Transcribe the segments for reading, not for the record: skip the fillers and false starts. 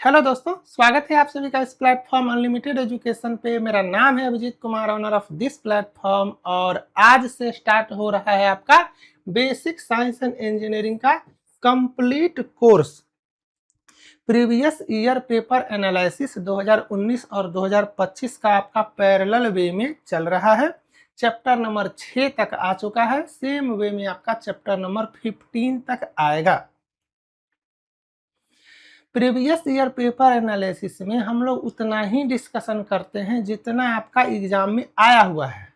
Hello दोस्तों, स्वागत है आप सभी का इस प्लेटफॉर्म अनलिमिटेड एजुकेशन पे। मेरा नाम है Abhijeet Kumar, owner of this platform. और आज से स्टार्ट हो रहा है आपका बेसिक साइंस एंड इंजीनियरिंग का complete course. Previous year paper analysis 2019 और 2025 का आपका पैरेलल वे में चल रहा है। चैप्टर नंबर 6 तक आ चुका है। सेम वे में आपका चैप्टर नंबर 15 तक आएगा। प्रीवियस ईयर पेपर एनालिसिस में हम लोग उतना ही डिस्कशन करते हैं जितना आपका एग्जाम में आया हुआ है,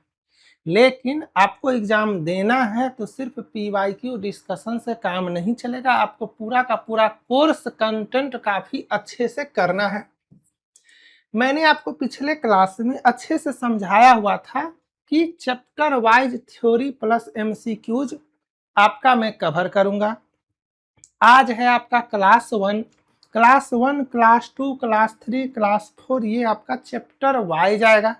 लेकिन आपको एग्जाम देना है तो सिर्फ पीवाईक्यू डिस्कशन से काम नहीं चलेगा। आपको पूरा का पूरा कोर्स कंटेंट काफी अच्छे से करना है। मैंने आपको पिछले क्लास में अच्छे से समझाया हुआ था कि chapter wise theory plus MCQs आपका मैं कवर करूंगा। आज है आपका क्लास 1, क्लास 2, क्लास 3, क्लास 4, ये आपका चैप्टर वाइज आएगा।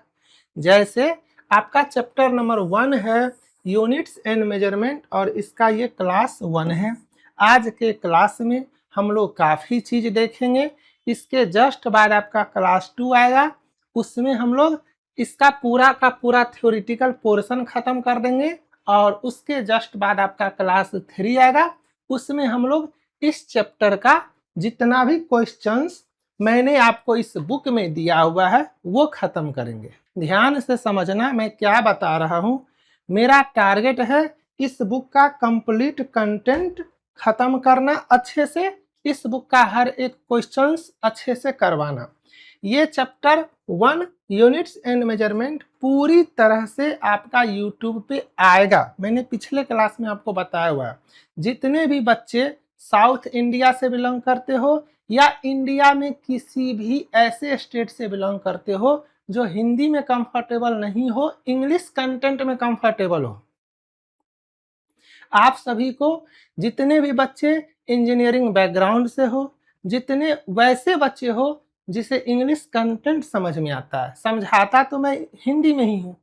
जैसे आपका चैप्टर नंबर 1 है यूनिट्स एंड मेजरमेंट, और इसका ये क्लास 1 है। आज के क्लास में हम लोग काफ़ी चीज़ देखेंगे। इसके जस्ट बाद आपका क्लास 2 आएगा, उसमें हम लोग इसका पूरा का पूरा थ्योरिटिकल पोर्शन ख़त्म कर देंगे। और उसके जस्ट बाद आपका क्लास 3 आएगा, उसमें हम लोग इस चैप्टर का जितना भी क्वेश्चंस मैंने आपको इस बुक में दिया हुआ है वो खत्म करेंगे। ध्यान से समझना मैं क्या बता रहा हूँ। मेरा टारगेट है इस बुक का कंप्लीट कंटेंट खत्म करना, अच्छे से इस बुक का हर एक क्वेश्चंस अच्छे से करवाना। ये चैप्टर 1 यूनिट्स एंड मेजरमेंट पूरी तरह से आपका यूट्यूब पे आएगा। मैंने पिछले क्लास में आपको बताया हुआ है। जितने भी बच्चे साउथ इंडिया से बिलोंग करते हो या इंडिया में किसी भी ऐसे स्टेट से बिलोंग करते हो जो हिंदी में कंफर्टेबल नहीं हो, इंग्लिश कंटेंट में कंफर्टेबल हो, आप सभी को, जितने भी बच्चे इंजीनियरिंग बैकग्राउंड से हो, जितने वैसे बच्चे हो जिसे इंग्लिश कंटेंट समझ में आता है, समझाता तो मैं हिंदी में ही हूँ,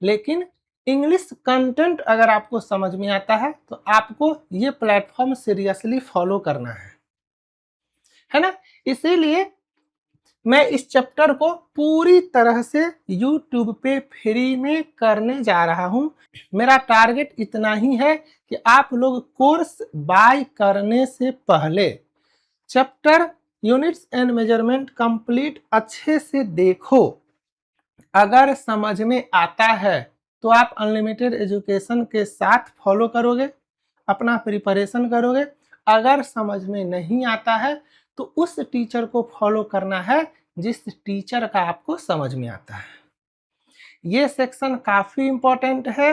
लेकिन इंग्लिश कंटेंट अगर आपको समझ में आता है तो आपको ये प्लेटफॉर्म सीरियसली फॉलो करना है ना। इसीलिए मैं इस चैप्टर को पूरी तरह से YouTube पे फ्री में करने जा रहा हूँ। मेरा टारगेट इतना ही है कि आप लोग कोर्स बाय करने से पहले chapter units and measurement complete अच्छे से देखो। अगर समझ में आता है तो आप अनलिमिटेड एजुकेशन के साथ फॉलो करोगे, अपना प्रिपरेशन करोगे। अगर समझ में नहीं आता है तो उस टीचर को फॉलो करना है जिस टीचर का आपको समझ में आता है। ये सेक्शन काफ़ी इम्पोर्टेंट है।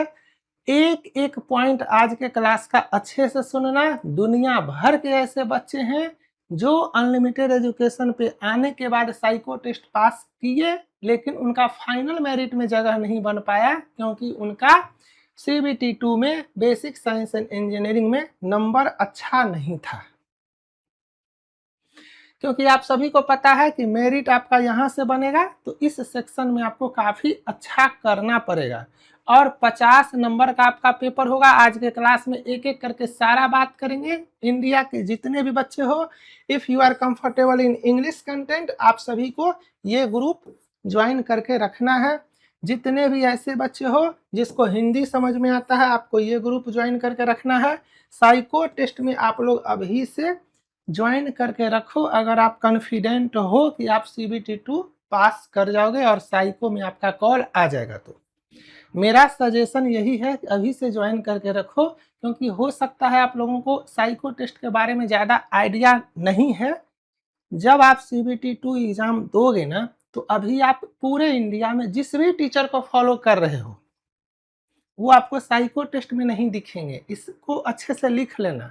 एक एक पॉइंट आज के क्लास का अच्छे से सुनना। दुनिया भर के ऐसे बच्चे हैं जो अनलिमिटेड एजुकेशन पे आने के बाद साइको टेस्ट पास किए, लेकिन उनका फाइनल मेरिट में जगह नहीं बन पाया क्योंकि उनका CBT 2 में बेसिक साइंस एंड इंजीनियरिंग में नंबर अच्छा नहीं था। क्योंकि आप सभी को पता है कि मेरिट आपका यहाँ से बनेगा तो इस सेक्शन में आपको काफ़ी अच्छा करना पड़ेगा। और 50 नंबर का आपका पेपर होगा। आज के क्लास में एक एक करके सारा बात करेंगे। इंडिया के जितने भी बच्चे हो, if you are comfortable in English content, आप सभी को ये ग्रुप ज्वाइन करके रखना है। जितने भी ऐसे बच्चे हो जिसको हिंदी समझ में आता है, आपको ये ग्रुप ज्वाइन करके रखना है। साइको टेस्ट में आप लोग अभी से ज्वाइन करके रखो। अगर आप कॉन्फिडेंट हो कि आप CBT 2 पास कर जाओगे और साइको में आपका कॉल आ जाएगा, तो मेरा सजेशन यही है कि अभी से ज्वाइन करके रखो, क्योंकि हो सकता है आप लोगों को साइको टेस्ट के बारे में ज़्यादा आइडिया नहीं है। जब आप CBT 2 एग्ज़ाम दोगे ना, तो अभी आप पूरे इंडिया में जिस भी टीचर को फॉलो कर रहे हो वो आपको साइको टेस्ट में नहीं दिखेंगे। इसको अच्छे से लिख लेना।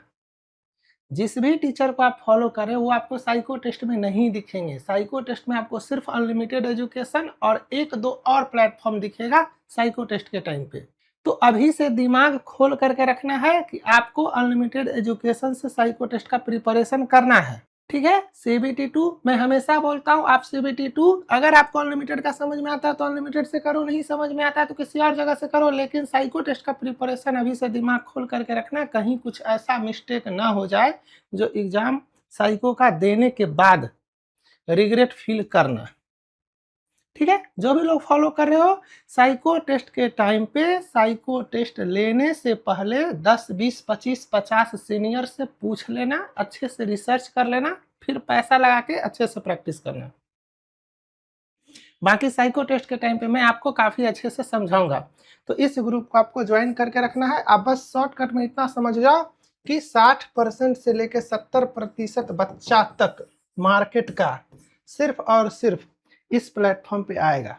जिस भी टीचर को आप फॉलो करें वो आपको साइको टेस्ट में नहीं दिखेंगे। साइको टेस्ट में आपको सिर्फ अनलिमिटेड एजुकेशन और एक दो और प्लेटफॉर्म दिखेगा साइको टेस्ट के टाइम पे। तो अभी से दिमाग खोल करके रखना है कि आपको अनलिमिटेड एजुकेशन से साइको टेस्ट का प्रिपरेशन करना है, ठीक है। CBT 2 मैं हमेशा बोलता हूँ, आप CBT 2 अगर आपको अनलिमिटेड का समझ में आता है तो अनलिमिटेड से करो, नहीं समझ में आता है तो किसी और जगह से करो, लेकिन साइको टेस्ट का प्रिपरेशन अभी से दिमाग खोल करके रखना। कहीं कुछ ऐसा मिस्टेक ना हो जाए जो एग्जाम साइको का देने के बाद रिग्रेट फील करना। ठीक है, जो भी लोग फॉलो कर रहे हो, साइको टेस्ट के टाइम पे साइको टेस्ट लेने से पहले 10, 20, 25, 50 सीनियर से पूछ लेना, अच्छे से रिसर्च कर लेना, फिर पैसा लगा के अच्छे से प्रैक्टिस करना। बाकी साइको टेस्ट के टाइम पे मैं आपको काफ़ी अच्छे से समझाऊंगा, तो इस ग्रुप को आपको ज्वाइन करके रखना है। आप बस शॉर्टकट में इतना समझ जाओ कि 60% से लेकर 70% बच्चा तक मार्केट का सिर्फ और सिर्फ इस प्लेटफॉर्म पे आएगा।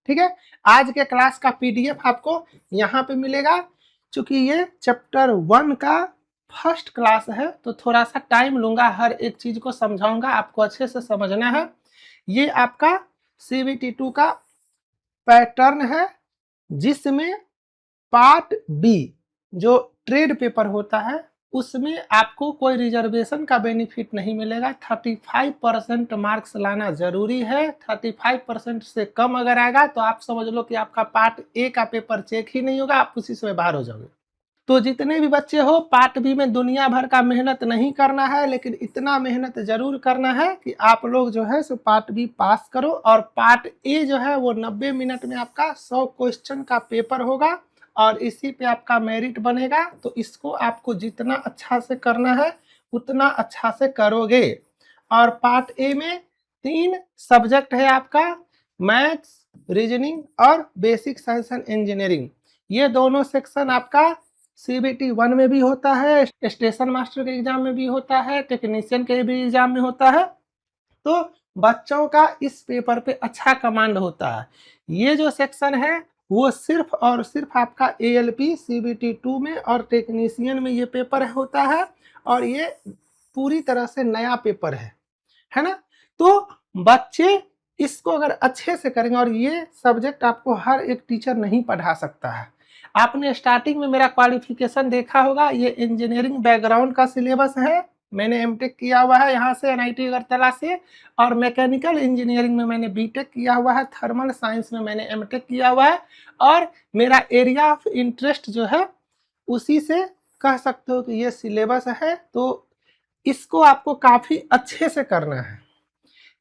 ठीक है, आज के क्लास का पीडीएफ आपको यहाँ पे मिलेगा। चूंकि ये चैप्टर 1 का फर्स्ट क्लास है, तो थोड़ा सा टाइम लूंगा, हर एक चीज को समझाऊंगा, आपको अच्छे से समझना है। ये आपका CBT 2 का पैटर्न है, जिसमें पार्ट बी जो ट्रेड पेपर होता है उसमें आपको कोई रिजर्वेशन का बेनिफिट नहीं मिलेगा। 35% मार्क्स लाना जरूरी है। 35% से कम अगर आएगा तो आप समझ लो कि आपका पार्ट ए का पेपर चेक ही नहीं होगा, आप उसी से बाहर हो जाओगे। तो जितने भी बच्चे हो, पार्ट बी में दुनिया भर का मेहनत नहीं करना है, लेकिन इतना मेहनत जरूर करना है कि आप लोग जो है सो पार्ट बी पास करो। और पार्ट ए जो है वो 90 मिनट में आपका 100 क्वेश्चन का पेपर होगा और इसी पे आपका मेरिट बनेगा। तो इसको आपको जितना अच्छा से करना है उतना अच्छा से करोगे। और पार्ट ए में 3 सब्जेक्ट है आपका, मैथ्स, रीजनिंग और बेसिक साइंस एंड इंजीनियरिंग। ये दोनों सेक्शन आपका CBT 1 में भी होता है, स्टेशन मास्टर के एग्जाम में भी होता है, टेक्नीशियन के भी एग्जाम में होता है। तो बच्चों का इस पेपर पे अच्छा कमांड होता है। ये जो सेक्शन है वो सिर्फ और सिर्फ आपका ALP CBT 2 में और टेक्नीशियन में ये पेपर होता है, और ये पूरी तरह से नया पेपर है ना। तो बच्चे इसको अगर अच्छे से करेंगे, और ये सब्जेक्ट आपको हर एक टीचर नहीं पढ़ा सकता है। आपने स्टार्टिंग में मेरा क्वालिफिकेशन देखा होगा, ये इंजीनियरिंग बैकग्राउंड का सिलेबस है। मैंने एमटेक किया हुआ है यहाँ से NIT अगरतला से, और मैकेनिकल इंजीनियरिंग में मैंने बीटेक किया हुआ है, थर्मल साइंस में मैंने एमटेक किया हुआ है, और मेरा एरिया ऑफ इंटरेस्ट जो है उसी से कह सकते हो कि ये सिलेबस है। तो इसको आपको काफ़ी अच्छे से करना है।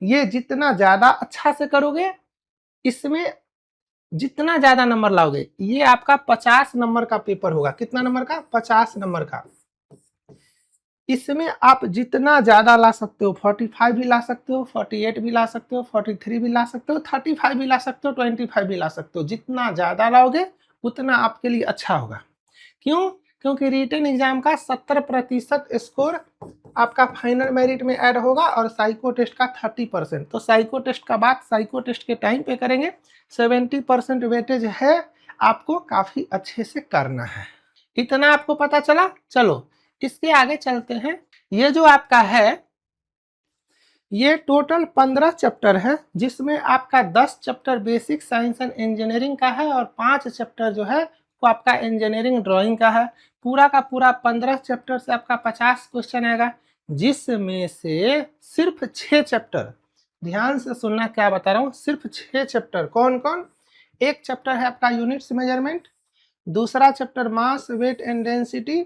ये जितना ज़्यादा अच्छा से करोगे, इसमें जितना ज़्यादा नंबर लाओगे, ये आपका 50 नंबर का पेपर होगा। कितना नंबर का? 50 नंबर का। इसमें आप जितना ज़्यादा ला सकते हो, 45 भी ला सकते हो, 48 भी ला सकते हो, 43 भी ला सकते हो, 35 भी ला सकते हो, 25 भी ला सकते हो। जितना ज़्यादा लाओगे उतना आपके लिए अच्छा होगा। क्यों? क्योंकि रिटन एग्जाम का 70% स्कोर आपका फाइनल मेरिट में ऐड होगा, और साइको टेस्ट का 30%। तो साइको टेस्ट का बात साइको टेस्ट के टाइम पे करेंगे। 70% वेटेज है, आपको काफ़ी अच्छे से करना है। इतना आपको पता चला? चलो इसके आगे चलते हैं। ये जो आपका है, ये टोटल 15 चैप्टर है, जिसमें आपका 10 chapter basic science and engineering का है, और 5 चैप्टर जो है वो आपका इंजीनियरिंग ड्राइंग का है। पूरा का पूरा 15 चैप्टर से आपका 50 क्वेश्चन आएगा, जिसमें से सिर्फ 6 चैप्टर, ध्यान से सुनना क्या बता रहा हूँ, सिर्फ 6 चैप्टर। कौन कौन? एक चैप्टर है आपका यूनिट्स मेजरमेंट, दूसरा chapter mass weight and density,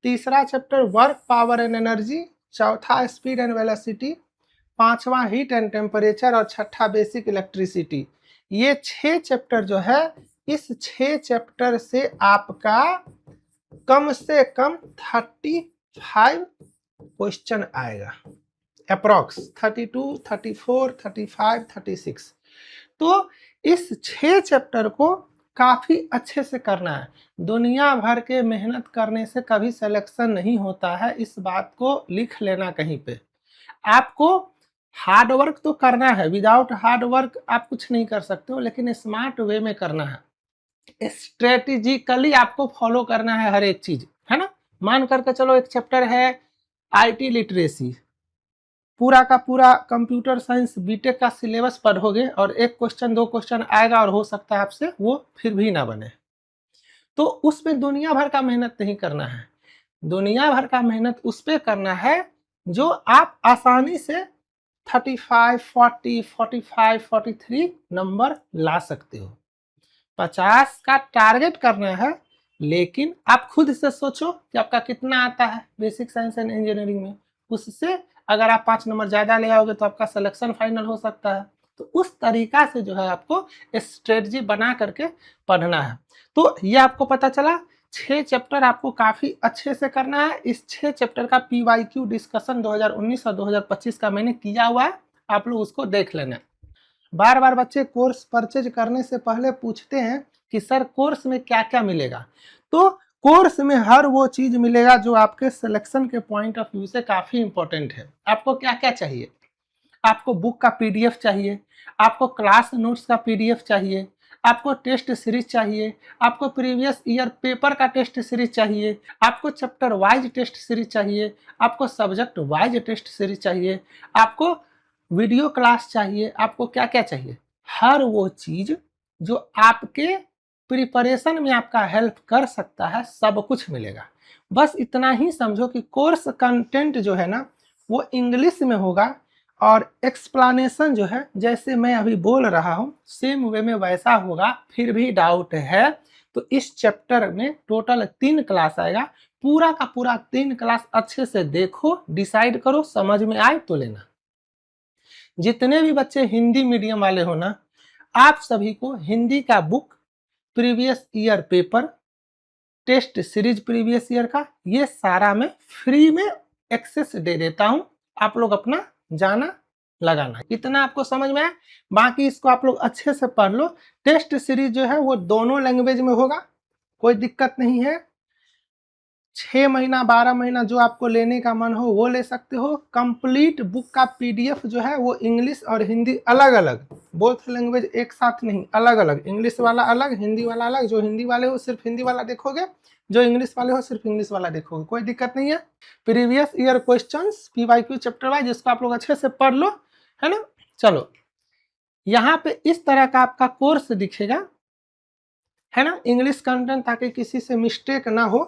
तीसरा chapter work power and energy, चौथा स्पीड एंड वेलोसिटी, पांचवा हीट एंड टेम्परेचर, और छठा बेसिक इलेक्ट्रिसिटी। ये 6 चैप्टर जो है, इस 6 चैप्टर से आपका कम से कम 35 क्वेश्चन आएगा, अप्रॉक्स 32, 34, 35, 36। तो इस 6 चैप्टर को काफ़ी अच्छे से करना है। दुनिया भर के मेहनत करने से कभी सिलेक्शन नहीं होता है, इस बात को लिख लेना कहीं पे। आपको हार्ड वर्क तो करना है, विदाउट हार्ड वर्क आप कुछ नहीं कर सकते हो, लेकिन स्मार्ट वे में करना है, स्ट्रेटेजिकली आपको फॉलो करना है हर एक चीज, है ना। मान करके चलो एक चैप्टर है IT लिटरेसी, पूरा का पूरा कंप्यूटर साइंस बीटेक का सिलेबस पढ़ोगे, और एक क्वेश्चन 2 क्वेश्चन आएगा, और हो सकता है आपसे वो फिर भी ना बने। तो उसमें दुनिया भर का मेहनत नहीं करना है, दुनिया भर का मेहनत उस पर करना है जो आप आसानी से 35, 40, 45, 43 नंबर ला सकते हो। 50 का टारगेट करना है, लेकिन आप खुद से सोचो कि आपका कितना आता है बेसिक साइंस एंड इंजीनियरिंग में, उससे अगर आप 5 नंबर ज़्यादा ले आओगे तो आपका सिलेक्शन फाइनल हो सकता है। तो उस तरीका से जो है आपको स्ट्रेटजी बना करके पढ़ना है। तो ये आपको पता चला 6 चैप्टर आपको काफ़ी अच्छे से करना है। इस 6 चैप्टर का PYQ डिस्कशन 2019 और 2025 का मैंने किया हुआ है, आप लोग उसको देख लेना। बार बार बच्चे कोर्स परचेज करने से पहले पूछते हैं कि सर कोर्स में क्या क्या मिलेगा। तो कोर्स में हर वो चीज़ मिलेगा जो आपके सिलेक्शन के पॉइंट ऑफ व्यू से काफ़ी इंपॉर्टेंट है। आपको क्या क्या चाहिए? आपको बुक का PDF चाहिए, आपको क्लास नोट्स का PDF चाहिए, आपको टेस्ट सीरीज चाहिए, आपको प्रीवियस ईयर पेपर का टेस्ट सीरीज चाहिए, आपको चैप्टर वाइज टेस्ट सीरीज चाहिए, आपको सब्जेक्ट वाइज टेस्ट सीरीज चाहिए, आपको वीडियो क्लास चाहिए, आपको क्या क्या चाहिए? हर वो चीज़ जो आपके प्रिपरेशन में आपका हेल्प कर सकता है, सब कुछ मिलेगा। बस इतना ही समझो कि कोर्स कंटेंट जो है ना वो इंग्लिश में होगा और एक्सप्लेनेशन जो है जैसे मैं अभी बोल रहा हूँ सेम वे में वैसा होगा। फिर भी डाउट है तो इस चैप्टर में टोटल 3 क्लास आएगा, पूरा का पूरा 3 क्लास अच्छे से देखो, डिसाइड करो, समझ में आए तो लेना। जितने भी बच्चे हिंदी मीडियम वाले हो ना, आप सभी को हिंदी का book, previous year paper, test series previous year का, ये सारा मैं फ्री में एक्सेस दे देता हूं। आप लोग अपना जाना लगाना। इतना आपको समझ में आया? बाकी इसको आप लोग अच्छे से पढ़ लो। टेस्ट सीरीज जो है वो दोनों लैंग्वेज में होगा, कोई दिक्कत नहीं है। 6 महीना 12 महीना जो आपको लेने का मन हो वो ले सकते हो। कंप्लीट बुक का PDF जो है वो इंग्लिश और हिंदी अलग अलग, बोथ लैंग्वेज एक साथ नहीं, अलग अलग। इंग्लिश वाला अलग, हिंदी वाला अलग। जो हिंदी वाले हो सिर्फ हिंदी वाला देखोगे, जो इंग्लिश वाले हो सिर्फ इंग्लिश वाला देखोगे, कोई दिक्कत नहीं है। Previous year questions PYQ chapter wise, जिसको आप लोग अच्छे से पढ़ लो, है ना। चलो, यहाँ पे इस तरह का आपका कोर्स दिखेगा, है ना, इंग्लिश कंटेंट, ताकि किसी से मिस्टेक ना हो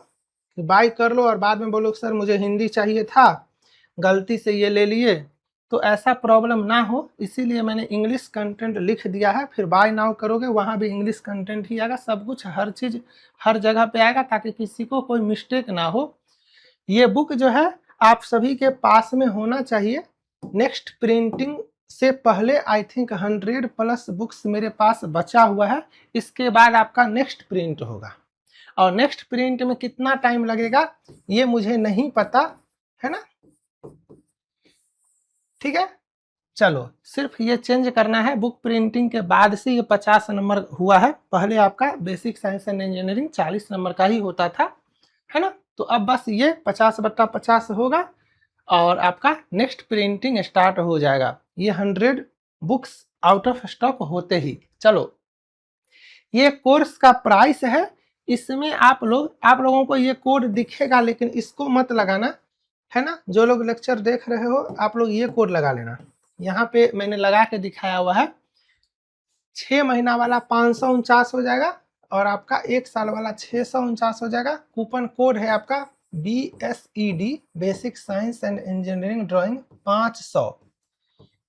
कि बाय कर लो और बाद में बोलो सर मुझे हिंदी चाहिए था, गलती से ये ले लिए। तो ऐसा प्रॉब्लम ना हो, इसीलिए मैंने इंग्लिश कंटेंट लिख दिया है। फिर बाय नाउ करोगे वहाँ भी इंग्लिश कंटेंट ही आएगा, सब कुछ हर चीज़ हर जगह पे आएगा, ताकि किसी को कोई मिस्टेक ना हो। ये बुक जो है आप सभी के पास में होना चाहिए। नेक्स्ट प्रिंटिंग से पहले आई थिंक 100+ बुक्स मेरे पास बचा हुआ है। इसके बाद आपका नेक्स्ट प्रिंट होगा, और नेक्स्ट प्रिंट में कितना टाइम लगेगा ये मुझे नहीं पता, है ना। ठीक है, चलो, सिर्फ ये चेंज करना है। बुक प्रिंटिंग के बाद से ये 50 नंबर हुआ है। पहले आपका basic science and engineering 40 number का ही होता था, है ना। तो अब बस ये 50/50 होगा और आपका नेक्स्ट प्रिंटिंग स्टार्ट हो जाएगा, ये 100 बुक्स आउट ऑफ स्टॉक होते ही। चलो, ये कोर्स का प्राइस है। इसमें आप लोगों को ये कोड दिखेगा, लेकिन इसको मत लगाना, है ना। जो लोग लेक्चर देख रहे हो आप लोग ये कोड लगा लेना। यहाँ पे मैंने लगा के दिखाया हुआ है। 6 महीना वाला 549 हो जाएगा और आपका 1 साल वाला 649 हो जाएगा। कूपन कोड है आपका BSED, basic science and engineering drawing 500।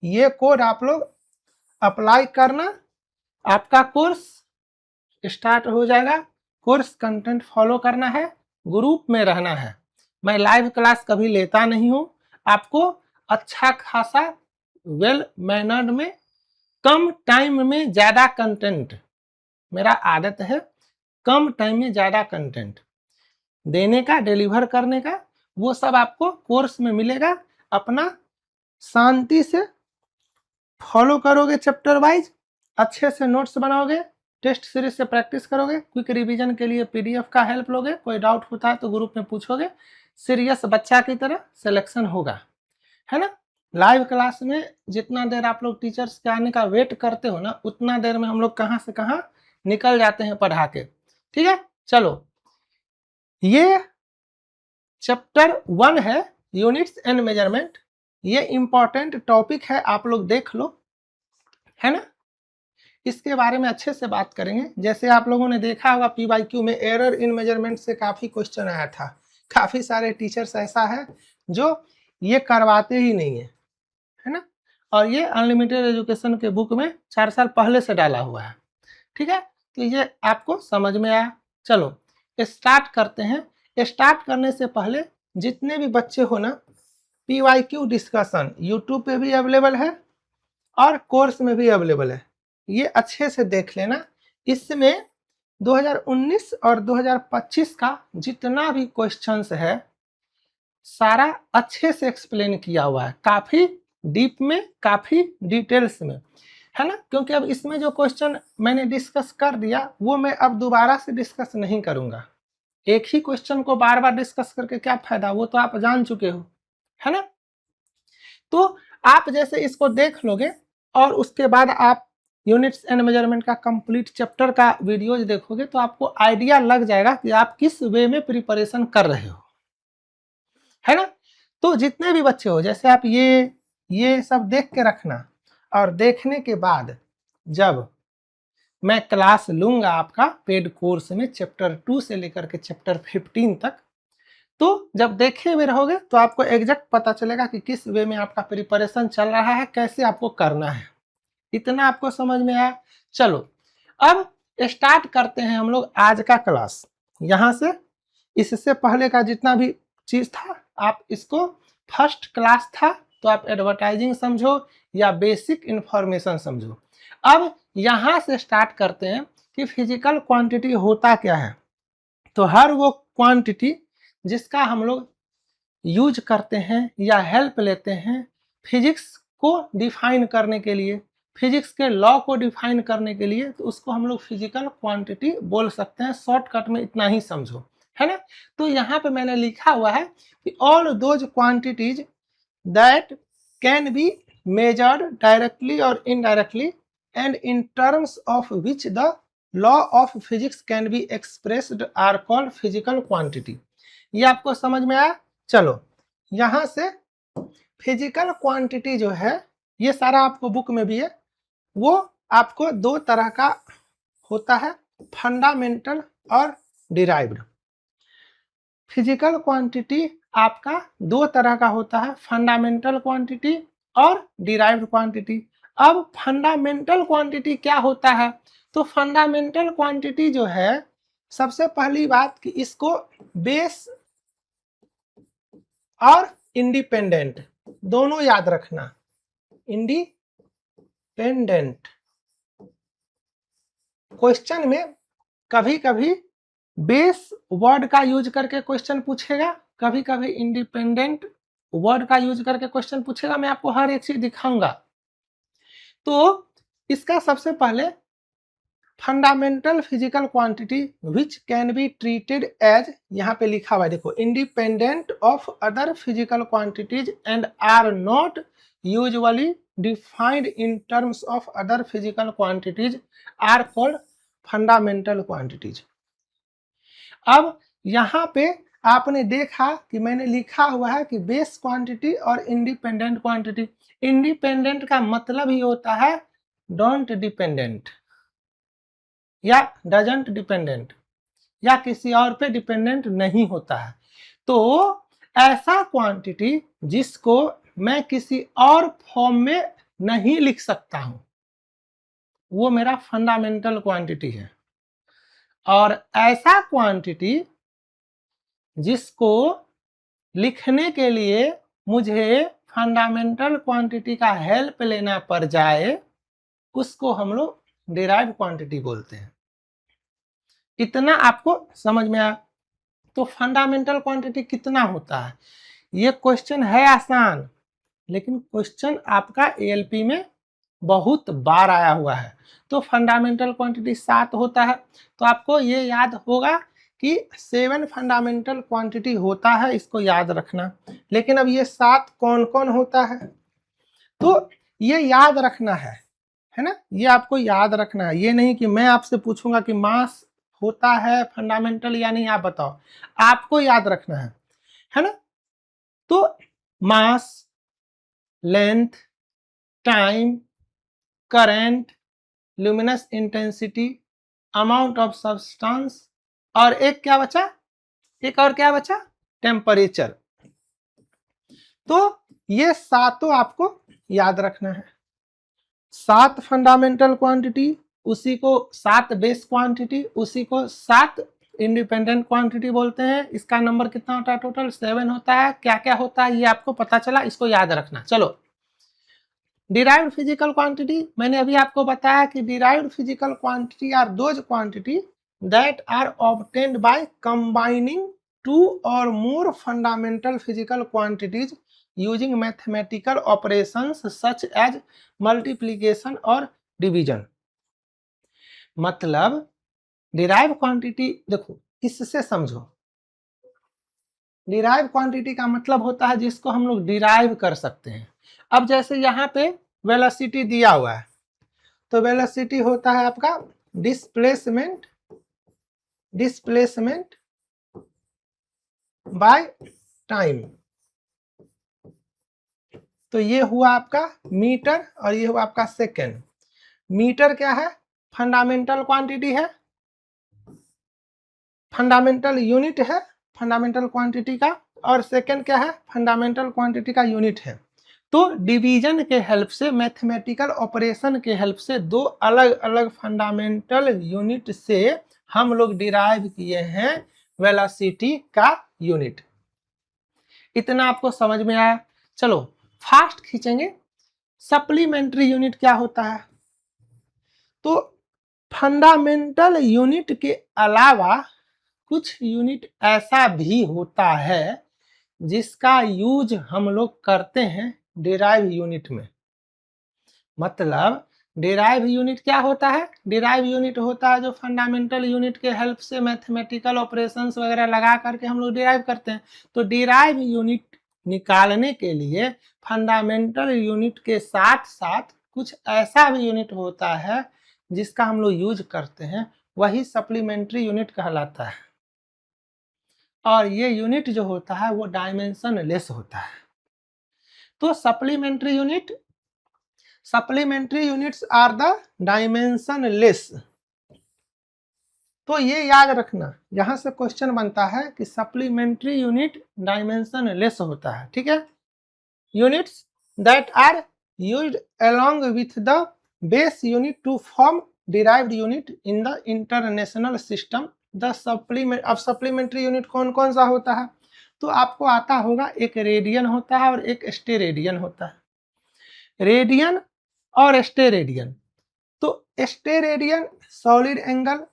ये कोड आप लोग अप्लाई करना, आपका कोर्स स्टार्ट हो जाएगा। कोर्स कंटेंट फॉलो करना है, ग्रुप में रहना है। मैं लाइव क्लास कभी लेता नहीं हूँ। आपको अच्छा खासा वेल मैनर्ड में कम टाइम में ज़्यादा कंटेंट, मेरा आदत है कम टाइम में ज़्यादा कंटेंट देने का, डिलीवर करने का। वो सब आपको कोर्स में मिलेगा। अपना शांति से फॉलो करोगे, चैप्टर वाइज अच्छे से नोट्स बनाओगे, टेस्ट सीरीज से प्रैक्टिस करोगे, क्विक रिवीजन के लिए PDF का हेल्प लोगे। कोई डाउट होता है तो ग्रुप में पूछोगे, सीरियस बच्चा की तरह सिलेक्शन होगा, है ना। लाइव क्लास में जितना देर आप लोग टीचर्स के आने का वेट करते हो ना, उतना देर में हम लोग कहाँ से कहाँ निकल जाते हैं पढ़ा के। ठीक है, चलो, ये चैप्टर 1 है, यूनिट्स एंड मेजरमेंट। ये इंपॉर्टेंट टॉपिक है, आप लोग देख लो, है ना। इसके बारे में अच्छे से बात करेंगे। जैसे आप लोगों ने देखा होगा PYQ में एरर इन मेजरमेंट से काफ़ी क्वेश्चन आया था। काफ़ी सारे टीचर्स ऐसा है जो ये करवाते ही नहीं है ना। और ये अनलिमिटेड एजुकेशन के बुक में 4 साल पहले से डाला हुआ है। ठीक है, तो ये आपको समझ में आया। चलो स्टार्ट करते हैं। स्टार्ट करने से पहले जितने भी बच्चे हो ना, PYQ डिस्कशन यूट्यूब पे भी अवेलेबल है और कोर्स में भी अवेलेबल है, ये अच्छे से देख लेना। इसमें 2019 और 2025 का जितना भी क्वेश्चंस है सारा अच्छे से एक्सप्लेन किया हुआ है, काफ़ी डीप में, काफ़ी डिटेल्स में, है ना। क्योंकि अब इसमें जो क्वेश्चन मैंने डिस्कस कर दिया वो मैं अब दोबारा से डिस्कस नहीं करूँगा। एक ही क्वेश्चन को बार बार डिस्कस करके क्या फ़ायदा, वो तो आप जान चुके हो, है ना। तो आप जैसे इसको देख लोगे और उसके बाद आप यूनिट्स एंड मेजरमेंट का कंप्लीट चैप्टर का वीडियोज देखोगे तो आपको आइडिया लग जाएगा कि आप किस वे में प्रिपरेशन कर रहे हो, है ना। तो जितने भी बच्चे हो, जैसे आप ये सब देख के रखना, और देखने के बाद जब मैं क्लास लूंगा आपका पेड कोर्स में चैप्टर 2 से लेकर के चैप्टर 15 तक, तो जब देखे हुए रहोगे तो आपको एग्जैक्ट पता चलेगा कि किस वे में आपका प्रिपरेशन चल रहा है, कैसे आपको करना है। इतना आपको समझ में आया। चलो अब स्टार्ट करते हैं हम लोग आज का क्लास। यहाँ से इससे पहले का जितना भी चीज था आप इसको फर्स्ट क्लास था तो आप एडवर्टाइजिंग समझो या बेसिक इंफॉर्मेशन समझो। अब यहाँ से स्टार्ट करते हैं कि फिजिकल क्वांटिटी होता क्या है। तो हर वो क्वांटिटी जिसका हम लोग यूज करते हैं या हेल्प लेते हैं फिजिक्स को डिफाइन करने के लिए, फिजिक्स के लॉ को डिफाइन करने के लिए, तो उसको हम लोग फिजिकल क्वांटिटी बोल सकते हैं। शॉर्टकट में इतना ही समझो, है ना। तो यहाँ पे मैंने लिखा हुआ है कि all those quantities that can be measured directly और indirectly and in terms of which the law of physics can be expressed are called physical quantity. ये आपको समझ में आया। चलो यहाँ से फिजिकल क्वांटिटी जो है ये सारा आपको बुक में भी है, वो आपको दो तरह का होता है, फंडामेंटल और डिराइव्ड। फिजिकल क्वांटिटी आपका दो तरह का होता है, फंडामेंटल क्वांटिटी और डिराइव्ड क्वांटिटी। अब फंडामेंटल क्वांटिटी क्या होता है, तो फंडामेंटल क्वांटिटी जो है सबसे पहली बात कि इसको बेस और इंडिपेंडेंट दोनों याद रखना। इंडिपेंडेंट क्वेश्चन में कभी कभी बेस वर्ड का यूज करके क्वेश्चन पूछेगा, कभी कभी इंडिपेंडेंट वर्ड का यूज करके क्वेश्चन पूछेगा। मैं आपको हर एक चीज दिखाऊंगा। तो इसका सबसे पहले fundamental physical quantity which can be treated as, यहाँ पे लिखा हुआ है देखो, independent of other physical quantities and are not usually defined in terms of other physical quantities are called fundamental quantities. अब यहाँ पे आपने देखा कि मैंने लिखा हुआ है कि बेस क्वांटिटी और इंडिपेंडेंट क्वांटिटी। इंडिपेंडेंट का मतलब ही होता है डोंट डिपेंडेंट या डजंट डिपेंडेंट, या किसी और पे डिपेंडेंट नहीं होता है। तो ऐसा क्वांटिटी जिसको मैं किसी और फॉर्म में नहीं लिख सकता हूं वो मेरा फंडामेंटल क्वांटिटी है। और ऐसा क्वांटिटी जिसको लिखने के लिए मुझे फंडामेंटल क्वांटिटी का हेल्प लेना पड़ जाए उसको हम लोग डिराइव्ड क्वांटिटी बोलते हैं। इतना आपको समझ में आया। तो फंडामेंटल क्वांटिटी कितना होता है, ये क्वेश्चन है आसान, लेकिन क्वेश्चन आपका एएलपी में बहुत बार आया हुआ है। तो फंडामेंटल क्वांटिटी 7 होता है। तो आपको ये याद होगा कि 7 फंडामेंटल क्वांटिटी होता है, इसको याद रखना। लेकिन अब ये 7 कौन कौन होता है तो ये याद रखना है ना। ये आपको याद रखना है, ये नहीं कि मैं आपसे पूछूंगा कि मास होता है फंडामेंटल या नहीं, आप बताओ, आपको याद रखना है ना। तो mass, length, time, current, luminous intensity, amount of substance, और एक क्या बचा, एक और क्या बचा, टेम्परेचर। तो ये सातों आपको याद रखना है। 7 फंडामेंटल क्वांटिटी, उसी को 7 बेस क्वांटिटी, उसी को 7 इंडिपेंडेंट क्वांटिटी बोलते हैं। इसका नंबर कितना होता है? टोटल 7 होता है। क्या क्या होता है ये आपको पता चला, इसको याद रखना। चलो, डिराइव्ड फिजिकल क्वांटिटी, मैंने अभी आपको बताया कि derived physical quantity are those quantity that are obtained by combining 2 or more fundamental physical quantities using mathematical operations such as multiplication और division। मतलब डिराइव क्वांटिटी, देखो इससे समझो, डिराइव क्वांटिटी का मतलब होता है जिसको हम लोग डिराइव कर सकते हैं। अब जैसे यहाँ पे वेलोसिटी दिया हुआ है, तो वेलोसिटी होता है आपका डिस्प्लेसमेंट बाय टाइम। तो ये हुआ आपका मीटर और ये हुआ आपका सेकेंड। मीटर क्या है? फंडामेंटल क्वांटिटी है, फंडामेंटल यूनिट है फंडामेंटल क्वांटिटी का, और सेकेंड क्या है? फंडामेंटल क्वांटिटी का यूनिट है। तो डिवीजन के हेल्प से, मैथमेटिकल ऑपरेशन के हेल्प से दो अलग अलग फंडामेंटल यूनिट से हम लोग डिराइव किए हैं वेलोसिटी का यूनिट। इतना आपको समझ में आया? चलो फास्ट खींचेंगे। सप्लीमेंट्री यूनिट क्या होता है? तो फंडामेंटल यूनिट के अलावा कुछ यूनिट ऐसा भी होता है जिसका यूज हम लोग करते हैं डिराइव यूनिट में। मतलब डिराइव यूनिट क्या होता है? डिराइव यूनिट होता है जो फंडामेंटल यूनिट के हेल्प से मैथमेटिकल ऑपरेशंस वगैरह लगा करके हम लोग डिराइव करते हैं। तो डिराइव यूनिट निकालने के लिए फंडामेंटल यूनिट के साथ साथ कुछ ऐसा भी यूनिट होता है जिसका हम लोग यूज करते हैं, वही सप्लीमेंट्री यूनिट कहलाता है। और ये यूनिट जो होता है वो डायमेंशन लेस होता है। तो supplementary units are the dimensionless. तो ये याद रखना, यहां से क्वेश्चन बनता है कि सप्लीमेंट्री यूनिट डायमेंशन लेस होता है। ठीक है, units that are used along with the base unit to form derived unit in the international system the supplement. अब सप्लीमेंट्री यूनिट कौन कौन सा होता है? तो आपको आता होगा, एक रेडियन होता है और एक स्टेरेडियन होता है। रेडियन और स्टेरेडियन। तो स्टेरेडियन सॉलिड एंगल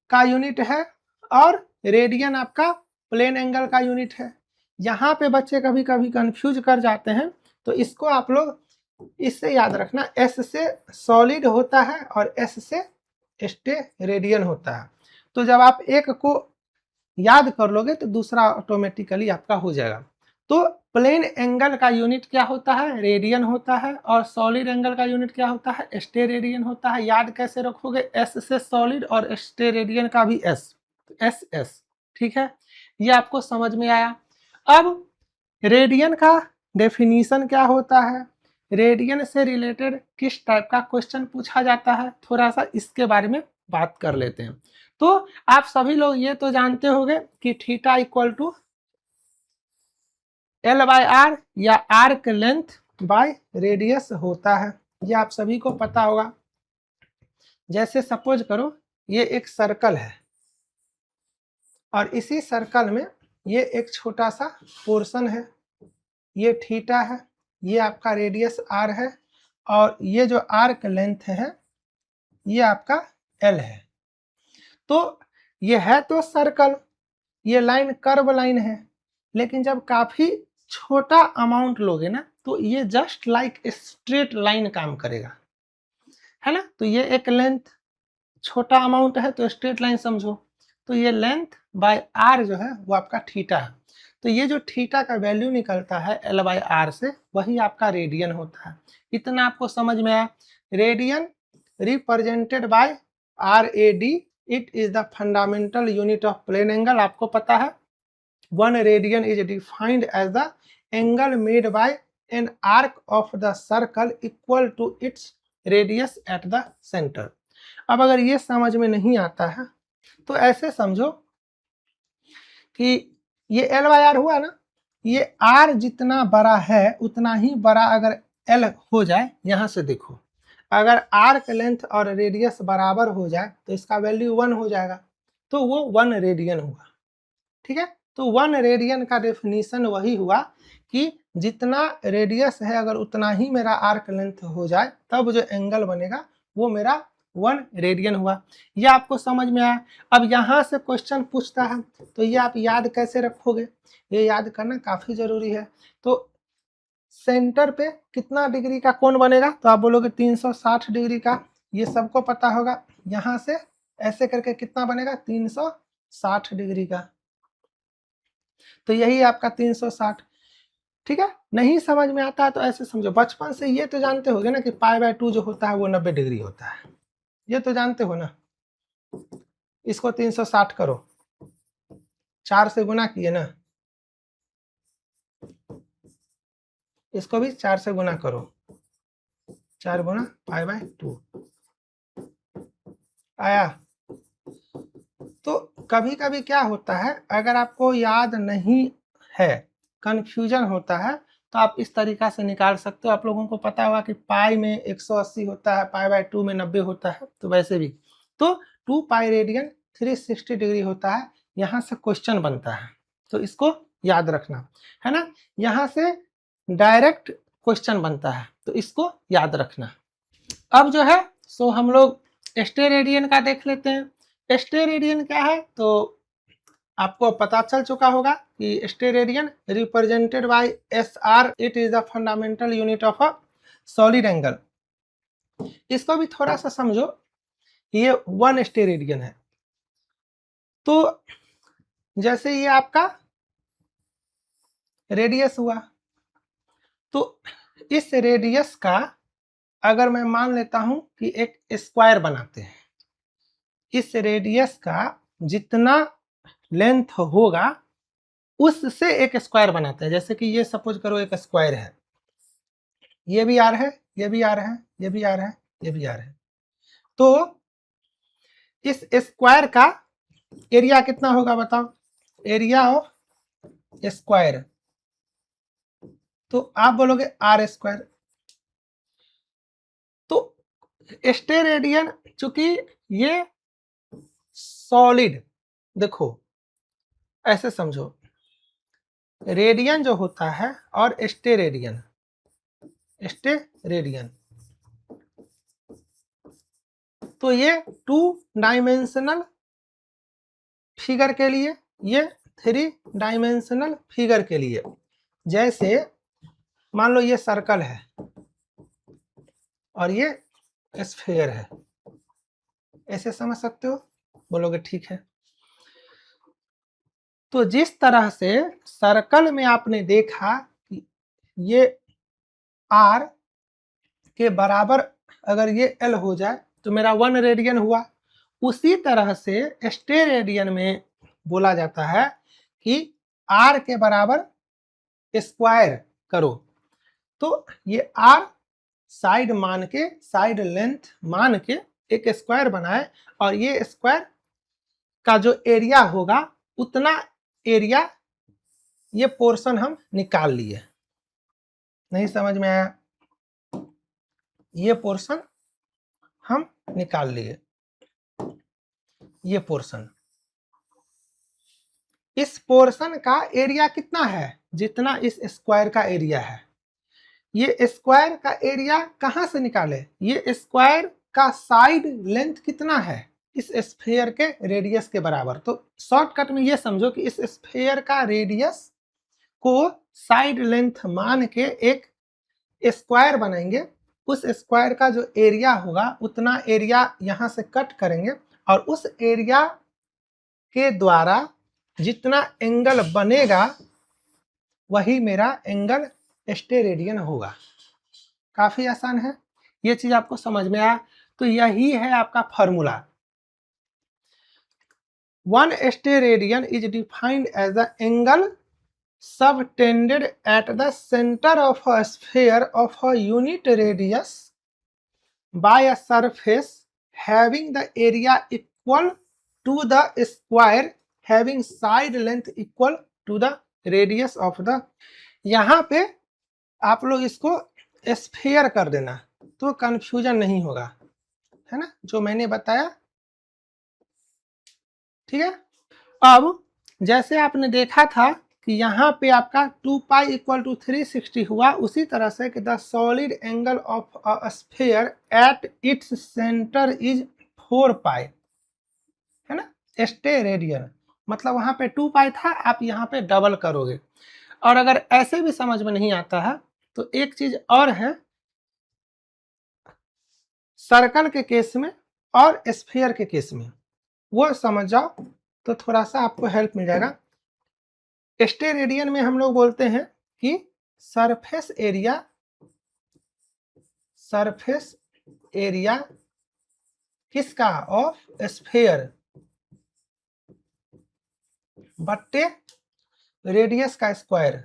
का यूनिट है और रेडियन आपका प्लेन एंगल का यूनिट है। यहाँ पे बच्चे कभी कभी कंफ्यूज कर जाते हैं, तो इसको आप लोग इससे याद रखना, एस से सॉलिड होता है और एस से स्टेरेडियन होता है। तो जब आप एक को याद कर लोगे तो दूसरा ऑटोमेटिकली आपका हो जाएगा। तो प्लेन एंगल का यूनिट क्या होता है? रेडियन होता है। और सॉलिड एंगल का यूनिट क्या होता है? स्टेरेडियन होता है। याद कैसे रखोगे? एस से सॉलिड और स्टेरेडियन का भी एस, एस एस। ठीक है, ये आपको समझ में आया। अब रेडियन का डेफिनीशन क्या होता है? रेडियन से रिलेटेड किस टाइप का क्वेश्चन पूछा जाता है, थोड़ा सा इसके बारे में बात कर लेते हैं। तो आप सभी लोग ये तो जानते होंगे कि theta equal to L by r या आर्क लेंथ बाय रेडियस होता है। ये आप सभी को पता होगा। जैसे सपोज करो ये एक सर्कल है और इसी सर्कल में ये एक छोटा सा पोर्शन है, ये थीटा है, ये आपका रेडियस आर है, और ये जो आर्क लेंथ है ये आपका L है। तो ये है तो सर्कल, ये लाइन कर्व लाइन है, लेकिन जब काफी छोटा अमाउंट लोगे ना तो ये जस्ट लाइक स्ट्रेट लाइन काम करेगा, है ना। तो ये एक लेंथ, छोटा अमाउंट है तो स्ट्रेट लाइन समझो। तो ये लेंथ बाय आर जो है वो आपका थीटा है। तो ये जो थीटा का वैल्यू निकलता है L बाय आर से, वही आपका रेडियन होता है। इतना आपको समझ में आया। Radian represented by RAD, it is the fundamental unit of plane angle. आपको पता है 1 radian is defined as the angle made by an arc of the circle equal to its radius at the center। अब अगर ये समझ में नहीं आता है तो ऐसे समझो कि ये L बाय आर हुआ ना, ये R जितना बड़ा है उतना ही बड़ा अगर L हो जाए, यहाँ से देखो, अगर आर्क लेंथ और रेडियस बराबर हो जाए तो इसका वैल्यू 1 हो जाएगा। तो वो 1 रेडियन हुआ। ठीक है, तो 1 रेडियन का डेफिनेशन वही हुआ कि जितना रेडियस है अगर उतना ही मेरा आर्क लेंथ हो जाए तब जो एंगल बनेगा वो मेरा 1 रेडियन हुआ। ये आपको समझ में आया। अब यहाँ से क्वेश्चन पूछता है तो ये आप याद कैसे रखोगे, ये याद करना काफी जरूरी है। तो सेंटर पे कितना डिग्री का कोण बनेगा, तो आप बोलोगे 360 डिग्री का, ये सबको पता होगा। यहाँ से ऐसे करके कितना बनेगा 360 डिग्री का, तो यही आपका 360। ठीक है, नहीं समझ में आता है तो ऐसे समझो, बचपन से ये तो जानते होगे ना कि π/2 जो होता है वो 90 डिग्री होता है, ये तो जानते हो ना। इसको 360 करो, 4 से गुना किए ना, इसको भी 4 से गुना करो, 4 गुना π/2 आया। तो कभी कभी क्या होता है, अगर आपको याद नहीं है, कंफ्यूजन होता है, तो आप इस तरीका से निकाल सकते हो। आप लोगों को पता होगा कि पाई में 180 होता है, π/2 में 90 होता है, तो वैसे भी तो 2 पाई रेडियन 360 डिग्री होता है। यहाँ से क्वेश्चन बनता है तो इसको याद रखना है ना, यहाँ से डायरेक्ट क्वेश्चन बनता है तो इसको याद रखना। अब जो है सो हम लोग स्टेरेडियन का देख लेते हैं। स्टेरेडियन क्या है तो आपको पता चल चुका होगा कि steradian represented by SR, it is the fundamental unit of a solid angle. इसको भी थोड़ा सा समझो, ये 1 स्टेरेडियन है। तो जैसे ये आपका रेडियस हुआ, तो इस रेडियस का अगर मैं मान लेता हूं कि एक स्क्वायर बनाते हैं, इस रेडियस का जितना लेंथ होगा उससे एक स्क्वायर बनाते हैं। जैसे कि ये सपोज करो एक स्क्वायर है, ये भी आर है, ये भी आर है, ये भी आर है, ये भी आर है, तो इस स्क्वायर का एरिया कितना होगा बताओ, एरिया ऑफ स्क्वायर, तो आप बोलोगे आर स्क्वायर। तो स्टेरेडियन चूंकि ये सॉलिड, देखो ऐसे समझो, रेडियन जो होता है और स्टेरेडियन, स्टेरेडियन तो ये 2 डायमेंशनल फिगर के लिए, ये 3 डायमेंशनल फिगर के लिए। जैसे मान लो ये सर्कल है और ये स्फीयर है, ऐसे समझ सकते हो, बोलोगे ठीक है। तो जिस तरह से सर्कल में आपने देखा कि ये R के बराबर अगर ये L हो जाए तो मेरा 1 रेडियन हुआ, उसी तरह से स्टेरेडियन में बोला जाता है कि R के बराबर स्क्वायर करो, तो ये R साइड मान के, साइड लेंथ मान के एक स्क्वायर बनाए, और ये स्क्वायर का जो एरिया होगा उतना एरिया, ये पोर्शन हम निकाल लिए। नहीं समझ में आया, ये पोर्शन हम निकाल लिए, ये पोर्शन, इस पोर्शन का एरिया कितना है, जितना इस स्क्वायर का एरिया है। ये स्क्वायर का एरिया कहां से निकाले, ये स्क्वायर का साइड लेंथ कितना है, इस स्फीयर के रेडियस के बराबर। तो शॉर्टकट में ये समझो कि इस स्फीयर का रेडियस को साइड लेंथ मान के एक स्क्वायर बनाएंगे, उस स्क्वायर का जो एरिया होगा उतना एरिया यहां से कट करेंगे, और उस एरिया के द्वारा जितना एंगल बनेगा वही मेरा एंगल स्टेरेडियन होगा। काफी आसान है, ये चीज आपको समझ में आया। तो यही है आपका formula. 1 steradian is defined as the angle subtended at the center of a sphere of a unit radius by a surface having the area equal to the square having side length equal to the radius of the। यहाँ पे आप लोग इसको sphere कर देना तो confusion नहीं होगा, है ना, जो मैंने बताया ठीक है। अब जैसे आपने देखा था कि यहाँ पे आपका 2 पाई इक्वल टू 360 हुआ, उसी तरह से कि the solid angle of a sphere at its centre is 4 पाई, है ना, स्टे रेडियन। मतलब वहाँ पे 2 पाई था, आप यहाँ पे डबल करोगे। और अगर ऐसे भी समझ में नहीं आता है तो एक चीज और है, सर्कल के केस में और स्फीयर के केस में, वो समझ जाओ तो थोड़ा सा आपको हेल्प मिल जाएगा। स्टे रेडियन में हम लोग बोलते हैं कि सरफेस एरिया किसका, ऑफ स्फीयर बट्टे रेडियस का स्क्वायर।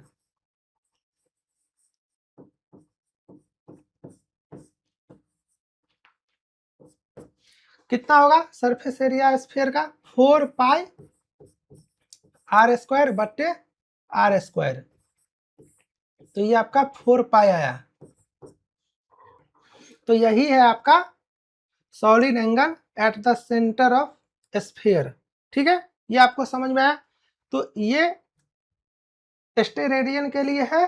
कितना होगा सरफेस एरिया स्फीयर का, 4 पाई आर स्क्वायर बट्टे आर स्क्वायर। तो ये आपका 4 पाई आया। तो यही है आपका solid angle at the centre of sphere. ठीक है, ये आपको समझ में आया। तो ये स्टे रेडियन के लिए है,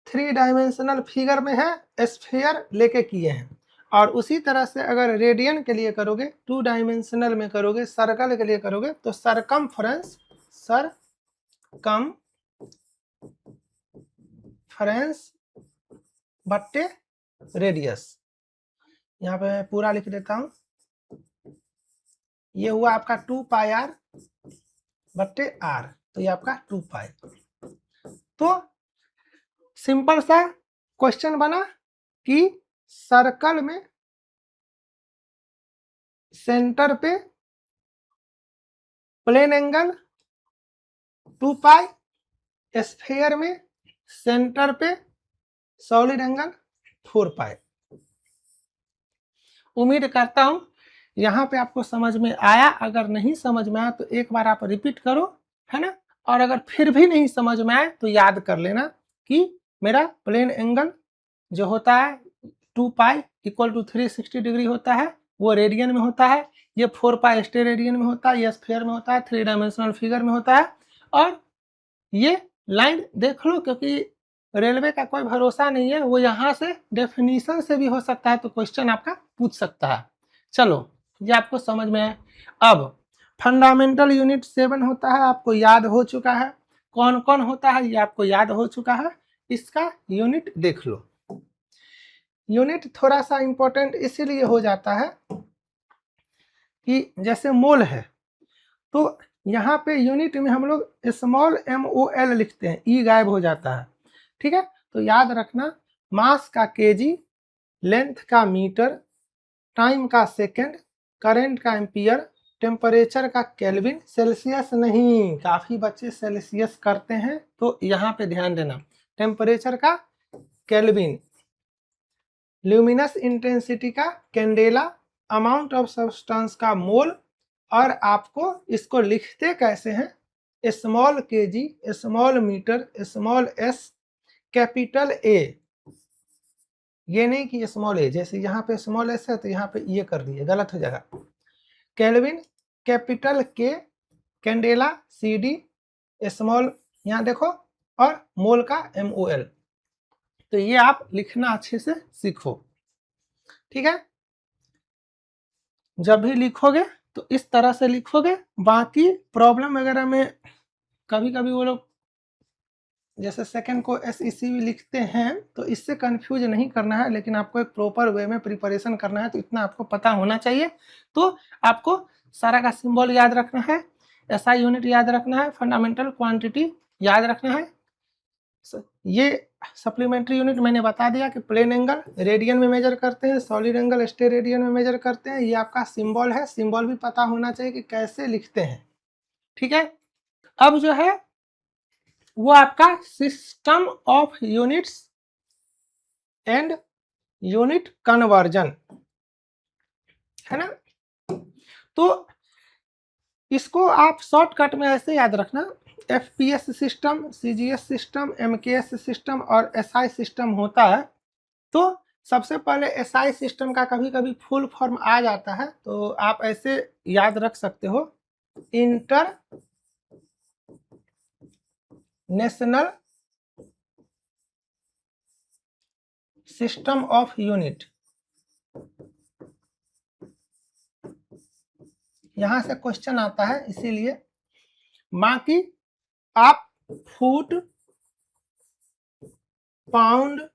3 डायमेंशनल फिगर में है, स्फीयर लेके किए हैं। और उसी तरह से अगर रेडियन के लिए करोगे, 2 डायमेंशनल में करोगे, सर्कल के लिए करोगे, तो सरकमफ्रेंस बट्टे रेडियस। यहाँ पे मैं पूरा लिख देता हूं, ये हुआ आपका 2 पाई आर बट्टे आर, तो ये आपका 2 पाई। तो सिंपल सा क्वेश्चन बना कि सर्कल में सेंटर पे प्लेन एंगल 2 पाई, स्फीयर में सेंटर पे सॉलिड एंगल 4 पाई। उम्मीद करता हूं यहाँ पे आपको समझ में आया। अगर नहीं समझ में आया तो एक बार आप रिपीट करो, है ना। और अगर फिर भी नहीं समझ में आए तो याद कर लेना कि मेरा प्लेन एंगल जो होता है 2 पाई इक्वल टू 360 डिग्री होता है, वो रेडियन में होता है। ये 4 पाई स्टे रेडियन में होता है, ये स्फीयर में होता है, 3 डायमेंशनल फिगर में होता है। और ये लाइन देख लो, क्योंकि रेलवे का कोई भरोसा नहीं है, वो यहाँ से डेफिनेशन से भी हो सकता है, तो क्वेश्चन आपका पूछ सकता है। चलो, ये आपको समझ में है। अब फंडामेंटल यूनिट 7 होता है, आपको याद हो चुका है। कौन कौन होता है ये आपको याद हो चुका है। इसका यूनिट देख लो। यूनिट थोड़ा सा इंपॉर्टेंट इसीलिए हो जाता है कि जैसे मोल है, तो यहाँ पे यूनिट में हम लोग स्मॉल MOL लिखते हैं, ई गायब हो जाता है। ठीक है, तो याद रखना, मास का केजी, लेंथ का मीटर, टाइम का सेकंड, करंट का एम्पियर, टेम्परेचर का केल्विन, सेल्सियस नहीं, काफी बच्चे सेल्सियस करते हैं, तो यहाँ पे ध्यान देना, टेम्परेचर का केल्विन, ल्यूमिनस इंटेंसिटी का कैंडेला, अमाउंट ऑफ सब्सटेंस का मोल। और आपको इसको लिखते कैसे हैं, small kg, small metre, small s, capital A. ये नहीं कि स्मॉल ए, जैसे यहाँ पे स्मॉल एस है तो यहाँ पे ये कर दिए, गलत हो जाएगा। केल्विन, कैपिटल के, कैंडेला CD, स्मॉल यहाँ देखो, और मोल का MOL। तो ये आप लिखना अच्छे से सीखो। ठीक है, जब भी लिखोगे तो इस तरह से लिखोगे। बाकी प्रॉब्लम वगैरह में कभी कभी वो लोग जैसे सेकंड को SEC भी लिखते हैं, तो इससे कंफ्यूज नहीं करना है, लेकिन आपको एक प्रॉपर वे में प्रिपरेशन करना है, तो इतना आपको पता होना चाहिए। तो आपको सारा का सिंबल याद रखना है, SI यूनिट याद रखना है, फंडामेंटल क्वांटिटी याद रखना है। ये सप्लीमेंट्री यूनिट मैंने बता दिया कि प्लेन एंगल रेडियन में मेजर करते हैं, सॉलिड एंगल स्टे रेडियन में मेजर करते हैं। ये आपका सिंबल है, सिंबल भी पता होना चाहिए कि कैसे लिखते हैं। ठीक है, अब जो है वो आपका system of units and unit conversion है ना। तो इसको आप शॉर्टकट में ऐसे याद रखना, FPS system, CGS system, MKS system और SI सिस्टम होता है। तो सबसे पहले SI सिस्टम का कभी कभी फुल फॉर्म आ जाता है, तो आप ऐसे याद रख सकते हो inter national system of unit. यहां से क्वेश्चन आता है, इसीलिए बाकी आप फुट, पाउंड,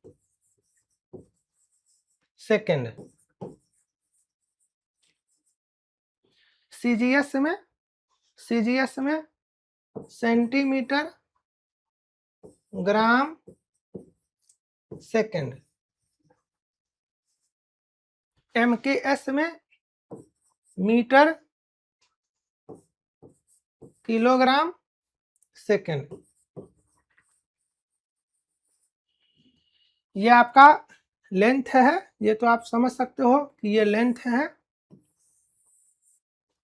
सेकेंड, सीजीएस में सेंटीमीटर, ग्राम, सेकेंड, एमकेएस में मीटर, किलोग्राम, सेकेंड। ये आपका लेंथ है, ये तो आप समझ सकते हो कि ये लेंथ है,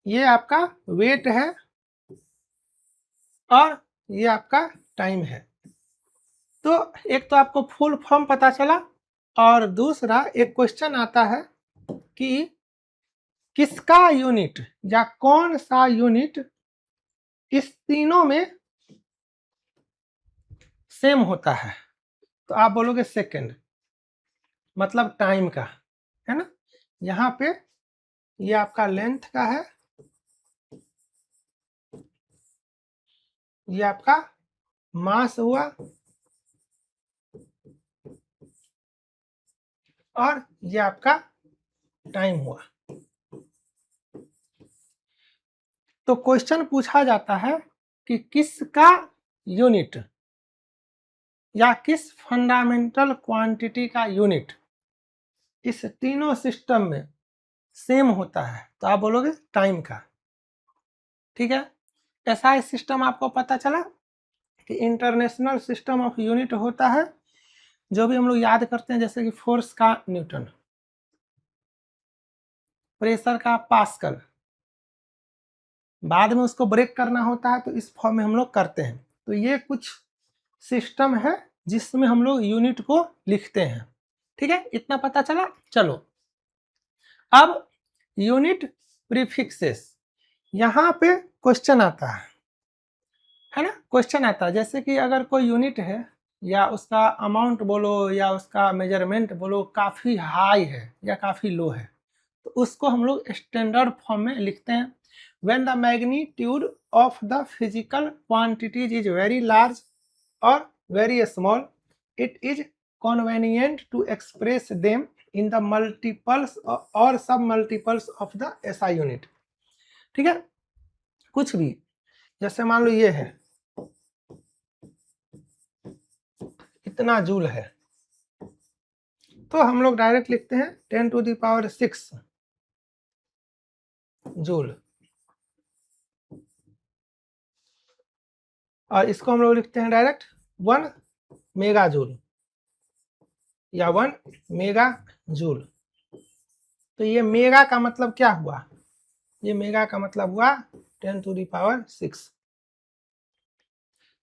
ये आपका वेट है, और ये आपका टाइम है। तो एक तो आपको फुल फॉर्म पता चला, और दूसरा एक क्वेश्चन आता है कि किसका यूनिट या कौन सा यूनिट इस तीनों में सेम होता है। तो आप बोलोगे सेकेंड, मतलब टाइम का, है ना। यहाँ पे ये आपका लेंथ का है, ये आपका मास हुआ, और ये आपका टाइम हुआ। तो क्वेश्चन पूछा जाता है कि किसका यूनिट या किस फंडामेंटल क्वांटिटी का यूनिट इस तीनों सिस्टम में सेम होता है। तो आप बोलोगे टाइम का। ठीक है, ऐसा सिस्टम आपको पता चला कि इंटरनेशनल सिस्टम ऑफ यूनिट होता है, जो भी हम लोग याद करते हैं, जैसे कि फोर्स का न्यूटन, प्रेशर का पास्कल, बाद में उसको ब्रेक करना होता है तो इस फॉर्म में हम लोग करते हैं। तो ये कुछ सिस्टम है जिसमें हम लोग यूनिट को लिखते हैं। ठीक है, इतना पता चला। चलो अब यूनिट प्रीफिक्सेस, यहाँ पे क्वेश्चन आता है ना। क्वेश्चन आता है जैसे कि अगर कोई यूनिट है या उसका अमाउंट बोलो या उसका मेजरमेंट बोलो काफ़ी हाई है या काफ़ी लो है, तो उसको हम लोग स्टैंडर्ड फॉर्म में लिखते हैं। When the magnitude of the physical quantities is very large और very small, it is convenient to express them in the multiples or sub multiples of the SI unit। ठीक है, कुछ भी, जैसे मान लो ये है, इतना जूल है, तो हम लोग डायरेक्ट लिखते हैं 10⁶ जूल, और इसको हम लोग लिखते हैं डायरेक्ट 1 मेगा जूल या 1 मेगा जूल। तो ये मेगा का मतलब क्या हुआ, ये मेगा का मतलब हुआ 10⁶।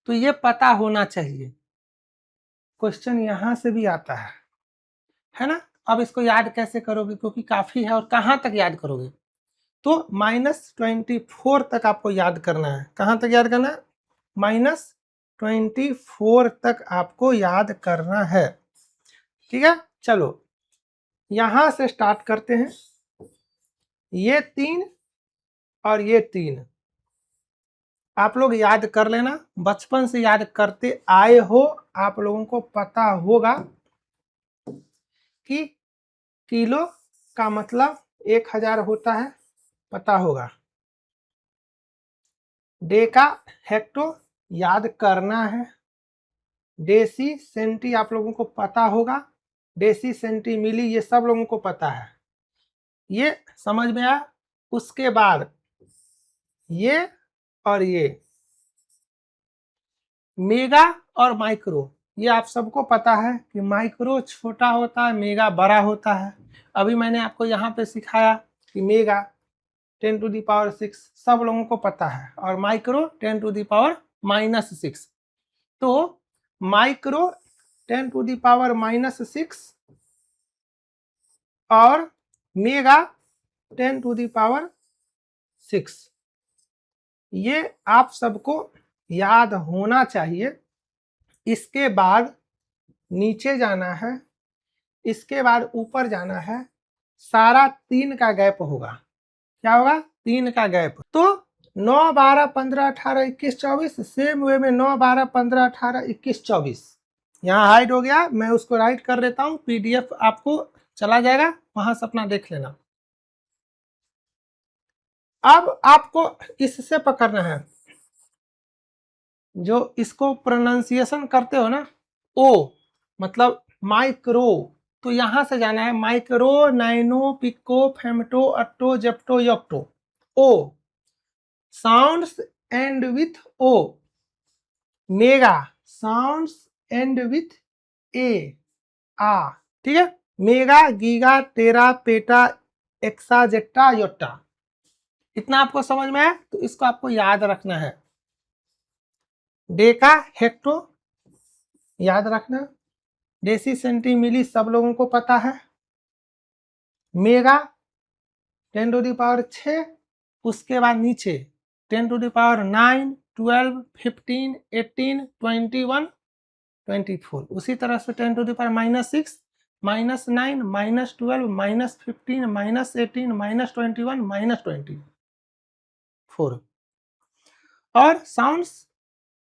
तो ये पता होना चाहिए, क्वेश्चन यहां से भी आता है ना। अब इसको याद कैसे करोगे, क्योंकि काफी है, और कहां तक याद करोगे, तो -24 तक आपको याद करना है। कहां तक याद करना है, -24 तक आपको याद करना है। ठीक है, चलो यहां से स्टार्ट करते हैं। ये 3 और ये 3 आप लोग याद कर लेना, बचपन से याद करते आए हो, आप लोगों को पता होगा कि किलो का मतलब 1000 होता है, पता होगा। डे का हेक्टो याद करना है, डेसी सेंटी आप लोगों को पता होगा, डेसी सेंटी मिली ये सब लोगों को पता है, ये समझ में आया। उसके बाद ये और ये मेगा और माइक्रो, ये आप सबको पता है कि माइक्रो छोटा होता है, मेगा बड़ा होता है। अभी मैंने आपको यहाँ पे सिखाया कि मेगा 10⁶ सब लोगों को पता है, और माइक्रो 10⁻⁻6। तो माइक्रो 10⁻⁻6 और मेगा 10⁻⁶। ये आप सबको याद होना चाहिए। इसके बाद नीचे जाना है, इसके बाद ऊपर जाना है, सारा 3 का गैप होगा। क्या होगा? 3 का गैप। तो 9, 12, 15, 18, 21, 24 सेम वे में 9, 12, 15, 18, 21, 24 यहाँ हाइड हो गया। मैं उसको राइट कर देता हूँ, PDF आपको चला जाएगा, वहां से अपना देख लेना। अब आपको इससे पकड़ना है, जो इसको प्रोनाउंसिएशन करते हो ना, ओ मतलब माइक्रो, तो यहां से जाना है micro, nano, pico, femto, atto, zepto, yocto. O sounds end with o. Mega sounds end with a, आ। ठीक है, mega, giga, tera, peta, exa, zetta, yotta. इतना आपको समझ में आया? तो इसको आपको याद रखना है। डेका, हेक्टो याद रखना, डेसी, सेंटी, मिली सब लोगों को पता है। मेगा 10⁻6, उसके बाद नीचे 10⁻9, 12, 15, 18, 21, 24। उसी तरह से 10⁻6, -9, -12, -15, -18, -21, -24। और साउंड्स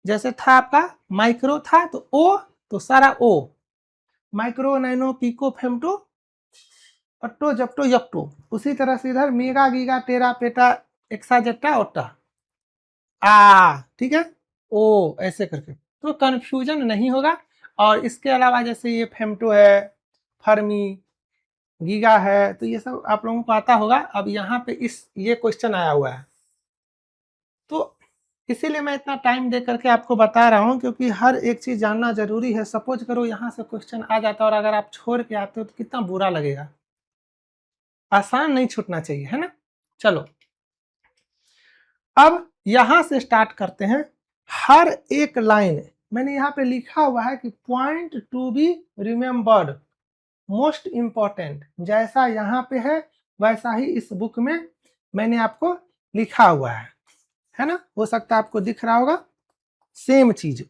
जैसे था आपका माइक्रो था तो ओ, तो सारा ओ, माइक्रो, नाइनो, पिको, फेमटो, अट्टो, जप्टो, यक्टो। उसी तरह से इधर mega, giga, tera, peta, exa, जेट्टा, ओट्टा, आ। ठीक है, ओ ऐसे करके, तो कंफ्यूजन नहीं होगा। और इसके अलावा जैसे ये फेमटो है, फर्मी, गीगा है, तो ये सब आप लोगों को आता होगा। अब यहाँ पे ये क्वेश्चन आया हुआ है, तो इसीलिए मैं इतना टाइम दे करके आपको बता रहा हूँ, क्योंकि हर एक चीज जानना जरूरी है। सपोज करो यहाँ से क्वेश्चन आ जाता और अगर आप छोड़ के आते हो तो कितना बुरा लगेगा। आसान नहीं छूटना चाहिए, है ना। चलो अब यहां से स्टार्ट करते हैं। हर एक लाइन मैंने यहाँ पे लिखा हुआ है कि point to be remembered, most important. जैसा यहाँ पे है वैसा ही इस बुक में मैंने आपको लिखा हुआ है ना। हो सकता है आपको दिख रहा होगा सेम चीज,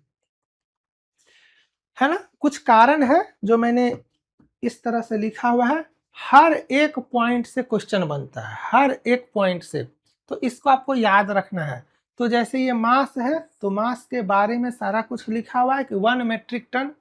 है ना। कुछ कारण है जो मैंने इस तरह से लिखा हुआ है। हर एक पॉइंट से क्वेश्चन बनता है, हर एक पॉइंट से, तो इसको आपको याद रखना है। तो जैसे ये मास है, तो मास के बारे में सारा कुछ लिखा हुआ है कि 1 मेट्रिक टन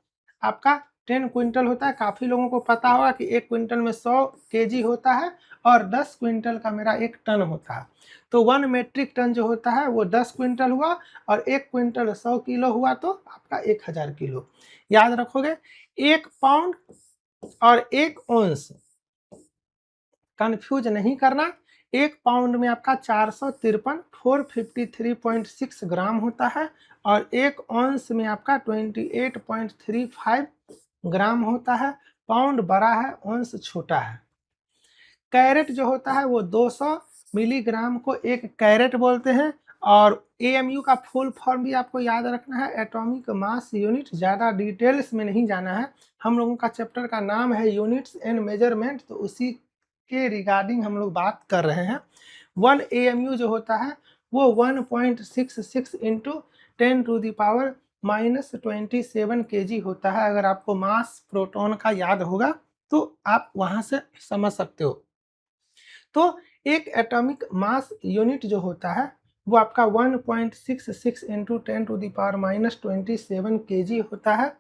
आपका 10 क्विंटल होता है। काफी लोगों को पता होगा कि 1 क्विंटल में 100 kg होता है और 10 क्विंटल का मेरा 1 टन होता है। तो 1 मेट्रिक टन जो होता है वो 10 क्विंटल हुआ, और 1 क्विंटल 100 किलो हुआ, तो आपका 1000 किलो। याद रखोगे। 1 पाउंड और 1 औंस, कंफ्यूज नहीं करना। 1 पाउंड में आपका 453 453.6 ग्राम होता है, और 1 औंस में आपका 28.35 ग्राम होता है। पाउंड बड़ा है, औंस छोटा है। कैरेट जो होता है वो 200 मिलीग्राम को 1 कैरेट बोलते हैं। और AMU का फुल फॉर्म भी आपको याद रखना है, एटॉमिक मास यूनिट। ज़्यादा डिटेल्स में नहीं जाना है, हम लोगों का चैप्टर का नाम है यूनिट्स एंड मेजरमेंट, तो उसी के रिगार्डिंग हम लोग बात कर रहे हैं। 1 AMU जो होता है वो 1.66 इंटू 10⁻⁻27 kg होता है। अगर आपको मास प्रोटॉन का याद होगा तो आप वहां से समझ सकते हो। तो एक एटॉमिक मास यूनिट जो होता है वो आपका 1.66 इंटू 10⁻⁻27 kg होता है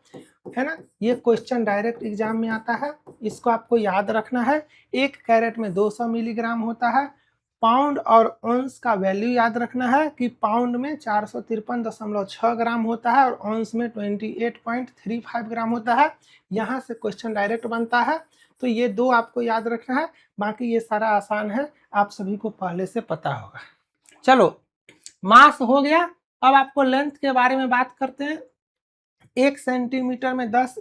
ना। ये क्वेश्चन डायरेक्ट एग्जाम में आता है, इसको आपको याद रखना है। 1 कैरेट में 200 मिलीग्राम होता है। पाउंड और औंस का वैल्यू याद रखना है कि पाउंड में 453.6 ग्राम होता है और औंस में 28.35 ग्राम होता है। यहाँ से क्वेश्चन डायरेक्ट बनता है, तो ये 2 आपको याद रखना है। बाकी ये सारा आसान है, आप सभी को पहले से पता होगा। चलो मास हो गया, अब आपको लेंथ के बारे में बात करते हैं। 1 सेंटीमीटर में 10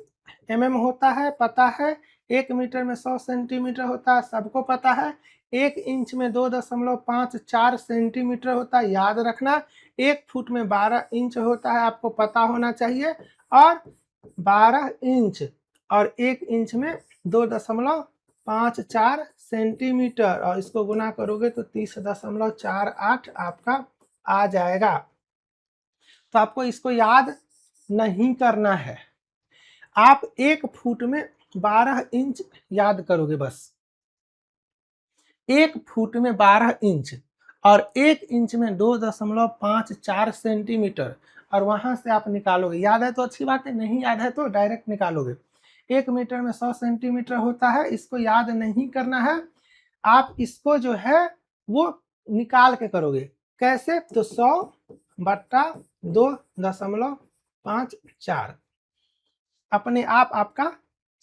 mm होता है, पता है। 1 मीटर में 100 सेंटीमीटर होता है, सबको पता है। 1 इंच में 2.54 सेंटीमीटर होता है, याद रखना। 1 फुट में 12 इंच होता है, आपको पता होना चाहिए। और 12 इंच और 1 इंच में 2.54 सेंटीमीटर, और इसको गुना करोगे तो 30.48 आपका आ जाएगा। तो आपको इसको याद नहीं करना है, आप 1 फुट में 12 इंच याद करोगे बस। 1 फुट में 12 इंच और 1 इंच में 2.54 सेंटीमीटर, और वहां से आप निकालोगे। याद है तो अच्छी बात है, नहीं याद है तो डायरेक्ट निकालोगे। 1 मीटर में 100 सेंटीमीटर होता है, इसको याद नहीं करना है। आप इसको जो है वो निकाल के करोगे। कैसे? तो 100 बट्टा 2.54 अपने आप आपका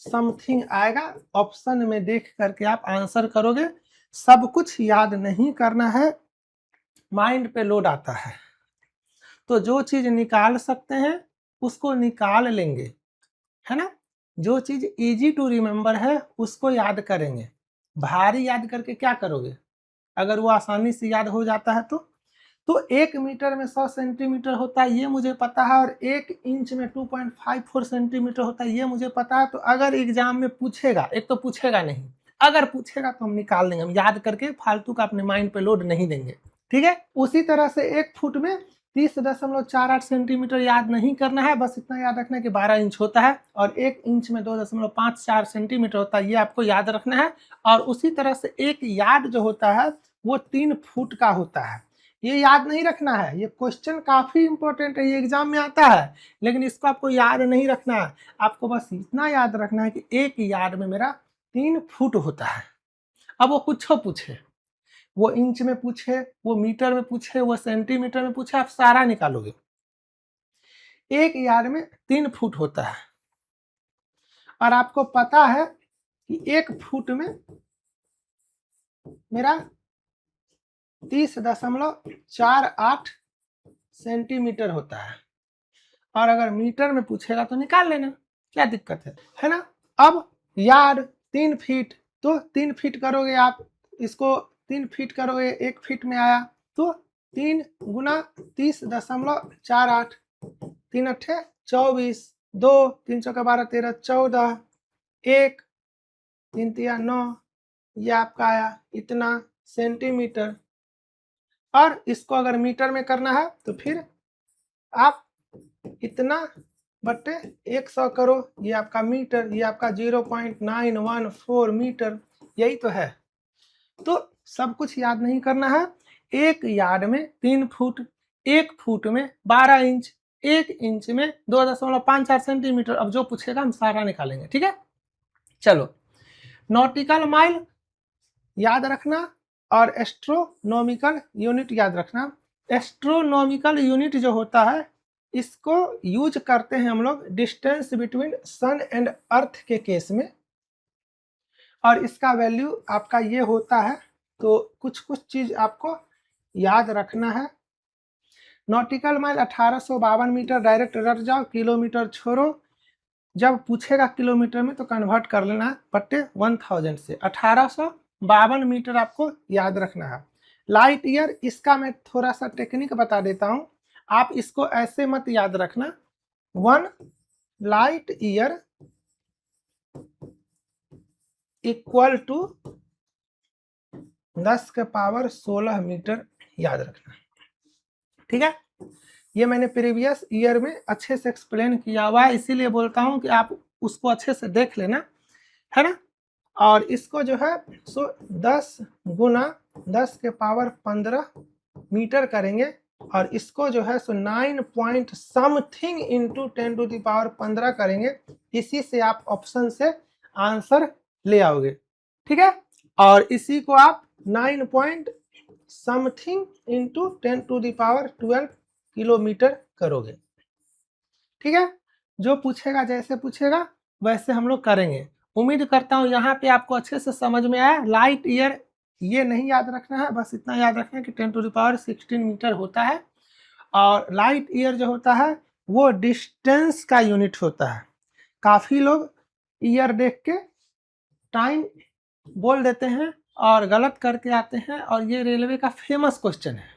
समथिंग आएगा। ऑप्शन में देख करके आप आंसर करोगे। सब कुछ याद नहीं करना है, माइंड पे लोड आता है। तो जो चीज निकाल सकते हैं उसको निकाल लेंगे, है ना। जो चीज इजी टू रिमेम्बर है उसको याद करेंगे। भारी याद करके क्या करोगे? अगर वो आसानी से याद हो जाता है तो 1 मीटर में 100 सेंटीमीटर होता है ये मुझे पता है, और 1 इंच में 2.54 सेंटीमीटर होता है ये मुझे पता है। तो अगर एग्जाम में पूछेगा, एक तो पूछेगा नहीं, अगर पूछेगा तो हम निकाल देंगे, हम याद करके फालतू का अपने माइंड पे लोड नहीं देंगे, ठीक है। उसी तरह से 1 फुट में 30.48 सेंटीमीटर याद नहीं करना है, बस इतना याद रखना है कि 12 इंच होता है, और 1 इंच में 2.54 सेंटीमीटर होता है, ये आपको याद रखना है। और उसी तरह से 1 यार्ड जो होता है वो 3 फुट का होता है, ये याद नहीं रखना है। ये क्वेश्चन काफी इंपॉर्टेंट है, ये एग्जाम में आता है, लेकिन इसको आपको याद नहीं रखना है। आपको बस इतना याद रखना है कि 1 यार्ड में मेरा 3 फुट होता है। अब वो कुछ पूछे, वो इंच में पूछे, वो मीटर में पूछे, वो सेंटीमीटर में पूछे, आप सारा निकालोगे। 1 यार्ड में 3 फुट होता है, और आपको पता है कि 1 फुट में मेरा 30.48 सेंटीमीटर होता है, और अगर मीटर में पूछेगा तो निकाल लेना, क्या दिक्कत है ना। अब यार्ड 3 फीट, तो 3 फीट करोगे आप, इसको 3 फीट करोगे, 1 फीट में आया तो 3 गुना 30.48, 3 अट्ठे 24, 2 3 चौका 12 13 14, 1 3 तिया 9, ये आपका आया इतना सेंटीमीटर। और इसको अगर मीटर में करना है तो फिर आप इतना बट्टे 100 करो, ये आपका मीटर, ये आपका 0.914 मीटर, यही तो है। तो सब कुछ याद नहीं करना है। 1 यार्ड में 3 फुट, 1 फुट में 12 इंच, 1 इंच में 2.54 सेंटीमीटर। अब जो पूछेगा हम सारा निकालेंगे, ठीक है। चलो, नॉटिकल माइल याद रखना और एस्ट्रोनॉमिकल यूनिट याद रखना। एस्ट्रोनॉमिकल यूनिट जो होता है इसको यूज करते हैं हम लोग distance between sun and earth के केस में, और इसका वैल्यू आपका ये होता है। तो कुछ कुछ चीज आपको याद रखना है। नॉटिकल माइल 1852 मीटर, डायरेक्ट रट जाओ, किलोमीटर छोड़ो, जब पूछेगा किलोमीटर में तो कन्वर्ट कर लेना है बट्टे 1000 से। 1852 मीटर आपको याद रखना है। लाइट ईयर, इसका मैं थोड़ा सा टेक्निक बता देता हूं, आप इसको ऐसे मत याद रखना। 1 लाइट ईयर इक्वल टू 10 के पावर 16 मीटर याद रखना, ठीक है। ये मैंने प्रीवियस ईयर में अच्छे से एक्सप्लेन किया हुआ है, इसीलिए बोलता हूं कि आप उसको अच्छे से देख लेना, है ना। और इसको जो है 10 गुना 10 के पावर 15 मीटर करेंगे, और इसको जो है 9 point something into 10 to the power 15 करेंगे। इसी से आप ऑप्शन से आंसर ले आओगे, ठीक है। और इसी को आप 9 point something into 10 to the power 12 kilometre करोगे, ठीक है। जो पूछेगा जैसे पूछेगा वैसे हम लोग करेंगे। उम्मीद करता हूँ यहाँ पे आपको अच्छे से समझ में आया। लाइट ईयर ये नहीं याद रखना है, बस इतना याद रखना है कि 10 टू द पावर 16 मीटर होता है, और लाइट ईयर जो होता है वो डिस्टेंस का यूनिट होता है। काफी लोग ईयर देख के टाइम बोल देते हैं और गलत करके आते हैं, और ये रेलवे का फेमस क्वेश्चन है।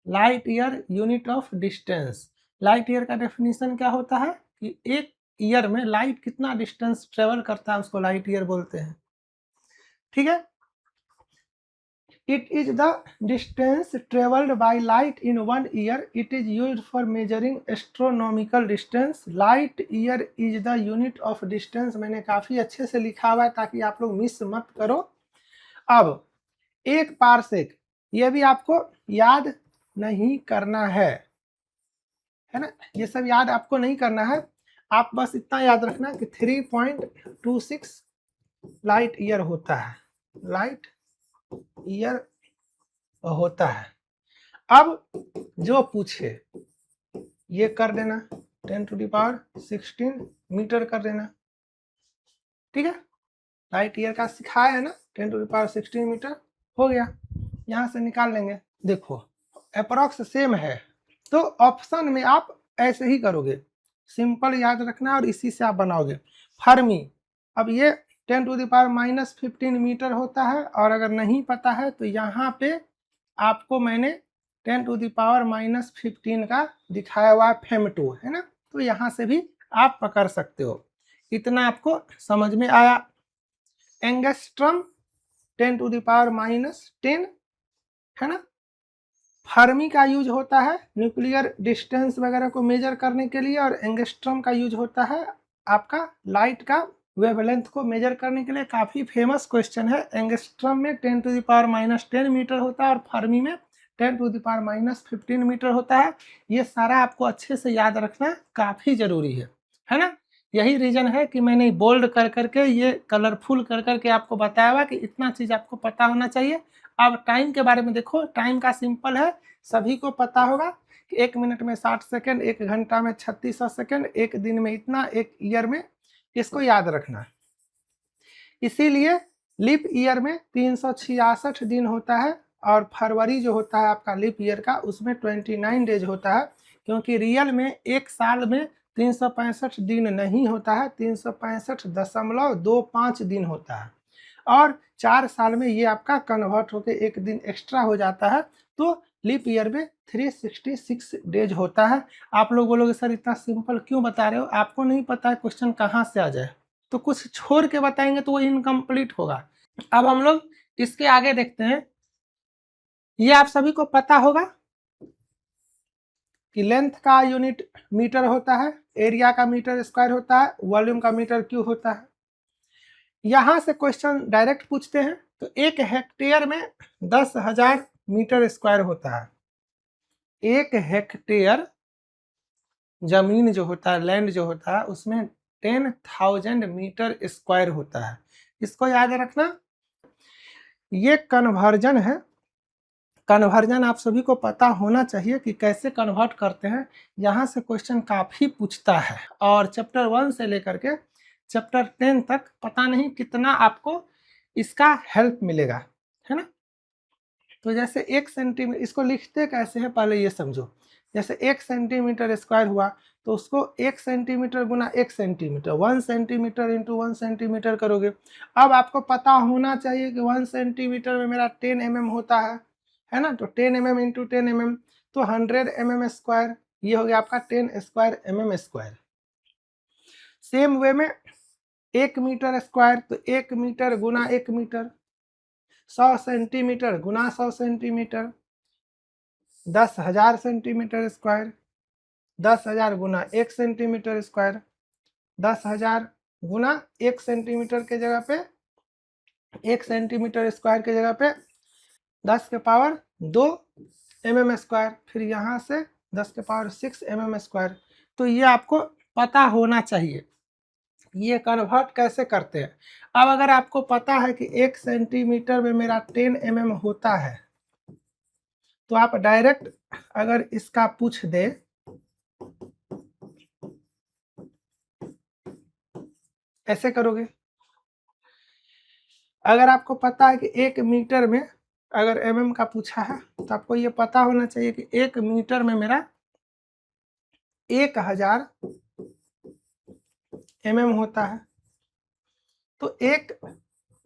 Light year unit of distance, light year का डेफिनेशन क्या होता है कि 1 ईयर में लाइट कितना डिस्टेंस ट्रेवल करता है उसको लाइट ईयर बोलते हैं, ठीक है। It is the distance traveled by light in 1 year. It is used for measuring astronomical distance. Light year is the unit of distance. मैंने काफी अच्छे से लिखा हुआ है ताकि आप लोग मिस मत करो। अब एक पारसेक, ये भी आपको याद नहीं करना है ना, ये सब याद आपको नहीं करना है। आप बस इतना याद रखना कि 3.26 लाइट ईयर होता है, लाइट ईयर होता है। अब जो पूछे ये कर देना, 10⁻16 मीटर कर देना, ठीक है। लाइट ईयर का सिखाया है ना, 10⁻16 मीटर हो गया, यहां से निकाल लेंगे। देखो अप्रोक्स सेम है, तो ऑप्शन में आप ऐसे ही करोगे, सिंपल याद रखना और इसी से आप बनाओगे। फर्मी, अब ये 10⁻−15 मीटर होता है, और अगर नहीं पता है तो यहाँ पे आपको मैंने 10⁻−15 का दिखाया हुआ फेम2 है ना, तो यहाँ से भी आप पकड़ सकते हो। इतना आपको समझ में आया। एंगस्ट्रम 10⁻−10 है ना। फर्मी का यूज होता है न्यूक्लियर डिस्टेंस वगैरह को मेजर करने के लिए, और एंगस्ट्रम का यूज होता है आपका लाइट का वेवलेंथ को मेजर करने के लिए। काफी फेमस क्वेश्चन है। एंगस्ट्रम में 10⁻10 मीटर होता है और फर्मी में 10⁻−15 मीटर होता है। ये सारा आपको अच्छे से याद रखना काफी जरूरी है ना। यही रीजन है कि मैंने बोल्ड कर करके, ये कलरफुल कर करके आपको बताया हुआ कि इतना चीज आपको पता होना चाहिए। अब टाइम के बारे में देखो, टाइम का सिंपल है, सभी को पता होगा कि 1 मिनट में 60 सेकंड, 1 घंटा में 3600 सेकंड, 1 दिन में इतना, 1 ईयर में, इसको याद रखना। इसीलिए लीप ईयर में 366 दिन होता है, और फरवरी जो होता है आपका लीप ईयर का, उसमें 29 डेज होता है, क्योंकि रियल में एक साल में 365 दिन नहीं होता है, 365.25 दिन होता है, और 4 साल में ये आपका कन्वर्ट होकर 1 दिन एक्स्ट्रा हो जाता है, तो लीप ईयर में 366 डेज होता है। आप लोग बोलोगे सर इतना सिंपल क्यों बता रहे हो, आपको नहीं पता है क्वेश्चन कहाँ से आ जाए, तो कुछ छोड़ के बताएंगे तो वो इनकम्प्लीट होगा। अब हम लोग इसके आगे देखते हैं। ये आप सभी को पता होगा कि लेंथ का यूनिट मीटर होता है, एरिया का मीटर स्क्वायर होता है, वॉल्यूम का मीटर क्यूब होता है। यहां से क्वेश्चन डायरेक्ट पूछते हैं, तो 1 हेक्टेयर में 10,000 मीटर स्क्वायर होता है। 1 हेक्टेयर जमीन जो होता है, लैंड जो होता है, उसमें 10,000 मीटर स्क्वायर होता है। इसको याद रखना। ये कन्वर्जन है, कन्वर्जन आप सभी को पता होना चाहिए कि कैसे कन्वर्ट करते हैं। यहाँ से क्वेश्चन काफ़ी पूछता है, और चैप्टर 1 से लेकर के चैप्टर 10 तक पता नहीं कितना आपको इसका हेल्प मिलेगा, है ना। तो जैसे 1 सेंटीमीटर, इसको लिखते कैसे हैं पहले ये समझो। जैसे 1 सेंटीमीटर स्क्वायर हुआ, तो उसको 1 सेंटीमीटर गुना 1 सेंटीमीटर, 1 सेंटीमीटर इंटू 1 सेंटीमीटर करोगे। अब आपको पता होना चाहिए कि 1 सेंटीमीटर में मेरा 10 mm होता है ना, तो 10 mm इंटू 10 mm, तो 100 mm स्क्वायर, ये हो गया आपका 10 square mm square. Same way में 1 मीटर स्क्वायर, तो 1 मीटर गुना 1 मीटर, 100 सेंटीमीटर गुना 100 सेंटीमीटर, 10,000 सेंटीमीटर स्क्वायर, 10,000 गुना 1 सेंटीमीटर स्क्वायर, 10,000 गुना 1 सेंटीमीटर के जगह पे, 1 सेंटीमीटर स्क्वायर के जगह पे 10 के पावर 2 mm स्क्वायर, फिर यहाँ से 10 के पावर 6 mm स्क्वायर। तो ये आपको पता होना चाहिए ये कन्वर्ट कैसे करते हैं। अब अगर आपको पता है कि 1 सेंटीमीटर में मेरा 10 mm होता है, तो आप डायरेक्ट अगर इसका पूछ दे, ऐसे करोगे। अगर आपको पता है कि 1 मीटर में अगर mm का पूछा है, तो आपको ये पता होना चाहिए कि 1 मीटर में मेरा 1000 mm होता है। तो 1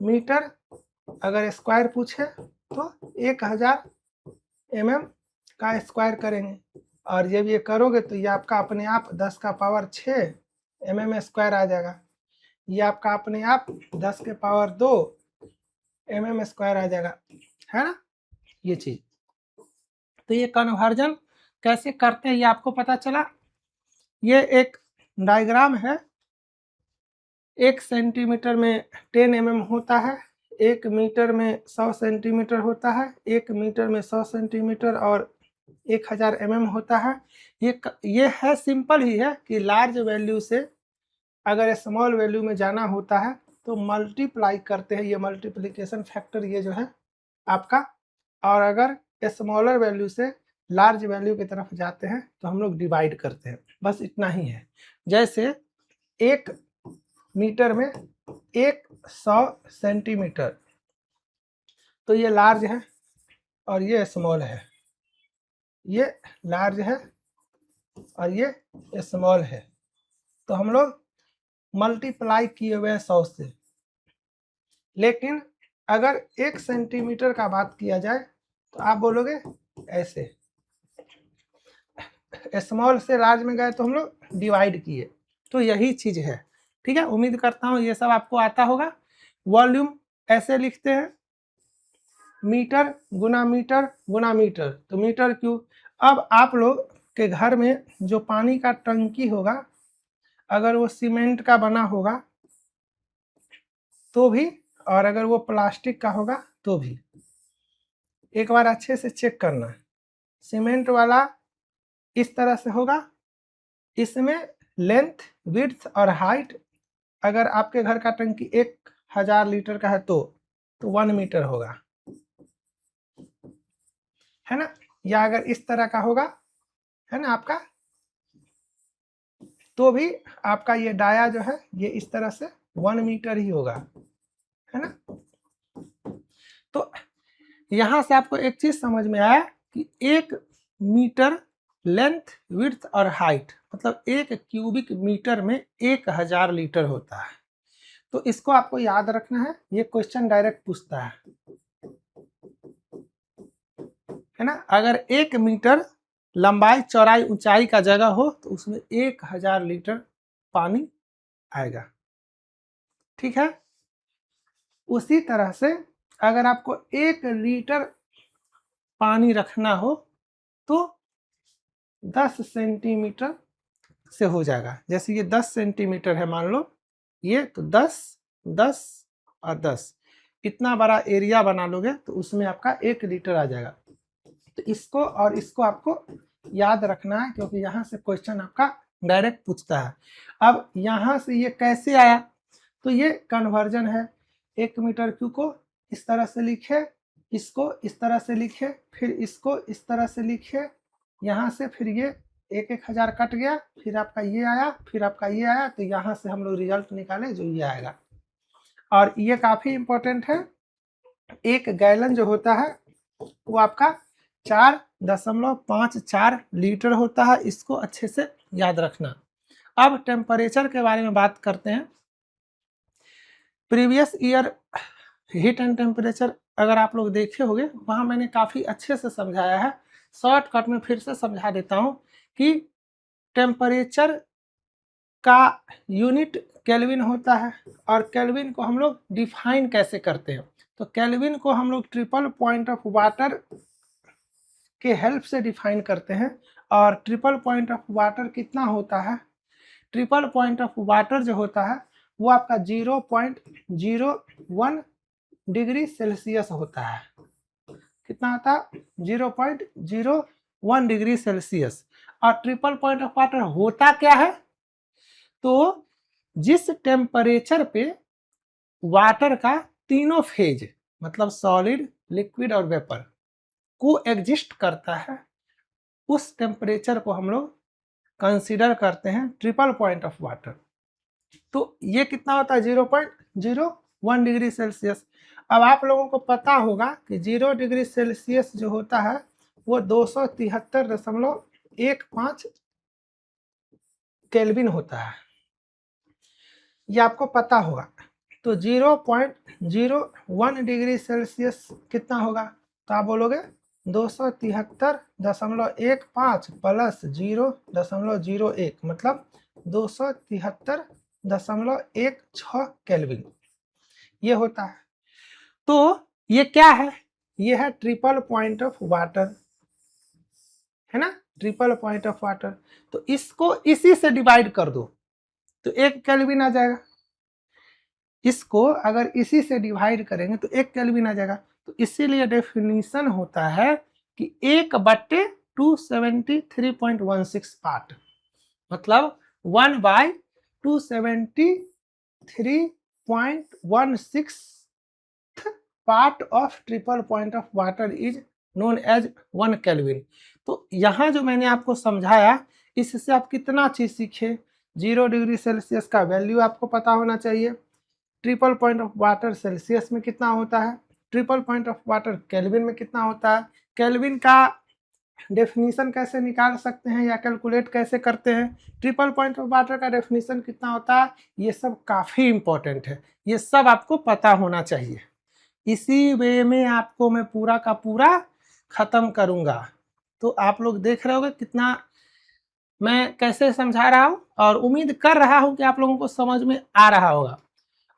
मीटर अगर स्क्वायर पूछे तो 1000 mm का स्क्वायर करेंगे, और जब ये करोगे तो ये आपका अपने आप 10 का पावर 6 mm स्क्वायर आ जाएगा। ये आपका अपने आप 10 के पावर 2 mm स्क्वायर आ जाएगा, है ना। ये चीज। तो ये कन्वर्जन कैसे करते हैं ये आपको पता चला। ये एक डायग्राम है, 1 सेंटीमीटर में 10 mm होता है, 1 मीटर में 100 सेंटीमीटर होता है, 1 मीटर में 100 सेंटीमीटर और 1000 mm होता है। ये है, सिंपल ही है कि लार्ज वैल्यू से अगर स्मॉल वैल्यू में जाना होता है तो मल्टीप्लाई करते हैं, ये मल्टीप्लिकेशन फैक्टर ये जो है आपका, और अगर स्मॉलर वैल्यू से लार्ज वैल्यू की तरफ जाते हैं तो हम लोग डिवाइड करते हैं, बस इतना ही है। जैसे 1 मीटर में 100 सेंटीमीटर, तो ये लार्ज है और ये स्मॉल है, ये लार्ज है और ये स्मॉल है, तो हम लोग मल्टीप्लाई किए हुए हैं 100 से। लेकिन अगर 1 सेंटीमीटर का बात किया जाए तो आप बोलोगे ऐसे, स्मॉल से लार्ज में गए तो हम लोग डिवाइड किए, तो यही चीज है। ठीक है, उम्मीद करता हूँ ये सब आपको आता होगा। वॉल्यूम ऐसे लिखते हैं, मीटर गुना मीटर गुना मीटर, तो मीटर क्यूब। अब आप लोग के घर में जो पानी का टंकी होगा, अगर वो सीमेंट का बना होगा तो भी, और अगर वो प्लास्टिक का होगा तो भी, एक बार अच्छे से चेक करना। सीमेंट वाला इस तरह से होगा, इसमें लेंथ, विड्थ और हाइट, अगर आपके घर का टंकी 1000 लीटर का है तो 1 मीटर होगा, है ना। या अगर इस तरह का होगा, है ना आपका, तो भी आपका ये डाया जो है ये इस तरह से 1 मीटर ही होगा, है ना। तो यहां से आपको एक चीज समझ में आया कि 1 मीटर लेंथ, विड्थ और हाइट, मतलब 1 क्यूबिक मीटर में 1000 लीटर होता है। तो इसको आपको याद रखना है, ये क्वेश्चन डायरेक्ट पूछता है ना। अगर 1 मीटर लंबाई, चौड़ाई, ऊंचाई का जगह हो तो उसमें 1000 लीटर पानी आएगा। ठीक है, उसी तरह से अगर आपको 1 लीटर पानी रखना हो तो 10 सेंटीमीटर से हो जाएगा। जैसे ये 10 सेंटीमीटर है मान लो, ये तो 10, 10 और 10, इतना बड़ा एरिया बना लोगे तो उसमें आपका 1 लीटर आ जाएगा। तो इसको और इसको आपको याद रखना है, क्योंकि यहाँ से क्वेश्चन आपका डायरेक्ट पूछता है। अब यहाँ से ये कैसे आया, तो ये कन्वर्जन है। 1 मीटर क्यूब को इस तरह से लिखे, इसको इस तरह से लिखे, फिर इसको इस तरह से लिखे, यहाँ से फिर ये 1000 कट गया, फिर आपका ये आया, फिर आपका ये आया, तो यहाँ से हम लोग रिजल्ट निकाले जो ये आएगा। और ये काफी इंपॉर्टेंट है, 1 गैलन जो होता है वो आपका 4.54 लीटर होता है, इसको अच्छे से याद रखना। अब टेम्परेचर के बारे में बात करते हैं। Previous year heat and temperature अगर आप लोग देखे होंगे, वहां मैंने काफी अच्छे से समझाया है। शॉर्टकट में फिर से समझा देता हूं कि टेम्परेचर का यूनिट केल्विन होता है, और केल्विन को हम लोग डिफाइन कैसे करते हैं, तो केल्विन को हम लोग ट्रिपल पॉइंट ऑफ वाटर के हेल्प से डिफाइन करते हैं। और ट्रिपल पॉइंट ऑफ वाटर कितना होता है, ट्रिपल पॉइंट ऑफ वाटर जो होता है वो आपका 0.01 डिग्री सेल्सियस होता है। कितना होता है, 0.01 डिग्री सेल्सियस। और ट्रिपल पॉइंट ऑफ वाटर होता क्या है, तो जिस टेम्परेचर पे वाटर का तीनों फेज, मतलब सॉलिड, लिक्विड और वेपर को एग्जिस्ट करता है, उस टेम्परेचर को हम लोग कंसीडर करते हैं ट्रिपल पॉइंट ऑफ वाटर। तो ये कितना होता है, 0.01 डिग्री सेल्सियस। अब आप लोगों को पता होगा कि 0 डिग्री सेल्सियस जो होता है वो 273.15 केल्विन होता है, ये आपको पता होगा। तो 0.01 डिग्री सेल्सियस कितना होगा, तो आप बोलोगे 273.15 प्लस 0.01, मतलब 273.16 केल्विन ये होता है। तो ये क्या है, ये है ट्रिपल पॉइंट ऑफ वाटर, है ना, ट्रिपल पॉइंट ऑफ वाटर। तो इसको इसी से डिवाइड कर दो तो 1 केल्विन आ जाएगा। इसको अगर इसी से डिवाइड करेंगे तो 1 केल्विन आ जाएगा। तो इसीलिए डेफिनेशन होता है कि 1/273.16 पार्ट, मतलब 1/273.16 part of triple point of water is known as 1 kelvin. तो यहाँ जो मैंने आपको समझाया, इससे आप कितना चीज सीखे। 0 डिग्री सेल्सियस का वैल्यू आपको पता होना चाहिए, triple point of water Celsius में कितना होता है, triple point of water kelvin में कितना होता है, केल्विन का डेफिनेशन कैसे निकाल सकते हैं या कैलकुलेट कैसे करते हैं, ट्रिपल पॉइंट ऑफ वाटर का डेफिनेशन कितना होता है, ये सब काफ़ी इम्पोर्टेंट है, ये सब आपको पता होना चाहिए। इसी वे में आपको मैं पूरा का पूरा ख़त्म करूँगा। तो आप लोग देख रहे होगे कितना मैं कैसे समझा रहा हूँ, और उम्मीद कर रहा हूँ कि आप लोगों को समझ में आ रहा होगा।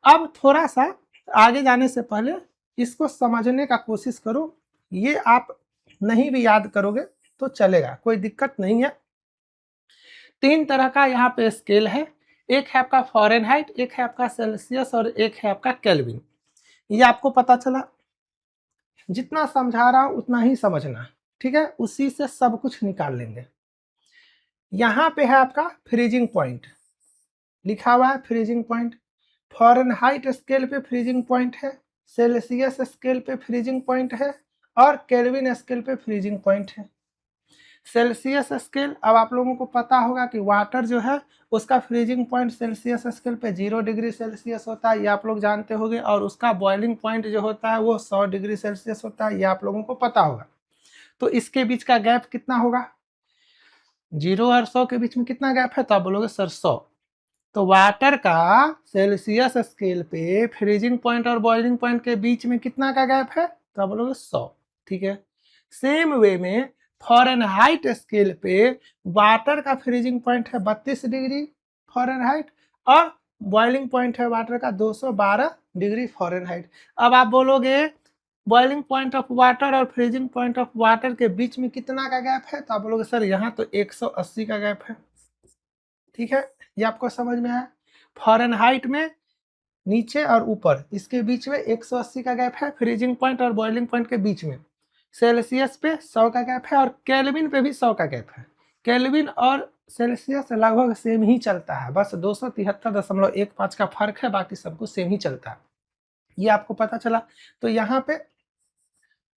अब थोड़ा सा आगे जाने से पहले इसको समझने का कोशिश करो। ये आप नहीं भी याद करोगे तो चलेगा, कोई दिक्कत नहीं है। 3 तरह का यहाँ पे स्केल है, एक है आपका फ़ारेनहाइट, एक है आपका सेल्सियस और एक है आपका केल्विन। ये आपको पता चला। जितना समझा रहा हूँ उतना ही समझना, ठीक है, उसी से सब कुछ निकाल लेंगे। यहाँ पे है आपका फ्रीजिंग पॉइंट, लिखा हुआ है फ्रीजिंग पॉइंट। फ़ारेनहाइट स्केल पे फ्रीजिंग पॉइंट है, सेल्सियस स्केल पे फ्रीजिंग पॉइंट है और केल्विन स्केल पे फ्रीजिंग पॉइंट है। सेल्सियस स्केल, अब आप लोगों को पता होगा कि वाटर जो है उसका फ्रीजिंग पॉइंट सेल्सियस स्केल पे 0 डिग्री सेल्सियस होता है, ये आप लोग जानते होंगे, और उसका बॉइलिंग पॉइंट जो होता है वो 100 डिग्री सेल्सियस होता है, ये आप लोगों को पता होगा। तो इसके बीच का गैप कितना होगा, 0 और 100 के बीच में कितना गैप है, तो आप बोलोगे सर 100। तो वाटर का सेल्सियस स्केल पे फ्रीजिंग पॉइंट और बॉइलिंग पॉइंट के बीच में कितना का गैप है, तो आप बोलोगे 100, ठीक है। सेम वे में फ़ारेनहाइट स्केल पे वाटर का फ्रीजिंग पॉइंट है 32 डिग्री फ़ारेनहाइट और बॉइलिंग पॉइंट है वाटर का 212 डिग्री फ़ारेनहाइट। अब आप बोलोगे बॉइलिंग पॉइंट ऑफ वाटर और फ्रीजिंग पॉइंट ऑफ वाटर के बीच में कितना का गैप है, तो आप बोलोगे सर यहाँ तो 180 का गैप है, ठीक है। ये आपको समझ में आया। फ़ारेनहाइट में नीचे और ऊपर इसके बीच में 180 का गैप है, फ्रीजिंग पॉइंट और बॉइलिंग पॉइंट के बीच में। सेल्सियस पे 100 का गैप है और केल्विन पे भी 100 का गैप है। केल्विन और सेल्सियस लगभग सेम ही चलता है, बस 273.15 का फर्क है, बाकी सब कुछ सेम ही चलता है। ये आपको पता चला। तो यहाँ पे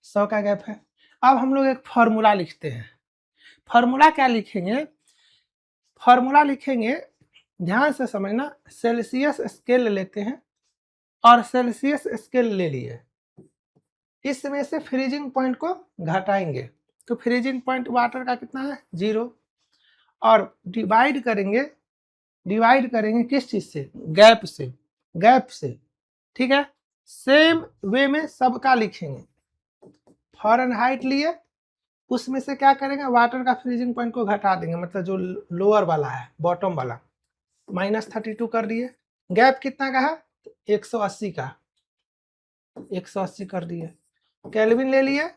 100 का गैप है। अब हम लोग एक फॉर्मूला लिखते हैं। फॉर्मूला क्या लिखेंगे, फॉर्मूला लिखेंगे, ध्यान से समझना। सेल्सियस स्केल लेते हैं और सेल्सियस स्केल ले लिए, इसमें से फ्रीजिंग पॉइंट को घटाएंगे, तो फ्रीजिंग पॉइंट वाटर का कितना है 0, और डिवाइड करेंगे किस चीज से, गैप से, ठीक है। सेम वे में सबका लिखेंगे। फ़ारेनहाइट लिए, उसमें से क्या करेंगे, वाटर का फ्रीजिंग पॉइंट को घटा देंगे, मतलब जो लोअर वाला है, बॉटम वाला, -32 कर दिए। गैप कितना का है, 180 का, 180 कर दिए। केल्विन ले लिए,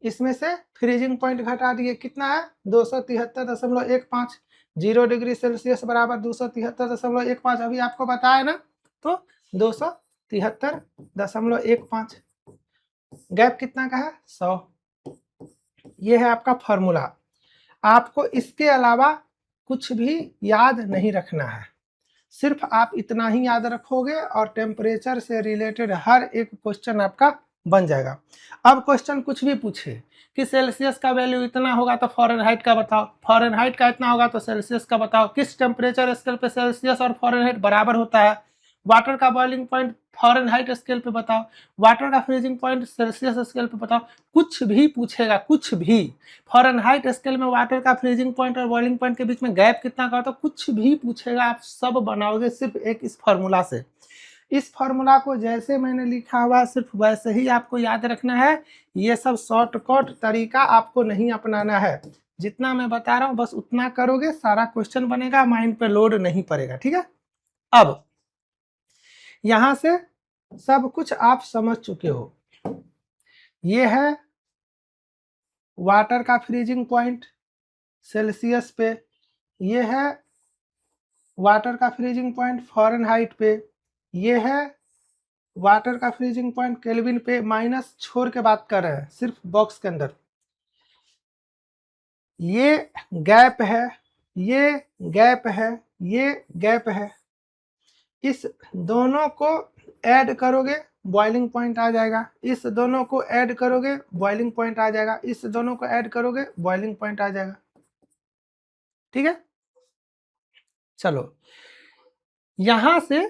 इसमें से फ्रीजिंग पॉइंट घटा दिए, कितना है 273.15। 0 डिग्री सेल्सियस बराबर 273.15, अभी आपको बताया ना, तो 273.15। गैप कितना का है 100। ये है आपका फॉर्मूला। आपको इसके अलावा कुछ भी याद नहीं रखना है, सिर्फ आप इतना ही याद रखोगे और टेम्परेचर से रिलेटेड हर एक क्वेश्चन आपका बन जाएगा। अब क्वेश्चन कुछ भी पूछे कि सेल्सियस का वैल्यू इतना होगा तो फ़ारेनहाइट का बताओ, फ़ारेनहाइट का इतना होगा तो सेल्सियस का बताओ, किस टेम्परेचर स्केल पे सेल्सियस और फ़ारेनहाइट बराबर होता है, वाटर का बॉइलिंग पॉइंट फ़ारेनहाइट स्केल पे बताओ, वाटर का फ्रीजिंग पॉइंट सेल्सियस स्केल पे बताओ, कुछ भी पूछेगा, कुछ भी। फ़ारेनहाइट स्केल में वाटर का फ्रीजिंग पॉइंट और बॉइलिंग पॉइंट के बीच में गैप कितना का होता है, कुछ भी पूछेगा, आप सब बनाओगे सिर्फ एक इस फार्मूला से। इस फार्मूला को जैसे मैंने लिखा हुआ सिर्फ वैसे ही आपको याद रखना है। ये सब शॉर्टकट तरीका आपको नहीं अपनाना है, जितना मैं बता रहा हूँ बस उतना करोगे, सारा क्वेश्चन बनेगा, माइंड पे लोड नहीं पड़ेगा, ठीक है। अब यहाँ से सब कुछ आप समझ चुके हो। ये है वाटर का फ्रीजिंग पॉइंट सेल्सियस पे, ये है वाटर का फ्रीजिंग पॉइंट फ़ारेनहाइट पे, ये है वाटर का फ्रीजिंग पॉइंट केल्विन पे। माइनस छोड़ के बात कर रहे हैं सिर्फ बॉक्स के अंदर। ये गैप है, ये गैप है, ये गैप है, इस दोनों को ऐड करोगे बॉइलिंग पॉइंट आ जाएगा, इस दोनों को ऐड करोगे बॉइलिंग पॉइंट आ जाएगा, इस दोनों को ऐड करोगे बॉइलिंग पॉइंट आ जाएगा। ठीक है, चलो यहां से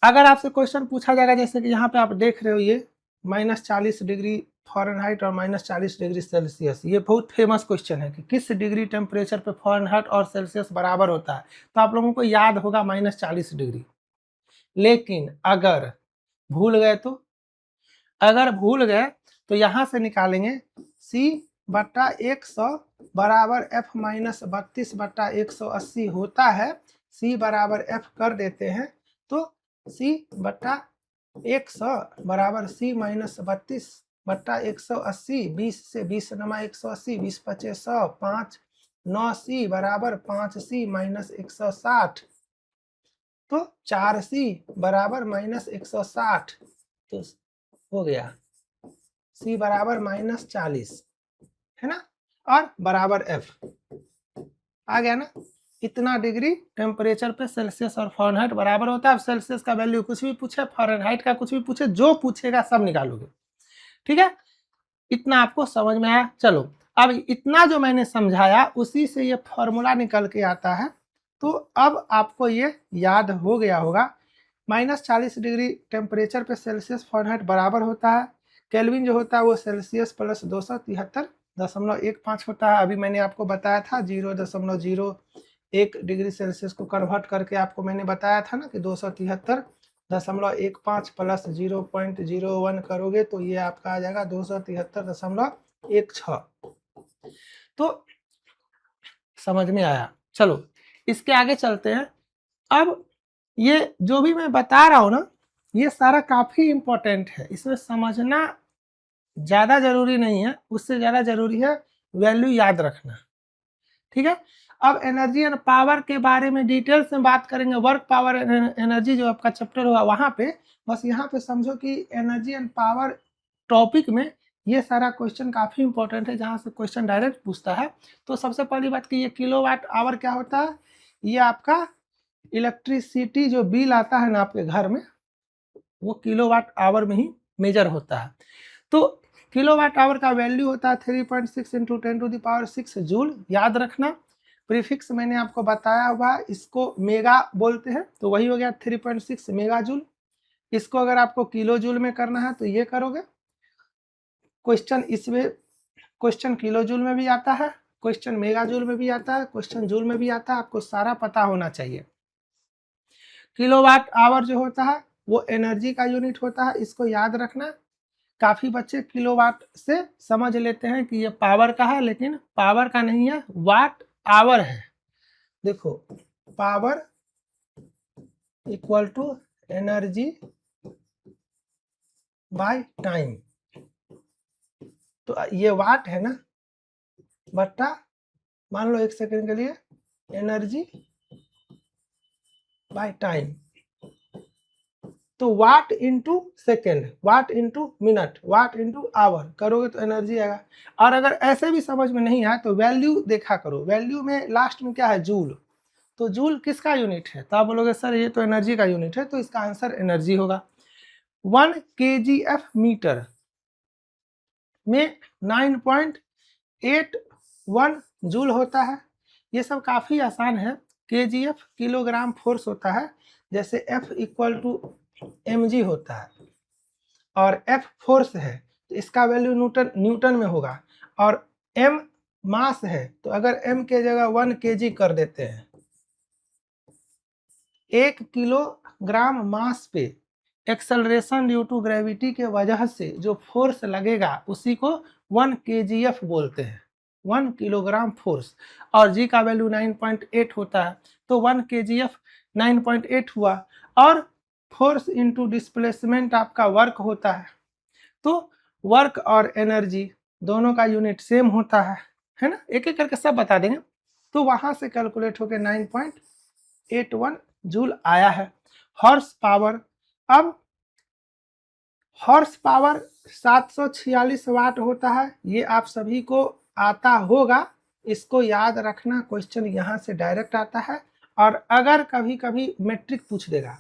अगर आपसे क्वेश्चन पूछा जाएगा, जैसे कि यहाँ पे आप देख रहे हो ये -40 डिग्री फ़ारेनहाइट और -40 डिग्री सेल्सियस, ये बहुत फेमस क्वेश्चन है कि किस डिग्री टेम्परेचर पे फ़ारेनहाइट और सेल्सियस बराबर होता है। तो आप लोगों को याद होगा -40 डिग्री। लेकिन अगर भूल गए तो, अगर भूल गए तो यहाँ से निकालेंगे C/100 बराबर F - 32/180 होता है। C बराबर F कर देते हैं तो C/100 बराबर C - 32/180, 20 से 20 नमा 180, 20 पचे 100, 5 9C बराबर 5C - 160, तो 4C बराबर -160, तो हो गया C बराबर -40 है ना, और बराबर F आ गया ना। इतना डिग्री टेम्परेचर पे सेल्सियस और फ़ारेनहाइट बराबर होता है। अब सेल्सियस का वैल्यू कुछ भी पूछे, फ़ारेनहाइट का कुछ भी पूछे, जो पूछेगा सब निकालोगे। ठीक है, इतना आपको समझ में आया। चलो अब इतना जो मैंने समझाया उसी से ये फॉर्मूला निकल के आता है। तो अब आपको ये याद हो गया होगा, -40 डिग्री टेम्परेचर पे सेल्सियस फ़ारेनहाइट बराबर होता है, केल्विन जो होता है वो सेल्सियस प्लस 273.15 होता है। अभी मैंने आपको बताया था 0.01 डिग्री सेल्सियस को कन्वर्ट करके आपको मैंने बताया था ना कि 273.15 प्लस 0.01 करोगे तो ये आपका आ जाएगा 273.16। तो समझ में आया। चलो इसके आगे चलते हैं। अब ये जो भी मैं बता रहा हूँ ना, ये सारा काफ़ी इम्पोर्टेंट है, इसमें समझना ज़्यादा ज़रूरी नहीं है, उससे ज़्यादा ज़रूरी है वैल्यू याद रखना। ठीक है, अब एनर्जी एंड पावर के बारे में डिटेल्स में बात करेंगे। वर्क पावर एनर्जी जो आपका चैप्टर होगा वहाँ पे, बस यहाँ पे समझो कि एनर्जी एंड पावर टॉपिक में ये सारा क्वेश्चन काफ़ी इंपॉर्टेंट है, जहाँ से क्वेश्चन डायरेक्ट पूछता है। तो सबसे पहली बात कि ये किलोवाट आवर क्या होता है, ये आपका इलेक्ट्रिसिटी जो बिल आता है ना आपके घर में, वो किलोवाट आवर में ही मेजर होता है। तो किलोवाट आवर का वैल्यू होता है 3.6 × 10⁶ जूल। याद रखना, प्रीफिक्स मैंने आपको बताया हुआ, इसको मेगा बोलते हैं, तो वही हो गया 3.6 मेगा जूल। इसको अगर आपको किलो जूल में करना है तो ये करोगे। क्वेश्चन इसमें क्वेश्चन किलो जूल में भी आता है, क्वेश्चन मेगा जूल में भी आता है, क्वेश्चन जूल में भी आता है, आपको सारा पता होना चाहिए। किलोवाट आवर जो होता है वो एनर्जी का यूनिट होता है, इसको याद रखना। काफ़ी बच्चे किलोवाट से समझ लेते हैं कि ये पावर का है, लेकिन पावर का नहीं है, वाट आवर है। देखो, power equal to energy by time, तो ये वाट है ना, बट्टा मान लो 1 सेकंड के लिए एनर्जी बाय टाइम, तो watt into second, watt into minute, watt into hour करोगे तो एनर्जी आएगा। और अगर ऐसे भी समझ में नहीं आए तो वैल्यू देखा करो, वैल्यू में लास्ट में क्या है, जूल। तो जूल किसका यूनिट है, तो आप बोलोगे सर ये तो एनर्जी का यूनिट है, तो इसका आंसर एनर्जी होगा। 1 kgf मीटर में 9.81 जूल होता है। ये सब काफ़ी आसान है। kgf किलोग्राम फोर्स होता है, जैसे F इक्वल टू mg होता है, और F फोर्स है तो इसका वैल्यू न्यूटन में होगा, और m मास है तो अगर m के जगह 1 kg कर देते हैं, 1 किलोग्राम मास पे एक्सेलरेशन ड्यू टू ग्रेविटी के वजह से जो फोर्स लगेगा उसी को 1 kgf बोलते हैं, 1 किलोग्राम फोर्स। और g का वैल्यू 9.8 होता है, तो 1 kgf 9.8 हुआ। और फोर्स इनटू डिस्प्लेसमेंट आपका वर्क होता है, तो वर्क और एनर्जी दोनों का यूनिट सेम होता है ना, एक एक करके सब बता देंगे। तो वहां से कैलकुलेट होकर 9.81 जूल आया है। हॉर्स पावर, अब हॉर्स पावर 746 वाट होता है, ये आप सभी को आता होगा, इसको याद रखना, क्वेश्चन यहाँ से डायरेक्ट आता है। और अगर कभी कभी मेट्रिक पूछ देगा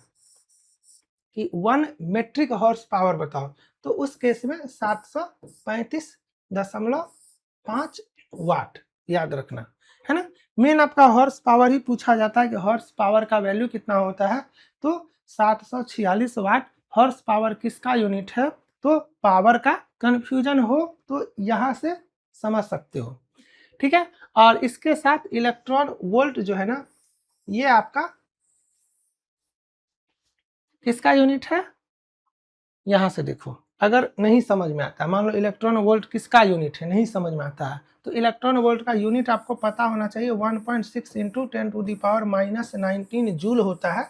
कि 1 मेट्रिक हॉर्स पावर बताओ, तो उस केस में 735.5 वाट याद रखना, है ना। मेन आपका हॉर्स पावर ही पूछा जाता है कि हॉर्स पावर का वैल्यू कितना होता है, तो 746 वाट हॉर्स पावर किसका यूनिट है। तो पावर का कंफ्यूजन हो तो यहाँ से समझ सकते हो, ठीक है। और इसके साथ इलेक्ट्रॉन वोल्ट जो है ना, ये आपका किसका यूनिट है, यहाँ से देखो। अगर नहीं समझ में आता, मान लो इलेक्ट्रॉन वोल्ट किसका यूनिट है, नहीं समझ में आता है, तो इलेक्ट्रॉन वोल्ट का यूनिट आपको पता होना चाहिए 1.6 इंटू 10⁻⁻19 जूल होता है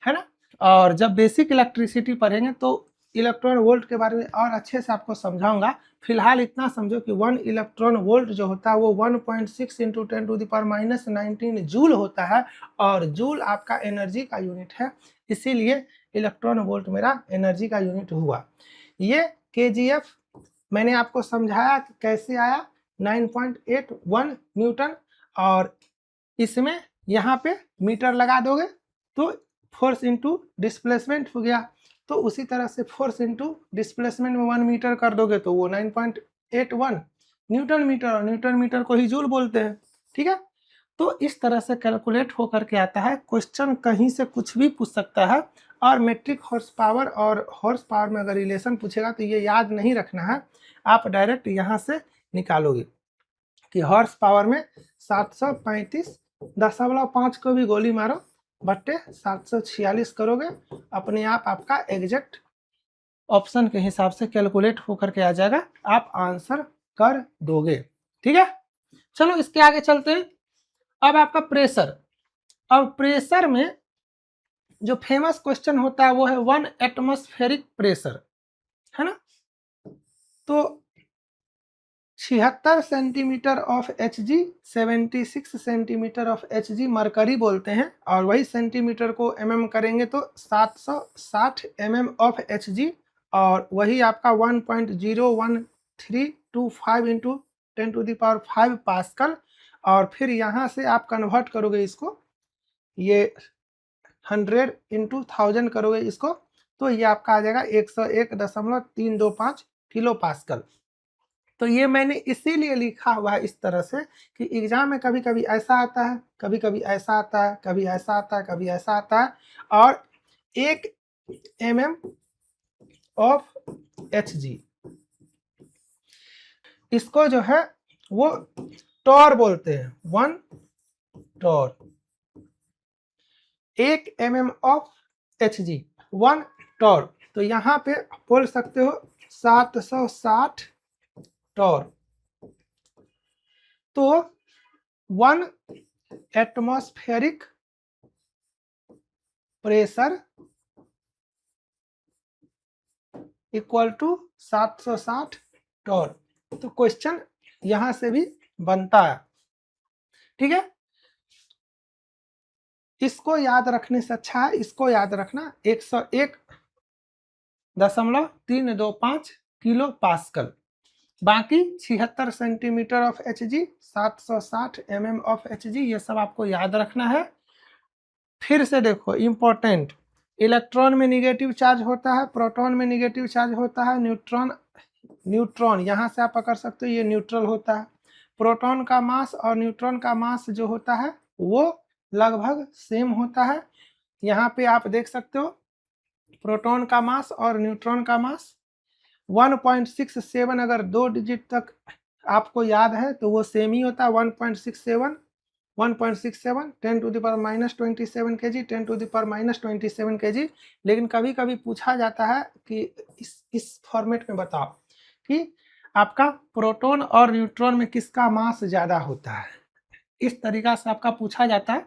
ना। और जब बेसिक इलेक्ट्रिसिटी पढ़ेंगे तो इलेक्ट्रॉन वोल्ट के बारे में और अच्छे से आपको समझाऊंगा। फिलहाल इतना समझो कि 1 इलेक्ट्रॉन वोल्ट जो होता है वो 1.6 इंटू 10⁻⁻19 जूल होता है, और जूल आपका एनर्जी का यूनिट है, इसीलिए इलेक्ट्रॉन वोल्ट मेरा एनर्जी का यूनिट हुआ। ये केजीएफ मैंने आपको समझाया कि कैसे आया, 9.81 न्यूटन, और इसमें यहाँ पे मीटर लगा दोगे तो फोर्स इंटू डिस्प्लेसमेंट हो गया, तो उसी तरह से फोर्स इंटू डिस्प्लेसमेंट में 1 मीटर कर दोगे तो वो 9.81 न्यूटन मीटर, और न्यूटन मीटर को ही जूल बोलते हैं, ठीक है। तो इस तरह से कैलकुलेट होकर के आता है। क्वेश्चन कहीं से कुछ भी पूछ सकता है, और मेट्रिक हॉर्स पावर और हॉर्स पावर में अगर रिलेशन पूछेगा तो ये याद नहीं रखना है, आप डायरेक्ट यहाँ से निकालोगे कि हॉर्स पावर में 735.5 को भी गोली मारो बट्टे 746 करोगे, अपने आप आपका एग्जैक्ट ऑप्शन के हिसाब से कैलकुलेट होकर के आ जाएगा, आप आंसर कर दोगे, ठीक है। चलो इसके आगे चलते हैं। अब आपका प्रेशर, अब प्रेशर में जो फेमस क्वेश्चन होता है वो है 1 एटमॉस्फेरिक प्रेशर, है ना। तो 76 centimetre of Hg, 76 centimetre of Hg mercury बोलते हैं, और वही सेंटीमीटर को mm करेंगे तो 760 mm ऑफ Hg, और वही आपका 1.01325 इंटू 10⁵ पास्कल। और फिर यहाँ से आप कन्वर्ट करोगे इसको, ये 100 इंटू 1000 करोगे इसको, तो ये आपका आ जाएगा 101.325 किलो पास्कल। तो ये मैंने इसीलिए लिखा हुआ है इस तरह से कि एग्जाम में कभी कभी ऐसा आता है, कभी कभी ऐसा आता है, कभी ऐसा आता है, कभी ऐसा आता है, और 1 mm ऑफ Hg, इसको जो है वो टॉर बोलते हैं, 1 torr, 1 mm of Hg 1 torr, तो यहाँ पे बोल सकते हो 760 टॉर। तो 1 atmospheric pressure equal to 760 torr, तो क्वेश्चन यहां से भी बनता है, ठीक है। इसको याद रखने से अच्छा है इसको याद रखना 101.325 किलो पास्कल, बाकी 76 centimetre of Hg, 760 mm of Hg, ये सब आपको याद रखना है। फिर से देखो इंपॉर्टेंट, इलेक्ट्रॉन में निगेटिव चार्ज होता है, प्रोटॉन में निगेटिव चार्ज होता है, न्यूट्रॉन यहाँ से आप पकड़ सकते हो, ये न्यूट्रल होता है। प्रोटॉन का मास और न्यूट्रॉन का मास जो होता है वो लगभग सेम होता है। यहाँ पे आप देख सकते हो प्रोटॉन का मास और न्यूट्रॉन का मास 1.67, अगर 2 डिजिट तक आपको याद है तो वो सेम ही होता है, 1.67 10⁻⁻27 kg, 10⁻⁻27 kg। लेकिन कभी कभी पूछा जाता है कि इस फॉर्मेट में बताओ कि आपका प्रोटॉन और न्यूट्रॉन में किसका मास ज्यादा होता है, इस तरीका से आपका पूछा जाता है।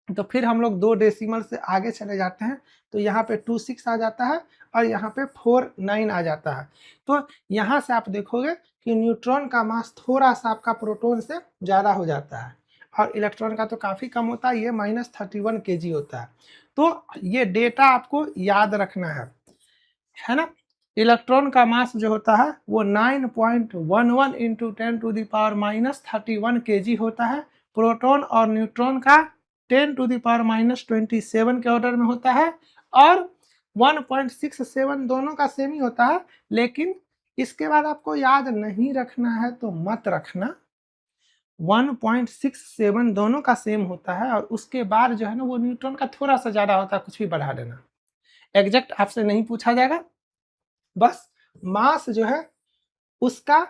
तो फिर हम लोग 2 डेसिमल से आगे चले जाते हैं, तो यहाँ पे 26 आ जाता है और यहाँ पे 49 आ जाता है। तो यहाँ से आप देखोगे कि न्यूट्रॉन का मास थोड़ा सा आपका प्रोटॉन से ज़्यादा हो जाता है और इलेक्ट्रॉन का तो काफ़ी कम होता है, ये -31 kg होता है। तो ये डेटा आपको याद रखना है ना। इलेक्ट्रॉन का मास जो होता है वो 9.11 इंटू 10⁻³ kg होता है। प्रोटॉन और न्यूट्रॉन का 10⁻27 के ऑर्डर में होता है और 1.67 दोनों का सेम ही होता है। लेकिन इसके बाद आपको याद नहीं रखना है तो मत रखना, 1.67 दोनों का सेम होता है और उसके बाद जो है ना वो न्यूट्रॉन का थोड़ा सा ज़्यादा होता है, कुछ भी बढ़ा देना। एग्जैक्ट आपसे नहीं पूछा जाएगा, बस मास जो है उसका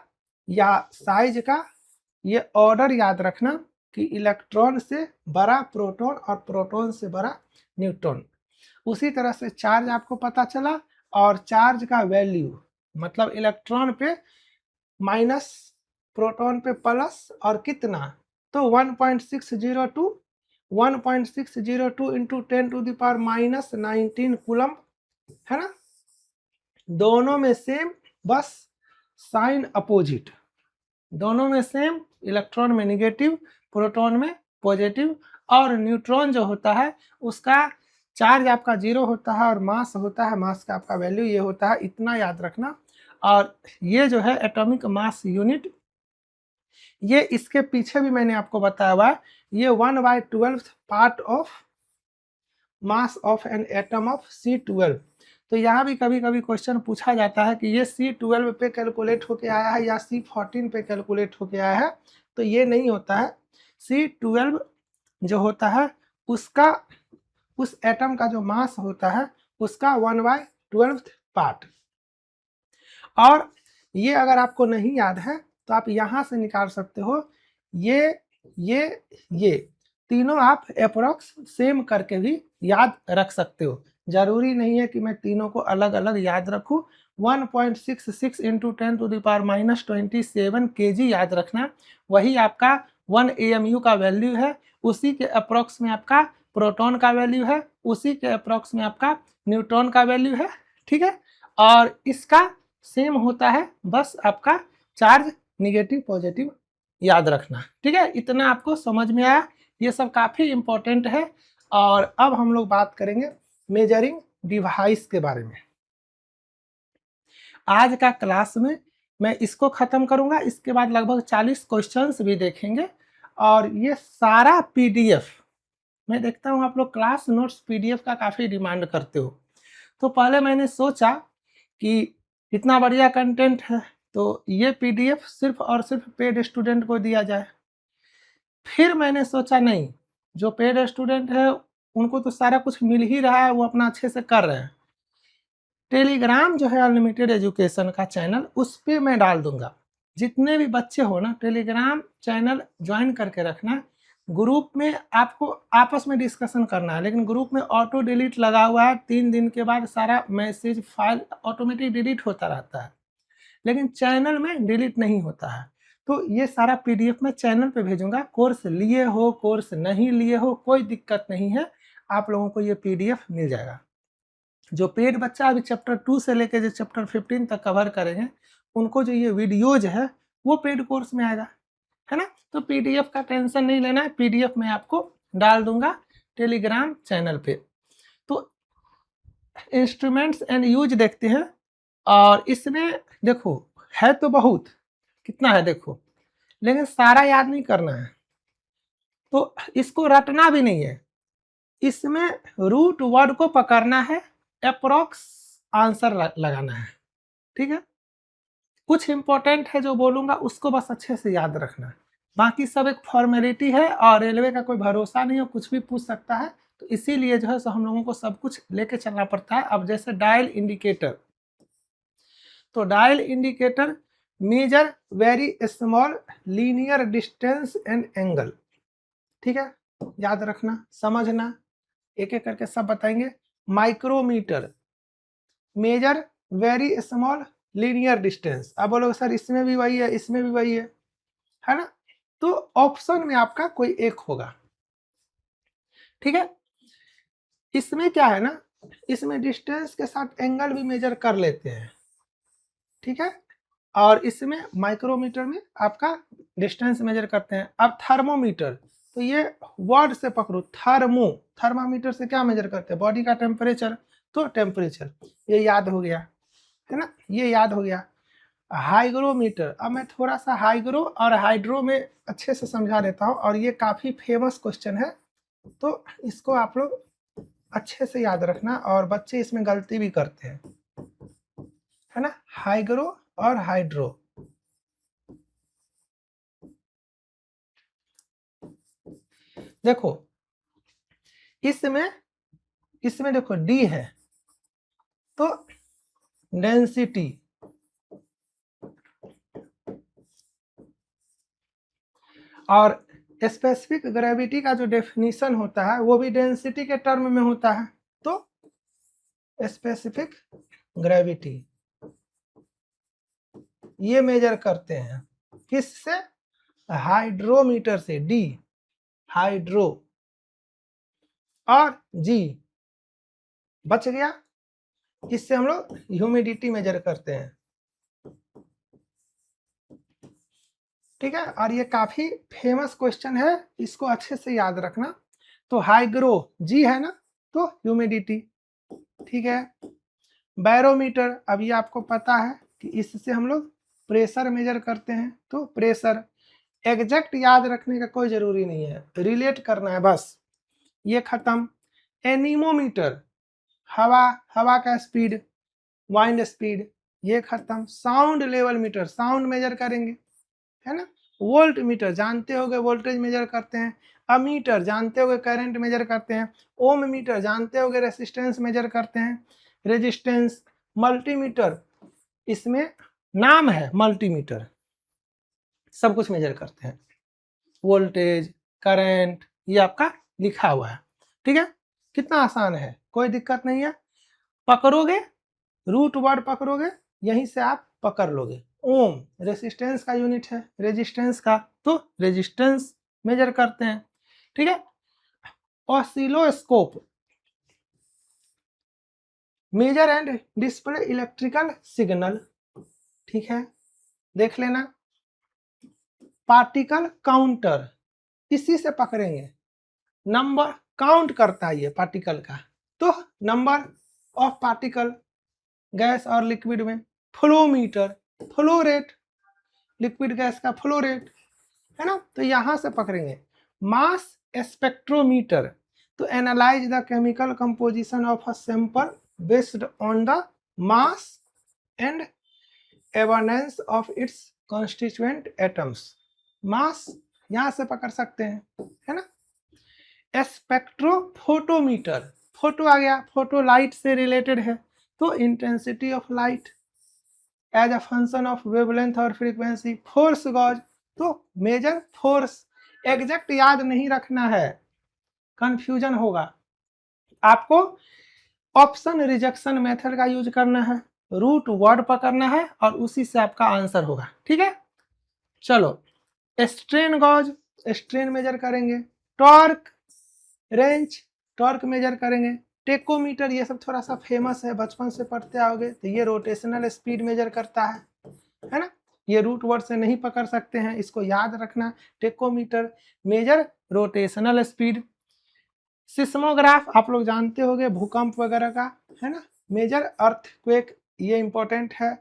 या साइज का ये ऑर्डर याद रखना कि इलेक्ट्रॉन से बड़ा प्रोटॉन और प्रोटॉन से बड़ा न्यूट्रॉन। उसी तरह से चार्ज आपको पता चला और चार्ज का वैल्यू मतलब इलेक्ट्रॉन पे माइनस, प्रोटॉन पे प्लस और कितना, तो 1.602 इंटू 10⁻⁻19 कूलम है ना। दोनों में सेम, बस साइन अपोजिट, दोनों में सेम, इलेक्ट्रॉन में निगेटिव, प्रोटॉन में पॉजिटिव। और न्यूट्रॉन जो होता है उसका चार्ज आपका 0 होता है और मास होता है, मास का आपका वैल्यू ये होता है, इतना याद रखना। और ये जो है एटॉमिक मास यूनिट, ये इसके पीछे भी मैंने आपको बताया हुआ है, ये 1/12 part of mass of an atom of C12। तो यहाँ भी कभी कभी क्वेश्चन पूछा जाता है कि ये C12 पे कैलकुलेट होके आया है या C14 पे कैलकुलेट होके आया है, तो ये नहीं होता है। C12 जो होता है उसका, उस एटम का जो मास होता है उसका 1/12 पार्ट। और ये अगर आपको नहीं याद है तो आप यहाँ से निकाल सकते हो, ये तीनों आप अप्रोक्स सेम करके भी याद रख सकते हो। जरूरी नहीं है कि मैं तीनों को अलग अलग याद रखूं। 1.66 इंटू 10⁻⁻27 kg याद रखना, वही आपका 1 AMU का वैल्यू है। उसी के अप्रोक्स में आपका प्रोटॉन का वैल्यू है, उसी के अप्रोक्स में आपका न्यूट्रॉन का वैल्यू है, ठीक है। और इसका सेम होता है, बस आपका चार्ज निगेटिव पॉजिटिव याद रखना, ठीक है। इतना आपको समझ में आया, ये सब काफ़ी इम्पोर्टेंट है। और अब हम लोग बात करेंगे मेजरिंग डिवाइस के बारे में। आज का क्लास में मैं इसको ख़त्म करूंगा, इसके बाद लगभग 40 क्वेश्चंस भी देखेंगे। और ये सारा PDF मैं देखता हूँ आप लोग क्लास नोट्स PDF का काफ़ी डिमांड करते हो, तो पहले मैंने सोचा कि इतना बढ़िया कंटेंट है तो ये PDF सिर्फ और सिर्फ पेड स्टूडेंट को दिया जाए। फिर मैंने सोचा नहीं, जो पेड स्टूडेंट है उनको तो सारा कुछ मिल ही रहा है, वो अपना अच्छे से कर रहे हैं। टेलीग्राम जो है अनलिमिटेड एजुकेशन का चैनल, उस पर मैं डाल दूंगा। जितने भी बच्चे हो ना, टेलीग्राम चैनल ज्वाइन करके रखना। ग्रुप में आपको आपस में डिस्कशन करना है, लेकिन ग्रुप में ऑटो डिलीट लगा हुआ है, 3 दिन के बाद सारा मैसेज फाइल ऑटोमेटिक डिलीट होता रहता है, लेकिन चैनल में डिलीट नहीं होता है। तो ये सारा PDF मैं चैनल पे भेजूंगा। कोर्स लिए हो, कोर्स नहीं लिए हो, कोई दिक्कत नहीं है, आप लोगों को ये PDF मिल जाएगा। जो पेड बच्चा अभी चैप्टर 2 से लेके जो चैप्टर 15 तक कवर करेंगे, उनको जो ये वीडियोज है वो पेड कोर्स में आएगा, है ना। तो PDF का टेंशन नहीं लेना है, PDF मैं आपको डाल दूंगा टेलीग्राम चैनल पे। तो इंस्ट्रूमेंट्स एंड यूज देखते हैं, और इसमें देखो है तो बहुत, कितना है देखो, लेकिन सारा याद नहीं करना है, तो इसको रटना भी नहीं है। इसमें रूट वर्ड को पकड़ना है, अप्रोक्स आंसर लगाना है, ठीक है। कुछ इंपॉर्टेंट है जो बोलूंगा उसको बस अच्छे से याद रखना, बाकी सब एक फॉर्मेलिटी है और रेलवे का कोई भरोसा नहीं है, कुछ भी पूछ सकता है। तो इसीलिए जो है सो हम लोगों को सब कुछ लेके चलना पड़ता है। अब जैसे डायल इंडिकेटर, तो dial indicator major very small linear distance and angle, ठीक है, याद रखना, समझना, एक एक करके सब बताएंगे। Micrometer measure very small linear distance. अब बोलोगे सर इसमें भी वही है, इसमें भी वही है ना। तो ऑप्शन में आपका कोई एक होगा। ठीक है। इसमें क्या है ना, इसमें डिस्टेंस के साथ एंगल भी मेजर कर लेते हैं, ठीक है। और इसमें माइक्रोमीटर में आपका डिस्टेंस मेजर करते हैं। अब थर्मोमीटर, तो ये वर्ड से पकड़ो, थर्मामीटर से क्या मेजर करते हैं, बॉडी का टेम्परेचर, तो टेम्परेचर, ये याद हो गया है ना, ये याद हो गया। हाइग्रोमीटर, अब मैं थोड़ा सा हाइग्रो और हाइड्रो में अच्छे से समझा देता हूँ, और ये काफ़ी फेमस क्वेश्चन है, तो इसको आप लोग अच्छे से याद रखना, और बच्चे इसमें गलती भी करते हैं, है ना। हाइग्रो और हाइड्रो, देखो इसमें देखो डी है, तो डेंसिटी, और स्पेसिफिक ग्रेविटी का जो डेफिनेशन होता है वो भी डेंसिटी के टर्म में होता है, तो स्पेसिफिक ग्रेविटी ये मेजर करते हैं किससे, हाइड्रोमीटर से, डी हाइड्रो, और जी बच गया, इससे हम लोग ह्यूमिडिटी मेजर करते हैं, ठीक है। और ये काफी फेमस क्वेश्चन है, इसको अच्छे से याद रखना। तो हाइग्रो जी है ना, तो ह्यूमिडिटी, ठीक है। बैरोमीटर, अभी आपको पता है कि इससे हम लोग प्रेशर मेजर करते हैं, तो प्रेशर, एग्जैक्ट याद रखने का कोई जरूरी नहीं है, रिलेट करना है बस, ये खत्म। एनीमोमीटर, हवा का स्पीड, वाइंड स्पीड, ये खत्म। Sound level meter, sound measure करेंगे, है ना। वोल्ट मीटर, जानते होगे वोल्टेज मेजर करते हैं। अमीटर, जानते होगे करंट मेजर करते हैं। ओम मीटर, जानते होगे रेसिस्टेंस मेजर करते हैं, रेजिस्टेंस। मल्टीमीटर, इसमें नाम है मल्टीमीटर, सब कुछ मेजर करते हैं, वोल्टेज, करंट, ये आपका लिखा हुआ है, ठीक है। कितना आसान है, कोई दिक्कत नहीं है, पकड़ोगे, रूट वर्ड पकड़ोगे, यहीं से आप पकड़ लोगे। ओम रेजिस्टेंस का यूनिट है, रेजिस्टेंस का, तो रेजिस्टेंस मेजर करते हैं, ठीक है। Oscilloscope, measure and display electrical signal, ठीक है, देख लेना। पार्टिकल काउंटर, इसी से पकड़ेंगे, नंबर काउंट करता है ये पार्टिकल का, तो नंबर ऑफ पार्टिकल गैस और लिक्विड में। Flowmeter, flow rate, liquid gas का फ्लो रेट, है ना, तो यहां से पकड़ेंगे। मास स्पेक्ट्रोमीटर, तो analyse the chemical composition of a sample based on the mass and abundance of its constituent atoms, mass यहां से पकड़ सकते हैं, है ना। स्पेक्ट्रोफोटोमीटर, फोटो आ गया, फोटो लाइट से रिलेटेड है, तो intensity of light as a function of wavelength और फ्रीक्वेंसी। फोर्स गॉज, तो मेजर फोर्स, एग्जैक्ट याद नहीं रखना है, कंफ्यूजन होगा आपको। ऑप्शन रिजेक्शन मेथड का यूज करना है, रूट वर्ड पकड़ना है, और उसी से आपका आंसर होगा, ठीक है। चलो, स्ट्रेन गॉज, स्ट्रेन मेजर करेंगे। टॉर्क, रेंज, टॉर्क मेजर करेंगे। टेकोमीटर, ये सब थोड़ा सा फेमस है, बचपन से पढ़ते आओगे, तो ये रोटेशनल स्पीड मेजर करता है ना। ये रूट वर्ड से नहीं पकड़ सकते हैं, इसको याद रखना। Tachometer measure rotational speed. Seismograph आप लोग जानते होंगे, भूकंप वगैरह का, है ना, मेजर अर्थक्वेक, ये इंपॉर्टेंट है।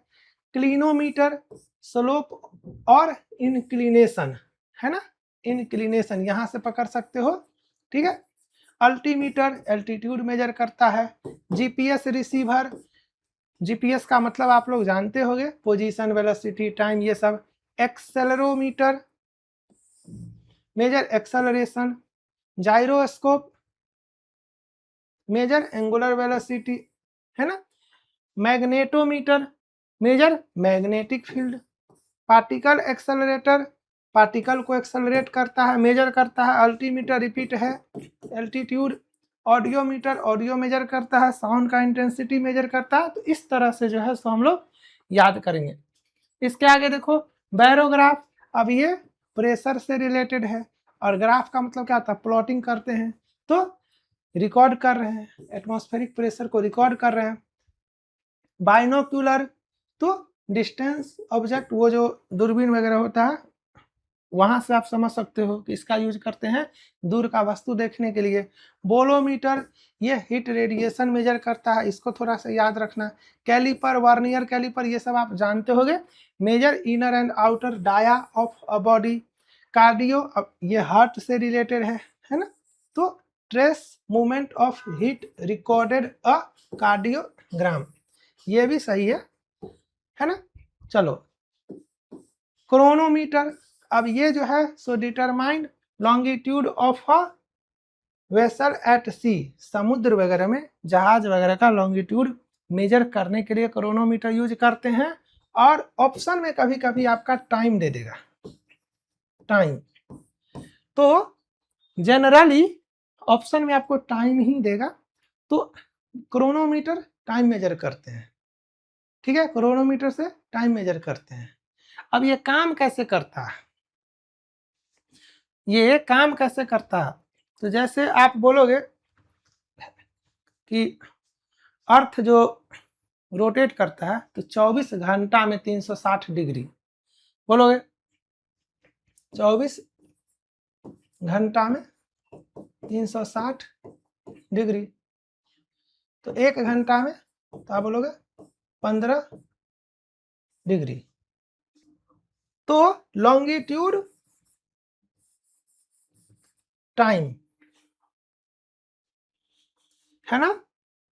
क्लिनोमीटर, स्लोप और इंक्लिनेशन, है ना, इंक्लिनेशन यहां से पकड़ सकते हो, ठीक है। अल्टीमीटर, एल्टीट्यूड मेजर करता है। जीपीएस रिसीवर, जीपीएस का मतलब आप लोग जानते होंगे, पोजीशन, वेलोसिटी, टाइम, ये सब। Accelerometer, measure acceleration. Gyroscope, measure angular velocity, है ना। Magnetometer, measure magnetic field. Particle accelerator, particle को एक्सेलरेट करता है, मेजर करता है। अल्टीमीटर रिपीट है। एल्टीट्यूड, ऑडियोमीटर, ऑडियो मेजर करता है, साउंड का इंटेंसिटी मेजर करता है। तो इस तरह से जो है सो हम लोग याद करेंगे। इसके आगे देखो, बैरोग्राफ, अब ये प्रेशर से रिलेटेड है, और ग्राफ का मतलब क्या होता है, प्लॉटिंग करते हैं, तो रिकॉर्ड कर रहे हैं, एटमॉस्फेरिक प्रेशर को रिकॉर्ड कर रहे हैं। बाइनोक्यूलर तो डिस्टेंस ऑब्जेक्ट, वो जो दूरबीन वगैरह होता है वहां से आप समझ सकते हो कि इसका यूज करते हैं दूर का वस्तु देखने के लिए। बोलोमीटर ये हीट रेडिएशन मेजर करता है, इसको थोड़ा सा याद रखना। कैलिपर, वर्नियर कैलिपर, ये सब आप जानते होंगे, measure inner and outer dia of a body. Cardio, अब ये हार्ट से रिलेटेड है ना, तो trace movement of heat recorded a cardiogram, ये भी सही है ना। चलो क्रोनोमीटर, अब ये जो है सो determined longitude of a vessel at sea, समुद्र वगैरह में जहाज वगैरह का लॉन्गिट्यूड मेजर करने के लिए क्रोनोमीटर यूज करते हैं। और ऑप्शन में कभी कभी आपका टाइम दे देगा, टाइम, तो जनरली ऑप्शन में आपको टाइम ही देगा, तो क्रोनोमीटर टाइम मेजर करते हैं, ठीक है, क्रोनोमीटर से टाइम मेजर करते हैं। अब ये काम कैसे करता है, ये काम कैसे करता है, तो जैसे आप बोलोगे कि अर्थ जो रोटेट करता है तो 24 घंटा में 360 डिग्री, बोलोगे 24 घंटा में 360 डिग्री, तो 1 घंटा में तो आप बोलोगे 15 डिग्री। तो लॉन्गिट्यूड टाइम है ना।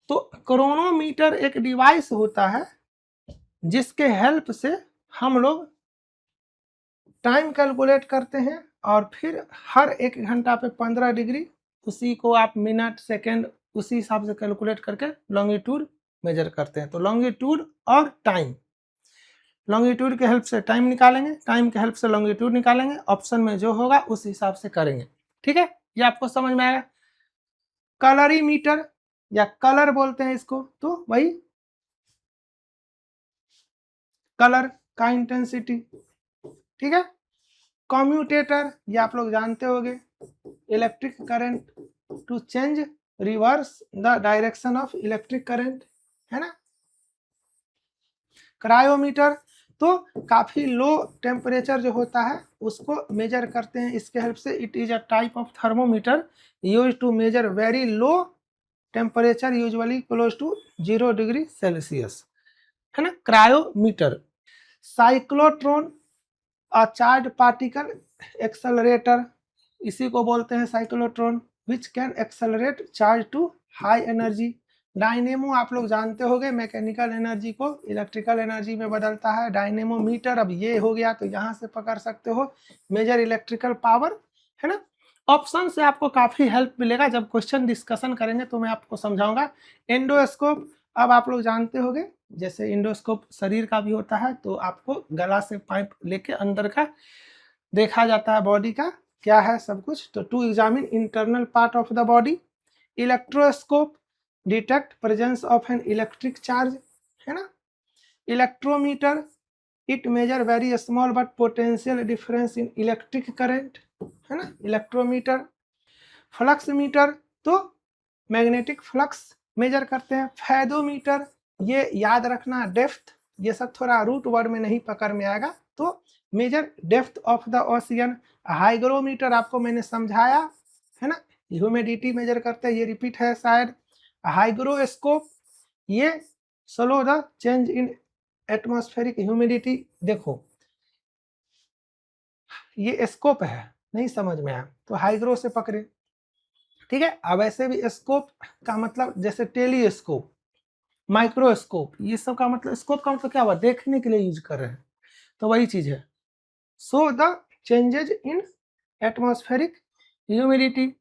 तो क्रोनोमीटर एक डिवाइस होता है जिसके हेल्प से हम लोग टाइम कैलकुलेट करते हैं, और फिर हर 1 घंटा पे 15 डिग्री, उसी को आप मिनट सेकेंड उसी हिसाब से कैलकुलेट करके लॉन्गिट्यूड मेजर करते हैं। तो लॉन्गिट्यूड और टाइम, लॉन्गिट्यूड के हेल्प से टाइम निकालेंगे, टाइम के हेल्प से लॉन्गिट्यूड निकालेंगे, ऑप्शन में जो होगा उस हिसाब से करेंगे, ठीक है, ये आपको समझ में आएगा। कलरीमीटर या कलर बोलते हैं इसको, तो वही कलर का इंटेंसिटी, ठीक है। कम्यूटेटर, ये आप लोग जानते होंगे, electric current to change reverse the direction of electric current, है ना। क्रायोमीटर तो काफी लो टेम्परेचर जो होता है उसको मेजर करते हैं इसके हेल्प से। It is a type of thermometer use to measure very low temperature, usually close to 0 degree Celsius, है ना, cryometer. Cyclotron, a charge particle accelerator, इसी को बोलते हैं cyclotron, which can accelerate charge to high energy. Dynamo आप लोग जानते होंगे, मैकेनिकल एनर्जी को इलेक्ट्रिकल एनर्जी में बदलता है। डायनेमोमीटर, अब ये हो गया तो यहाँ से पकड़ सकते हो, मेजर इलेक्ट्रिकल पावर, है ना। ऑप्शन से आपको काफी हेल्प मिलेगा, जब क्वेश्चन डिस्कशन करेंगे तो मैं आपको समझाऊंगा। एंडोस्कोप, अब आप लोग जानते होंगे, जैसे इंडोस्कोप शरीर का भी होता है, तो आपको गला से पाइप लेके अंदर का देखा जाता है, बॉडी का क्या है सब कुछ, तो to examine internal part of the body. Electroscope, detect presence of an electric charge, है ना। Electrometer, it measure very small but potential difference in electric current, है ना, इलेक्ट्रोमीटर। फ्लक्स मीटर, तो मैग्नेटिक फ्लक्स मेजर करते हैं। Fathometer, ये याद रखना, डेप्थ, ये सब थोड़ा रूट वर्ड में नहीं पकड़ में आएगा, तो measure depth of the ocean. Hygrometer आपको मैंने समझाया, है ना, ह्यूमिडिटी मेजर करते हैं, ये रिपीट है शायद। हाइग्रोस्कोप, ये slow the change in atmospheric humidity, देखो ये स्कोप है, नहीं समझ में आया तो हाइग्रो से पकड़े, ठीक है। अब ऐसे भी स्कोप का मतलब जैसे टेलीस्कोप, माइक्रोस्कोप, ये सब का मतलब, स्कोप का मतलब क्या हुआ, देखने के लिए यूज कर रहे हैं, तो वही चीज है। So the changes in atmospheric humidity.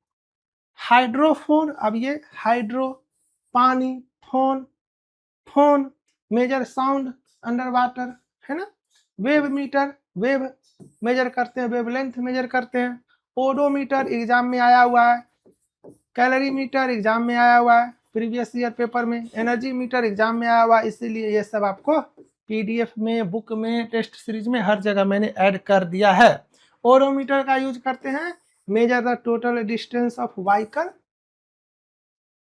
Hydrophone, अब ये हाइड्रो पानी, phone, phone measure sound under water, है ना। वेव मीटर, वेव मेजर करते हैं, वेवलेंथ मेजर करते हैं। ओडोमीटर एग्जाम में आया हुआ है। कैलोरीमीटर एग्जाम में आया हुआ है प्रीवियस ईयर पेपर में। एनर्जी मीटर एग्जाम में आया हुआ है, इसीलिए ये सब आपको पीडीएफ में, बुक में, टेस्ट सीरीज में हर जगह मैंने ऐड कर दिया है। ओडोमीटर का यूज करते हैं major the total distance of vehicle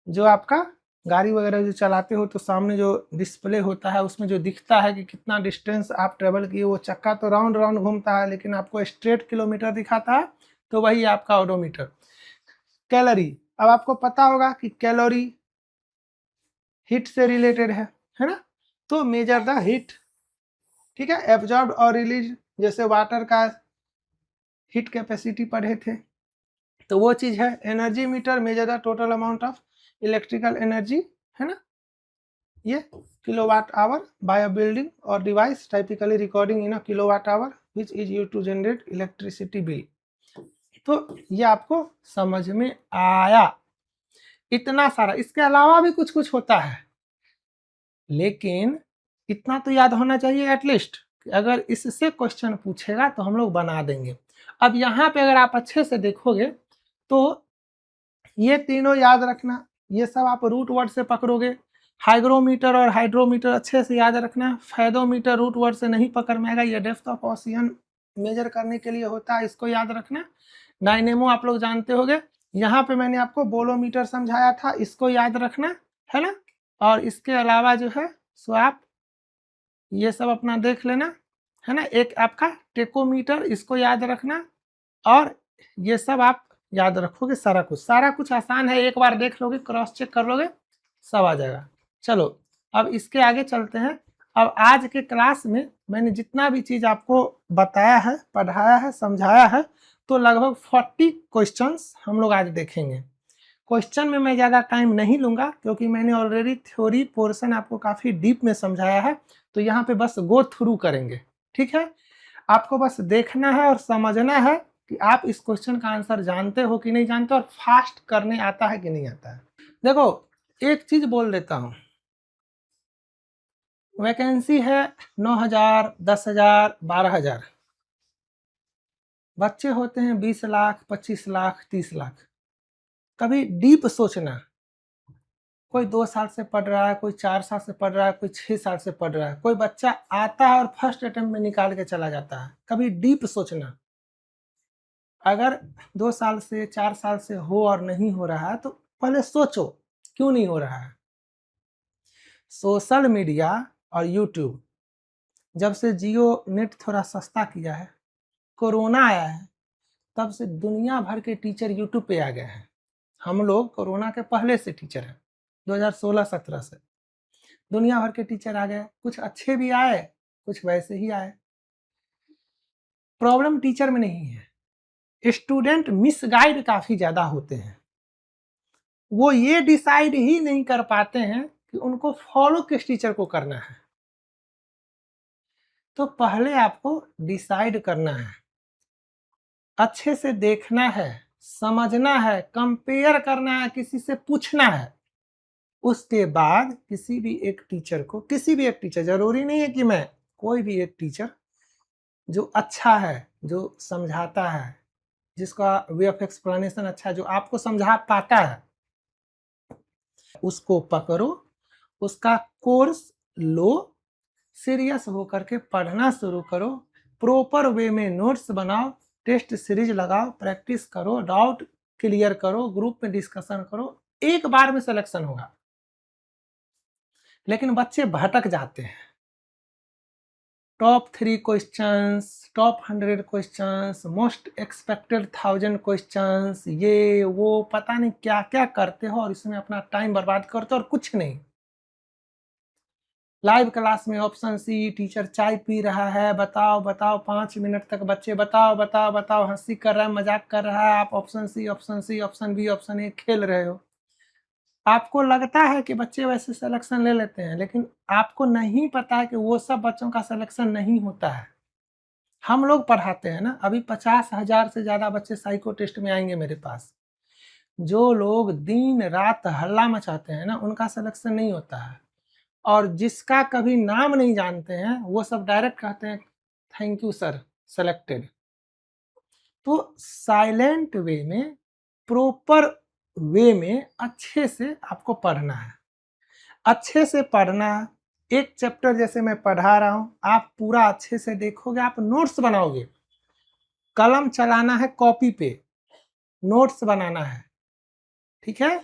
जो आपका गाड़ी वगैरह जो चलाते हो तो सामने जो डिस्प्ले होता है उसमें जो दिखता है कि कितना डिस्टेंस आप ट्रेवल किए, वो चक्का तो राउंड राउंड घूमता है लेकिन आपको स्ट्रेट किलोमीटर दिखाता है, तो वही आपका ओडोमीटर। कैलोरी, अब आपको पता होगा कि कैलोरी हीट से रिलेटेड है ना, तो मेजर द हीट, ठीक है, एब्जॉर्ब और रिलीज, जैसे वाटर का हीट कैपेसिटी पढ़े थे तो वो चीज है। Energy meter measure the total amount of electrical energy, है ना, ये kilowatt hour by a building और device typically recording in a kilowatt hour which is used to generate electricity bill. तो ये आपको समझ में आया, इतना सारा। इसके अलावा भी कुछ कुछ होता है, लेकिन इतना तो याद होना चाहिए एटलीस्ट, अगर इससे क्वेश्चन पूछेगा तो हम लोग बना देंगे। अब यहाँ पे अगर आप अच्छे से देखोगे तो ये तीनों याद रखना, ये सब आप रूट वर्ड से पकड़ोगे। हाइग्रोमीटर और हाइड्रोमीटर अच्छे से याद रखना। फैदोमीटर रूट वर्ड से नहीं पकड़ में आएगा, ये डेप्थ ऑफ ओशियन मेजर करने के लिए होता है, इसको याद रखना। डायनेमो आप लोग जानते होंगे, यहाँ पे मैंने आपको बोलोमीटर समझाया था, इसको याद रखना, है ना। और इसके अलावा जो है सो आप ये सब अपना देख लेना, है ना। एक आपका टेकोमीटर, इसको याद रखना, और ये सब आप याद रखोगे। सारा कुछ आसान है, एक बार देख लोगे, क्रॉस चेक कर लोगे, सब आ जाएगा। चलो अब इसके आगे चलते हैं। अब आज के क्लास में मैंने जितना भी चीज आपको बताया है, पढ़ाया है, समझाया है, तो लगभग 40 क्वेश्चंस हम लोग आज देखेंगे। क्वेश्चन में मैं ज़्यादा टाइम नहीं लूँगा क्योंकि मैंने ऑलरेडी थ्योरी पोर्शन आपको काफ़ी डीप में समझाया है, तो यहाँ पे बस गो थ्रू करेंगे, ठीक है। आपको बस देखना है और समझना है कि आप इस क्वेश्चन का आंसर जानते हो कि नहीं जानते, और फास्ट करने आता है कि नहीं आता है। देखो एक चीज बोल देता हूँ, वैकेंसी है 9,000, 10,000, 12,000, बच्चे होते हैं 20 लाख, 25 लाख, 30 लाख। कभी डीप सोचना, कोई 2 साल से पढ़ रहा है, कोई 4 साल से पढ़ रहा है, कोई 6 साल से पढ़ रहा है, कोई बच्चा आता है और फर्स्ट अटेम्प्ट में निकाल के चला जाता है। कभी डीप सोचना, अगर 2 साल से 4 साल से हो और नहीं हो रहा है तो पहले सोचो क्यों नहीं हो रहा है। सोशल मीडिया और यूट्यूब, जब से जियो नेट थोड़ा सस्ता किया है, कोरोना आया है, तब से दुनिया भर के टीचर यूट्यूब पे आ गए हैं। हम लोग कोरोना के पहले से टीचर हैं, 2016-17 से दुनिया भर के टीचर आ गए, कुछ अच्छे भी आए, कुछ वैसे ही आए। प्रॉब्लम टीचर में नहीं है, स्टूडेंट मिसगाइड काफी ज्यादा होते हैं। वो ये डिसाइड ही नहीं कर पाते हैं कि उनको फॉलो किस टीचर को करना है। तो पहले आपको डिसाइड करना है, अच्छे से देखना है, समझना है, कंपेयर करना है, किसी से पूछना है। उसके बाद किसी भी एक टीचर को, किसी भी एक टीचर, जरूरी नहीं है कि मैं, कोई भी एक टीचर जो अच्छा है, जो समझाता है, जिसका वे ऑफ एक्सप्लेनेशन अच्छा है, जो आपको समझा पाता है, उसको पकड़ो, उसका कोर्स लो, सीरियस होकर के पढ़ना शुरू करो, प्रॉपर वे में नोट्स बनाओ, टेस्ट सीरीज लगाओ, प्रैक्टिस करो, डाउट क्लियर करो, ग्रुप में डिस्कशन करो, एक बार में सिलेक्शन होगा। लेकिन बच्चे भटक जाते हैं, top 3 questions, top 100 questions, most expected 1000 questions, ये वो पता नहीं क्या क्या करते हो और इसमें अपना टाइम बर्बाद करते हो और कुछ नहीं। लाइव क्लास में ऑप्शन सी, टीचर चाय पी रहा है, बताओ बताओ, 5 मिनट तक बच्चे बताओ बताओ बताओ, हंसी कर रहा है, मजाक कर रहा है, आप option C, option C, option B, option A खेल रहे हो। आपको लगता है कि बच्चे वैसे सिलेक्शन ले लेते हैं, लेकिन आपको नहीं पता है कि वो सब बच्चों का सिलेक्शन नहीं होता है। हम लोग पढ़ाते हैं ना, अभी 50,000 से ज्यादा बच्चे साइको टेस्ट में आएंगे मेरे पास। जो लोग दिन रात हल्ला मचाते हैं ना, उनका सिलेक्शन नहीं होता है, और जिसका कभी नाम नहीं जानते हैं वो सब डायरेक्ट कहते हैं थैंक यू सर, सेलेक्टेड। तो साइलेंट वे में, प्रॉपर वे में अच्छे से आपको पढ़ना है, अच्छे से पढ़ना है। एक चैप्टर जैसे मैं पढ़ा रहा हूं, आप पूरा अच्छे से देखोगे, आप नोट्स बनाओगे, कलम चलाना है कॉपी पे, नोट्स बनाना है, ठीक है।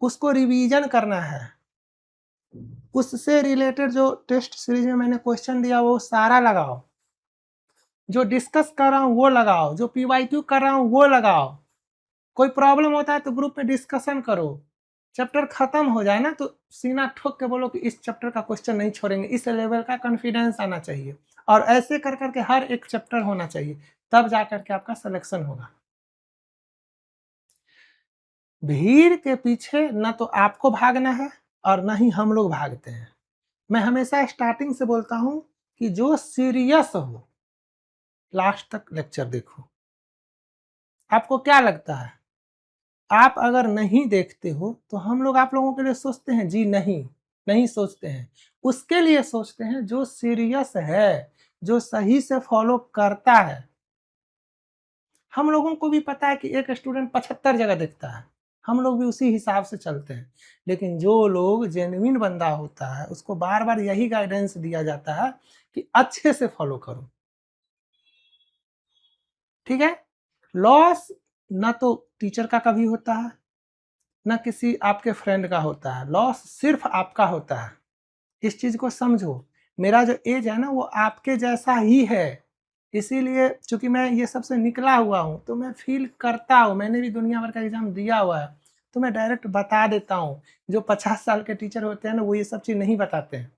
उसको रिवीजन करना है, उससे रिलेटेड जो टेस्ट सीरीज में मैंने क्वेश्चन दिया वो सारा लगाओ, जो डिस्कस कर रहा हूँ वो लगाओ, जो PYQ कर रहा हूँ वो लगाओ। कोई प्रॉब्लम होता है तो ग्रुप में डिस्कशन करो। चैप्टर खत्म हो जाए ना तो सीना ठोक के बोलो कि इस चैप्टर का क्वेश्चन नहीं छोड़ेंगे। इस लेवल का कॉन्फिडेंस आना चाहिए और ऐसे कर करके हर एक चैप्टर होना चाहिए, तब जा करके आपका सिलेक्शन होगा। भीड़ के पीछे न तो आपको भागना है और न ही हम लोग भागते हैं। मैं हमेशा स्टार्टिंग से बोलता हूं कि जो सीरियस हो लास्ट तक लेक्चर देखो। आपको क्या लगता है, आप अगर नहीं देखते हो तो हम लोग आप लोगों के लिए सोचते हैं? जी नहीं, नहीं सोचते हैं। उसके लिए सोचते हैं जो सीरियस है, जो सही से फॉलो करता है। हम लोगों को भी पता है कि एक स्टूडेंट 75 जगह देखता है, हम लोग भी उसी हिसाब से चलते हैं। लेकिन जो लोग जेन्युइन बंदा होता है उसको बार बार यही गाइडेंस दिया जाता है कि अच्छे से फॉलो करो, ठीक है। लॉस ना तो टीचर का कभी होता है ना किसी आपके फ्रेंड का होता है, लॉस सिर्फ आपका होता है। इस चीज को समझो। मेरा जो एज है ना वो आपके जैसा ही है, इसीलिए चूंकि मैं ये सबसे निकला हुआ हूँ तो मैं फील करता हूँ। मैंने भी दुनिया भर का एग्जाम दिया हुआ है तो मैं डायरेक्ट बता देता हूँ। जो 50 साल के टीचर होते हैं ना वो ये सब चीज नहीं बताते हैं।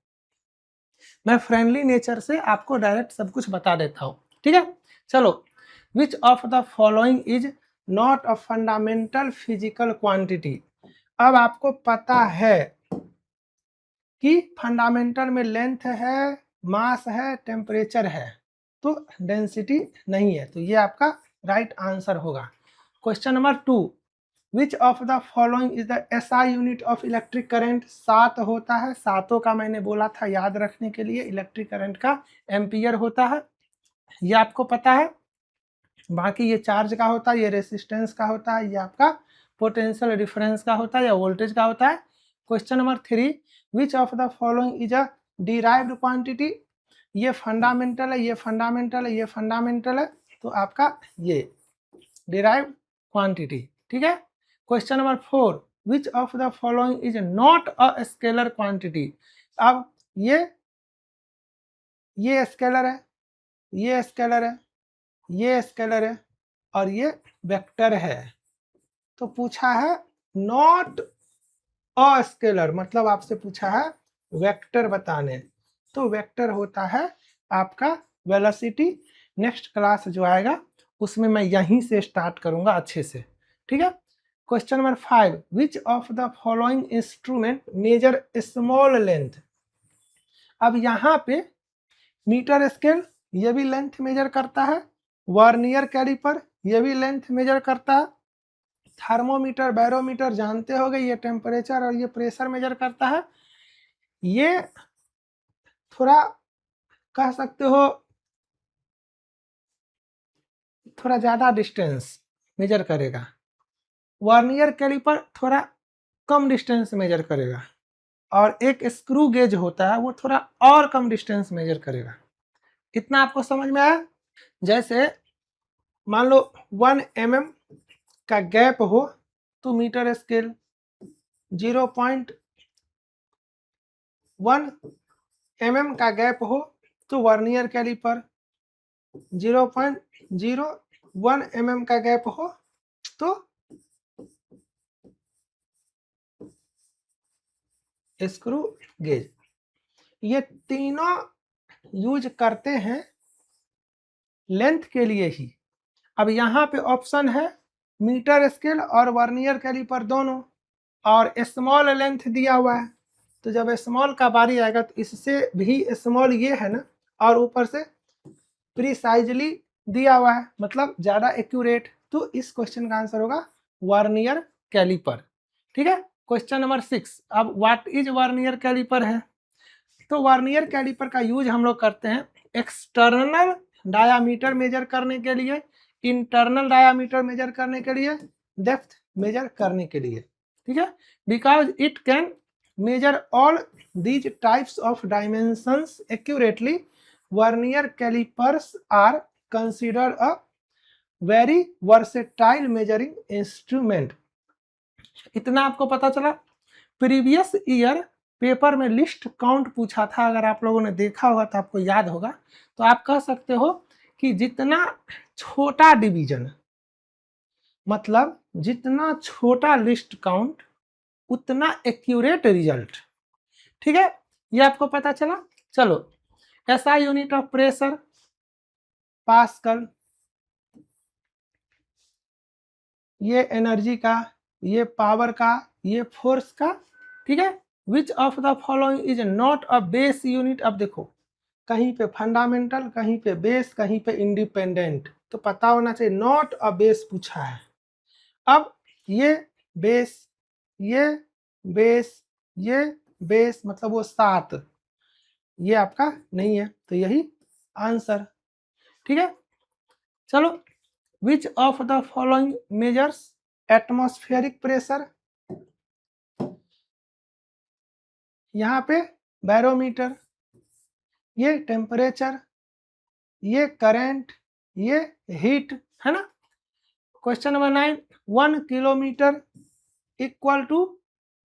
मैं फ्रेंडली नेचर से आपको डायरेक्ट सब कुछ बता देता हूँ, ठीक है। चलो, विच of the following is not a fundamental physical quantity. अब आपको पता है कि फंडामेंटल में लेंथ है, मास है, टेम्परेचर है, तो डेंसिटी नहीं है, तो ये आपका राइट आंसर होगा। Question number 2, which of the following is the SI unit of electric current. 7 होता है, सातों का मैंने बोला था याद रखने के लिए। इलेक्ट्रिक करंट का एम्पियर होता है, ये आपको पता है। बाकी ये चार्ज का होता है, ये रेसिस्टेंस का होता है, ये आपका पोटेंशियल डिफरेंस का होता है या वोल्टेज का होता है। Question number 3, which of the following is a derived quantity. ये फंडामेंटल है, ये फंडामेंटल है, ये फंडामेंटल है, तो आपका ये डिराइव्ड क्वांटिटी, ठीक है। Question number 4, which of the following is not a scalar quantity. अब ये स्केलर है, ये स्केलर है, ये स्केलर है और ये वेक्टर है। तो पूछा है नॉट अ स्केलर, मतलब आपसे पूछा है वेक्टर बताने। तो वेक्टर होता है आपका वेलोसिटी। नेक्स्ट क्लास जो आएगा उसमें मैं यहीं से स्टार्ट करूंगा अच्छे से, ठीक है। Question number 5, which of the following instrument major small length. अब यहाँ पे मीटर स्केल ये भी लेंथ मेजर करता है, वर्नियर कैलिपर ये भी लेंथ मेजर करता है, थर्मोमीटर बैरोमीटर जानते होगे ये टेम्परेचर और ये प्रेशर मेजर करता है। ये थोड़ा कह सकते हो थोड़ा ज्यादा डिस्टेंस मेजर करेगा, वर्नियर कैलिपर थोड़ा कम डिस्टेंस मेजर करेगा और एक स्क्रू गेज होता है वो थोड़ा और कम डिस्टेंस मेजर करेगा। इतना आपको समझ में आया। जैसे मान लो 1 mm का गैप हो तो मीटर स्केल, 0.1 mm का गैप हो तो वर्नियर कैलिपर, 0.01 mm का गैप हो तो स्क्रू गेज। ये तीनों यूज करते हैं लेंथ के लिए ही। अब यहाँ पे ऑप्शन है मीटर स्केल और वर्नियर कैलिपर दोनों, और स्मॉल लेंथ दिया हुआ है। तो जब स्मॉल का बारी आएगा तो इससे भी स्मॉल ये है ना, और ऊपर से प्रिसाइजली दिया हुआ है मतलब ज्यादा एक्यूरेट। तो इस क्वेश्चन का आंसर होगा वर्नियर कैलिपर, ठीक है। क्वेश्चन नंबर 6, अब व्हाट इज वर्नियर कैलिपर है। तो वर्नियर कैलिपर का यूज हम लोग करते हैं एक्सटर्नल डायामीटर मेजर करने के लिए, इंटरनल डायामीटर मेजर करने के लिए, डेप्थ मेजर करने के लिए, ठीक है। Because it can measure all these types of dimensions accurately, vernier calipers are considered a very versatile measuring instrument. इतना आपको पता चला। प्रीवियस ईयर पेपर में लिस्ट काउंट पूछा था, अगर आप लोगों ने देखा होगा तो आपको याद होगा। तो आप कह सकते हो कि जितना छोटा डिवीजन, मतलब जितना छोटा लिस्ट काउंट उतना एक्यूरेट रिजल्ट। ठीक है, ये आपको पता चला। चलो, SI unit of pressure pascal, ये एनर्जी का, ये पावर का, ये फोर्स का। ठीक है, विच of the following is not a base unit. अब देखो, कहीं पे फंडामेंटल, कहीं पे बेस, कहीं पे इंडिपेंडेंट, तो पता होना चाहिए नॉट अ बेस पूछा है। अब ये बेस, ये बेस, ये बेस, मतलब वो 7, ये आपका नहीं है, तो यही आंसर। ठीक है, चलो, विच of the following measures atmospheric pressure. यहाँ पे बैरोमीटर, ये टेम्परेचर, ये करंट, ये हीट, है ना। Question number 9, 1 kilometer equal to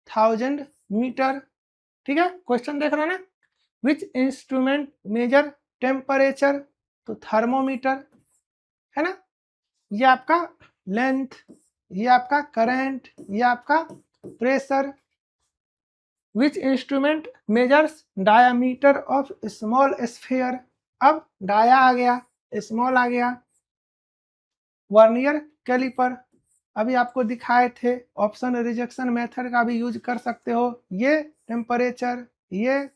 1000 meter. ठीक है, क्वेश्चन देख रहे हैं ना। विच इंस्ट्रूमेंट मेजर टेम्परेचर, तो थर्मोमीटर, है ना। ये आपका लेंथ, ये आपका करंट, ये आपका pressure. Which instrument measures diameter of small sphere. अब डाया आ गया, स्मॉल आ गया। वर्नियर कैलिपर, अभी आपको दिखाए थे, ऑप्शन रिजेक्शन मेथड का भी यूज कर सकते हो। ये टेम्परेचर, ये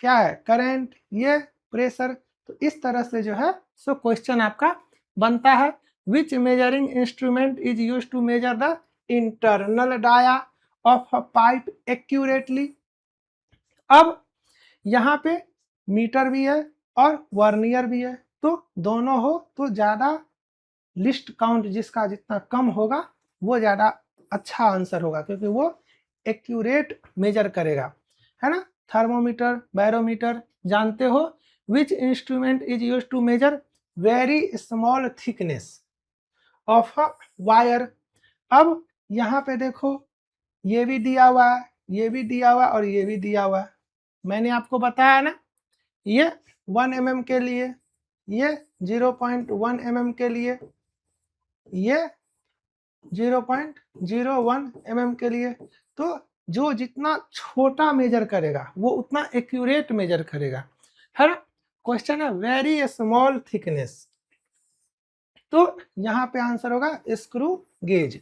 क्या है, करंट, ये प्रेशर। तो इस तरह से जो है सो क्वेश्चन आपका बनता है। Which measuring instrument is use to measure the internal dia of a pipe accurately. अब यहाँ पे मीटर भी है और वर्नियर भी है, तो दोनों हो तो ज़्यादा लिस्ट काउंट जिसका जितना कम होगा वो ज़्यादा अच्छा आंसर होगा, क्योंकि वो एक्यूरेट मेजर करेगा, है ना। थर्मोमीटर, बैरोमीटर जानते हो। Which instrument is use to measure very small thickness of a wire. अब यहाँ पे देखो, ये भी दिया हुआ है, ये भी दिया हुआ और ये भी दिया हुआ है। मैंने आपको बताया ना, ये 1 mm के लिए, ये 0.1 mm के लिए, ये 0.01 mm के लिए। तो जो जितना छोटा मेजर करेगा वो उतना एक्यूरेट मेजर करेगा, है ना। क्वेश्चन है वेरी स्मॉल थिकनेस, तो यहाँ पे आंसर होगा स्क्रू गेज।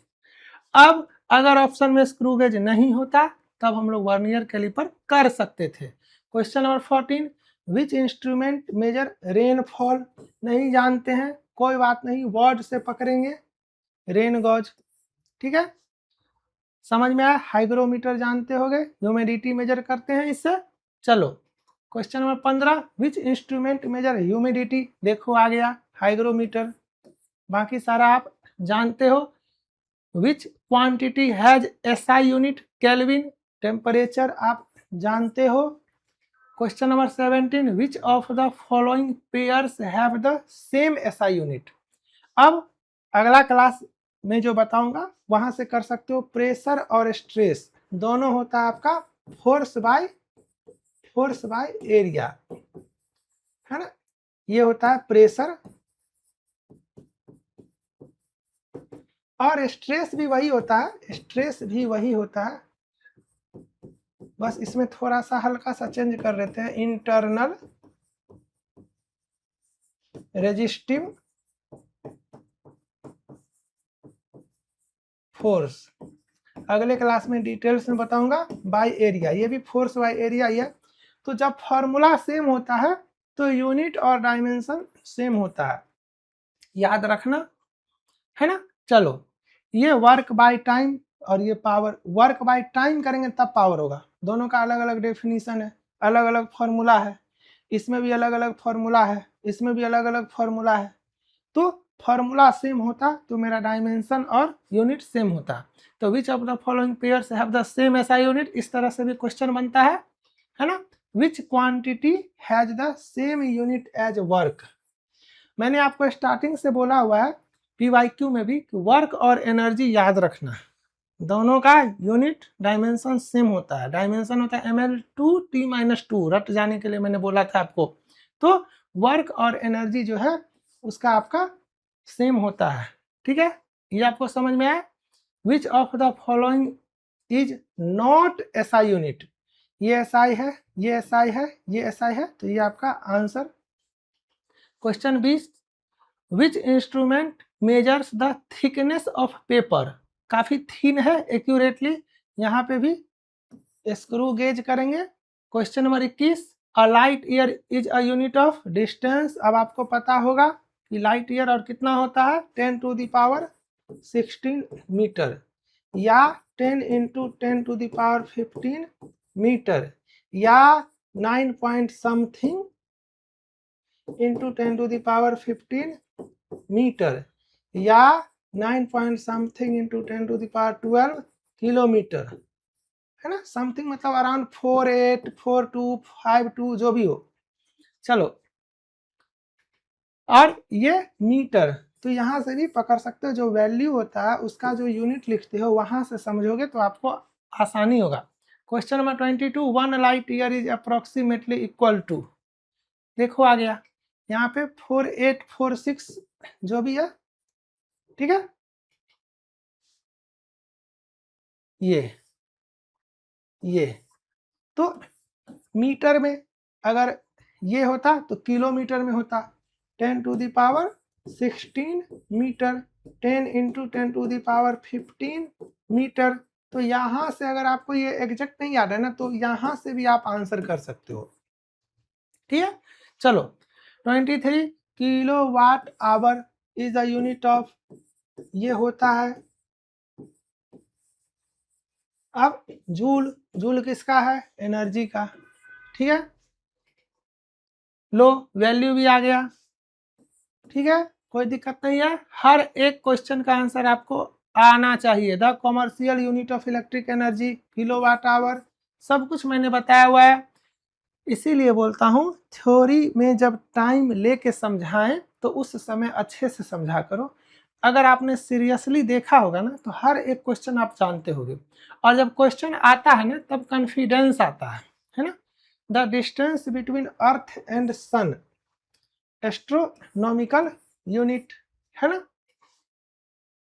अब अगर ऑप्शन में स्क्रू गेज नहीं होता तब हम लोग वर्नियर कैलिपर कर सकते थे। क्वेश्चन नंबर 14, विच इंस्ट्रूमेंट मेजर रेनफॉल। नहीं जानते हैं, कोई बात नहीं, वर्ड से पकड़ेंगे, रेन गॉज। ठीक है, समझ में आया। हाइग्रोमीटर जानते होंगे, ह्यूमिडिटी मेजर करते हैं इससे। चलो, क्वेश्चन नंबर 15, विच इंस्ट्रूमेंट मेजर ह्यूमिडिटी। देखो आ गया हाइग्रोमीटर, बाकी सारा आप जानते हो। विच quantity has SI unit, kelvin. Temperature आप जानते हो। Question number 17, which of the following pairs have the same SI unit. अब अगला क्लास में जो बताऊंगा वहां से कर सकते हो। प्रेशर और स्ट्रेस दोनों होता है आपका फोर्स बाय एरिया, है ना। ये होता है प्रेशर, और स्ट्रेस भी वही होता है, स्ट्रेस भी वही होता है, बस इसमें थोड़ा सा हल्का सा चेंज कर लेते हैं। इंटरनल रेजिस्टिव फोर्स, अगले क्लास में डिटेल्स में बताऊंगा। बाय एरिया, ये भी फोर्स बाय एरिया ही है। तो जब फॉर्मूला सेम होता है तो यूनिट और डायमेंशन सेम होता है, याद रखना, है ना। चलो, ये वर्क बाय टाइम और ये पावर। वर्क बाय टाइम करेंगे तब पावर होगा, दोनों का अलग अलग डेफिनेशन है, अलग अलग फॉर्मूला है। इसमें भी अलग अलग फॉर्मूला है, इसमें भी अलग अलग फॉर्मूला है। तो फॉर्मूला सेम होता तो मेरा डायमेंशन और यूनिट सेम होता। तो which of the following pairs have the same SI unit, इस तरह से भी क्वेश्चन बनता है ना। Which quantity has the same unit as work. मैंने आपको स्टार्टिंग से बोला हुआ है PYQ में भी वर्क और एनर्जी याद रखना, दोनों का यूनिट डायमेंशन सेम होता है, डायमेंशन होता है ml2t-2, रट जाने के लिए मैंने बोला था आपको। तो वर्क और एनर्जी जो है उसका आपका सेम होता है, ठीक है, ये आपको समझ में आया। विच of the following is not SI unit, ये SI है, ये SI है, ये SI है, तो ये आपका answer. Question 20, which instrument measures the thickness of paper, काफी थिन है एक्यूरेटली, यहाँ पे भी स्क्रू गेज करेंगे। Question number 21, a light year is a unit of distance, अब आपको पता होगा कि लाइट ईयर और कितना होता है 10⁻16 मीटर, या 10 × 10⁻15 मीटर, या 9 पॉइंट समथिंग इंटू 10⁻15 मीटर, या 9 पॉइंट समथिंग इंटू 10⁻12 किलोमीटर, है ना, समथिंग मतलब अराउंड 48, 42, 52 जो भी हो, चलो। और ये मीटर, तो यहाँ से भी पकड़ सकते हो, जो वैल्यू होता है उसका जो यूनिट लिखते हो वहां से समझोगे तो आपको आसानी होगा। Question number 22, 1 light year is approximately equal to, देखो आ गया यहाँ पे 4846 जो भी है, ठीक है, ये तो मीटर में अगर ये होता तो किलोमीटर में होता, 10⁻16 मीटर, 10 × 10⁻15 मीटर। तो यहाँ से अगर आपको ये एग्जैक्ट नहीं याद है ना, तो यहाँ से भी आप आंसर कर सकते हो, ठीक है। चलो 23, kilowatt hour is the unit of, ये होता है, अब जूल, जूल किसका है, एनर्जी का, ठीक है, लो वैल्यू भी आ गया, ठीक है, कोई दिक्कत नहीं है, हर एक क्वेश्चन का आंसर आपको आना चाहिए। The commercial unit of electric energy kilowatt hour, सब कुछ मैंने बताया हुआ है, इसीलिए बोलता हूँ थ्योरी में जब टाइम लेके समझाएं तो उस समय अच्छे से समझा करो। अगर आपने सीरियसली देखा होगा ना तो हर एक क्वेश्चन आप जानते होंगे, और जब क्वेश्चन आता है ना तब कॉन्फिडेंस आता है ना। The distance between earth and sun, astronomical unit, है ना,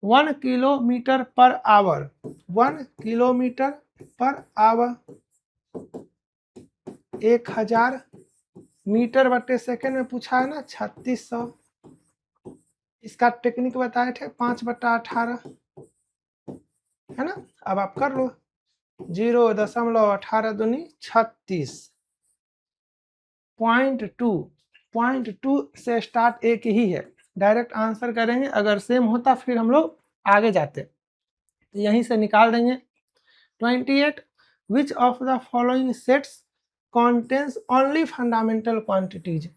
1 kilometer per hour, 1 kilometer per hour 1000 meter बटे सेकेंड में पूछा है ना, 3600, इसका टेक्निक बताए थे 5/18, है ना, अब आप कर लो, 0.18 दूनी 36, 0.2 से स्टार्ट एक ही है, डायरेक्ट आंसर करेंगे, अगर सेम होता फिर हम लोग आगे जाते, तो यहीं से निकाल देंगे। 28, विच of the following sets contains only fundamental quantities,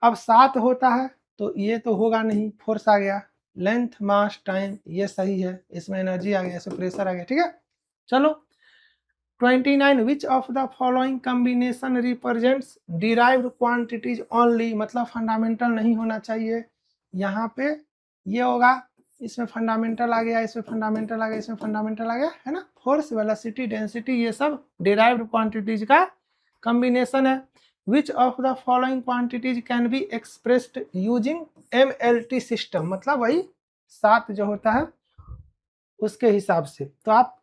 अब 7 होता है तो ये तो होगा नहीं, फोर्स आ गया, लेंथ, मास, टाइम, ये सही है, इसमें एनर्जी आ गया, इसमें प्रेशर आ गया, ठीक है। चलो 29, विच of the following combination represents derived quantities only, मतलब फंडामेंटल नहीं होना चाहिए, यहाँ पे ये होगा, इसमें फंडामेंटल आ गया, इसमें फंडामेंटल आ गया, इसमें फंडामेंटल आ गया, है ना, फोर्स, वेलोसिटी, डेंसिटी, ये सब डिराइव्ड क्वांटिटीज का कॉम्बिनेशन है। विच of the following quantities can be expressed using MLT system, मतलब वही 7 जो होता है उसके हिसाब से, तो आप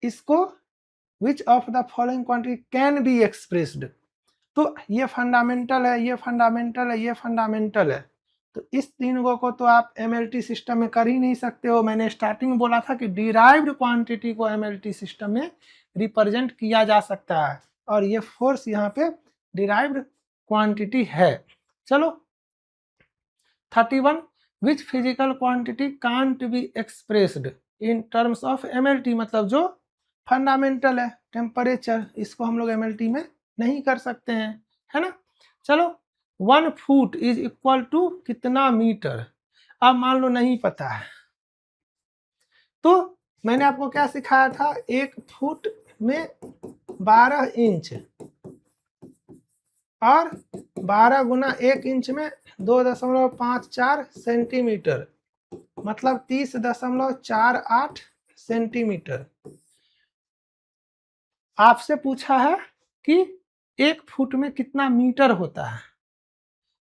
इसको विच of the following quantity can be expressed, तो ये फंडामेंटल है, ये फंडामेंटल है, ये फंडामेंटल है, तो इस तीनों को तो आप MLT सिस्टम में कर ही नहीं सकते हो। मैंने स्टार्टिंग में बोला था कि डिराइव्ड क्वांटिटी को MLT सिस्टम में रिप्रेजेंट किया जा सकता है, और ये फोर्स यहाँ पे डिराइव्ड क्वांटिटी है। चलो 31, which physical quantity can't be expressed in terms of MLT, मतलब जो फंडामेंटल है, टेम्परेचर, इसको हम लोग MLT में नहीं कर सकते हैं, है ना। चलो 1 फुट इज इक्वल टू कितना मीटर, अब मान लो नहीं पता है तो मैंने आपको क्या सिखाया था, 1 फुट में 12 इंच और 12 × 1 इंच में 2.54 सेंटीमीटर, मतलब 30.48 सेंटीमीटर। आपसे पूछा है कि 1 फुट में कितना मीटर होता है,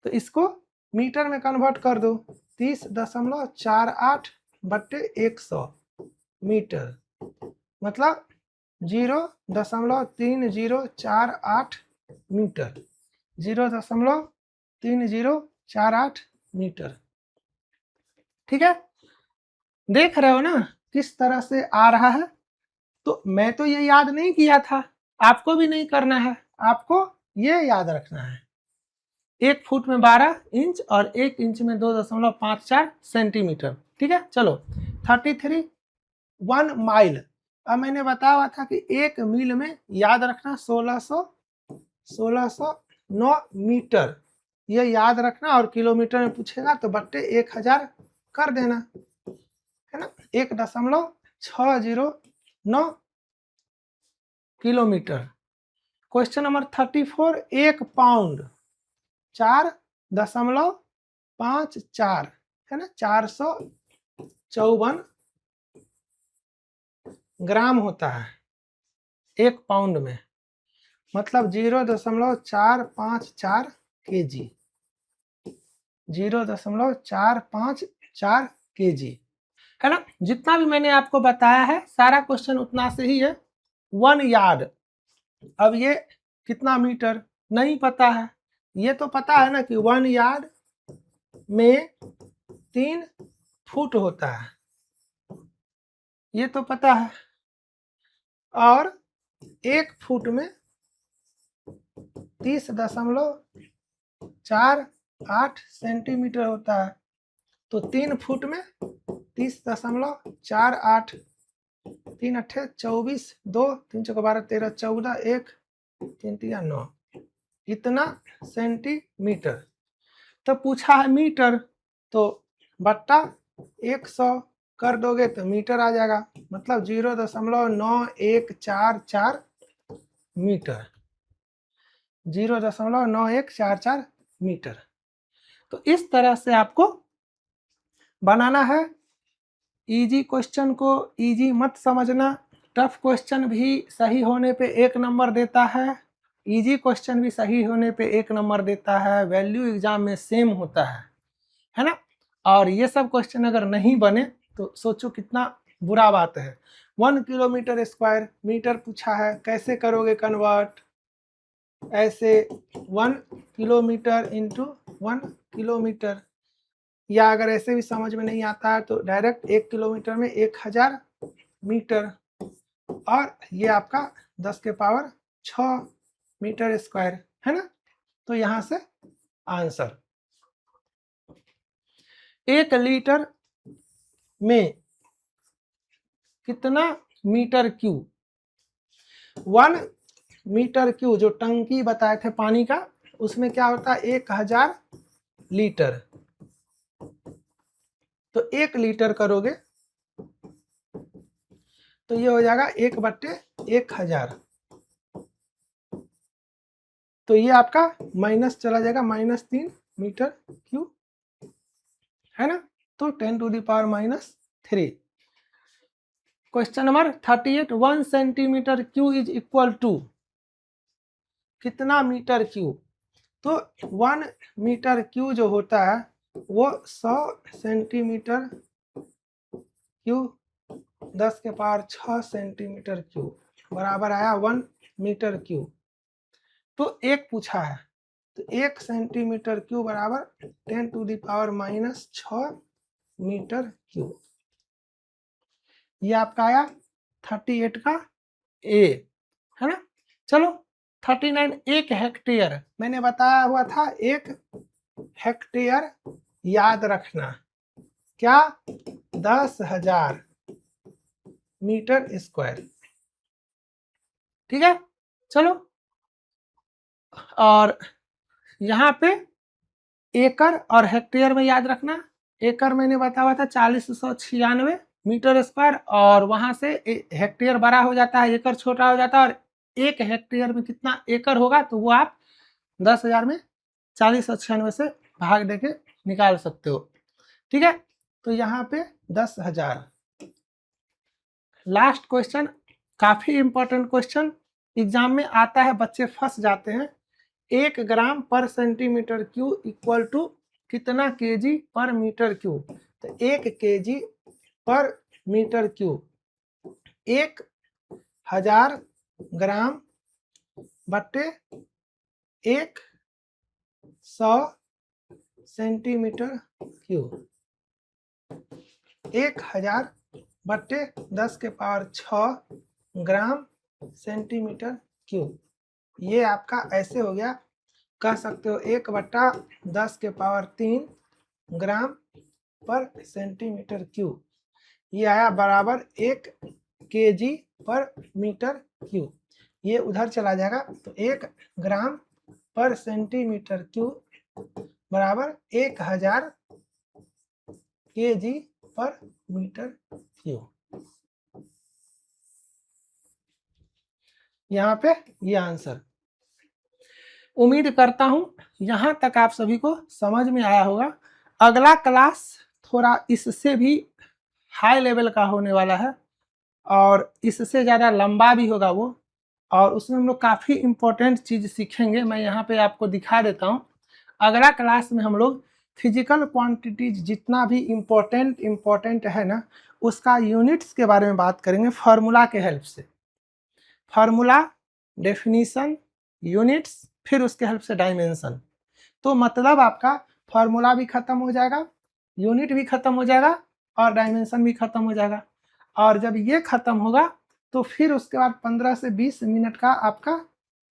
तो इसको मीटर में कन्वर्ट कर दो। 30.48 बट्टे 100 मीटर, मतलब 0.3048 मीटर। 0.3048 मीटर। ठीक है, देख रहे हो ना किस तरह से आ रहा है। तो मैं तो ये याद नहीं किया था, आपको भी नहीं करना है, आपको ये याद रखना है 1 फुट में 12 इंच और 1 इंच में 2.54 सेंटीमीटर। ठीक है, चलो 33 1 माइल। अब मैंने बताया हुआ था कि 1 मील में याद रखना 1609 मीटर, ये याद रखना। और किलोमीटर में पूछेगा तो बट्टे 1000 कर देना, है ना। 1.609 किलोमीटर। क्वेश्चन नंबर 34, 1 पाउंड 4.54 है ना, 454 ग्राम होता है 1 पाउंड में, मतलब 0.454 kg, 0.454 kg, है ना। जितना भी मैंने आपको बताया है सारा क्वेश्चन उतना से ही है। 1 यार्ड, अब ये कितना मीटर नहीं पता है, ये तो पता है ना कि 1 यार्ड में 3 फुट होता है, ये तो पता है। और 1 फुट में 30.48 सेंटीमीटर होता है, तो 3 फुट में 30.48, 3 अट्ठे 24, 2 3 चौके 12 13 14 1 3 3 9, इतना सेंटीमीटर। तो पूछा है मीटर, तो बट्टा 100 कर दोगे तो मीटर आ जाएगा, मतलब 0.9144 मीटर, 0.9144 मीटर। तो इस तरह से आपको बनाना है। इजी क्वेश्चन को इजी मत समझना, टफ क्वेश्चन भी सही होने पे 1 नंबर देता है, इजी क्वेश्चन भी सही होने पे 1 नंबर देता है, वैल्यू एग्जाम में सेम होता है ना। और ये सब क्वेश्चन अगर नहीं बने तो सोचो कितना बुरा बात है। 1 किलोमीटर स्क्वायर मीटर पूछा है, कैसे करोगे कन्वर्ट, ऐसे 1 किलोमीटर इंटू 1 किलोमीटर, या अगर ऐसे भी समझ में नहीं आता है तो डायरेक्ट 1 किलोमीटर में 1000 मीटर, और ये आपका 10 के पावर 6 मीटर स्क्वायर, है ना। तो यहां से आंसर 1 लीटर में कितना मीटर क्यूब, 1 मीटर क्यूब जो टंकी बताए थे पानी का, उसमें क्या होता है 1000 लीटर, तो 1 लीटर करोगे तो ये हो जाएगा 1/1000, तो ये आपका माइनस चला जाएगा -3 मीटर क्यूब, है ना। तो 10⁻³ question number 38, 1 centimeter cube is equal to कितना मीटर क्यूब, तो 1 मीटर क्यूब जो होता है वो 100 सेंटीमीटर क्यूब 10 के पावर 6 सेंटीमीटर क्यूब बराबर आया 1 मीटर क्यूब। तो 1 पूछा है, तो 1 सेंटीमीटर क्यूब बराबर 10⁻⁻6 मीटर क्यूब। ये आपका आया 38 का ए, है ना। चलो 39, 1 हेक्टेयर, मैंने बताया हुआ था 1 हेक्टेयर याद रखना, क्या 10,000 मीटर स्क्वायर। ठीक है, चलो। और यहाँ पे एकड़ और हेक्टेयर में याद रखना, एकड़ मैंने बताया हुआ था 4096 मीटर स्क्वायर, और वहां से हेक्टेयर बड़ा हो जाता है, एकड़ छोटा हो जाता है, और 1 हेक्टेयर में कितना एकड़ होगा तो वो आप 10,000 में 4096 से भाग देके निकाल सकते हो। ठीक है, तो यहाँ पे 10,000। लास्ट क्वेश्चन, काफी इंपॉर्टेंट क्वेश्चन एग्जाम में आता है, बच्चे फंस जाते हैं। 1 ग्राम पर सेंटीमीटर क्यूब इक्वल टू कितना केजी पर मीटर क्यूब? तो 1 केजी पर मीटर क्यूब 1000 ग्राम बट्टे 100 सेंटीमीटर क्यूब। 1000 बट्टे 10 के पावर 6 ग्राम सेंटीमीटर क्यूब। ये आपका ऐसे हो गया, कह सकते हो 1/10 के पावर 3 ग्राम पर सेंटीमीटर क्यूब। ये आया बराबर 1 केजी पर मीटर क्यूब। ये उधर चला जाएगा तो 1 ग्राम पर सेंटीमीटर क्यूब बराबर 1000 केजी पर मीटर क्यूब। यहाँ पे ये आंसर। उम्मीद करता हूं यहाँ तक आप सभी को समझ में आया होगा। अगला क्लास थोड़ा इससे भी हाई लेवल का होने वाला है और इससे ज़्यादा लंबा भी होगा वो, और उसमें हम लोग काफ़ी इम्पोर्टेंट चीज़ सीखेंगे। मैं यहाँ पे आपको दिखा देता हूँ। अगला क्लास में हम लोग फिजिकल क्वांटिटीज जितना भी इम्पोर्टेंट है ना, उसका यूनिट्स के बारे में बात करेंगे फार्मूला के हेल्प से। फार्मूला, डेफिनीशन, यूनिट्स, फिर उसके हेल्प से डायमेंशन। तो मतलब आपका फार्मूला भी खत्म हो जाएगा, यूनिट भी खत्म हो जाएगा और डायमेंशन भी खत्म हो जाएगा। और जब ये खत्म होगा तो फिर उसके बाद 15 से 20 मिनट का आपका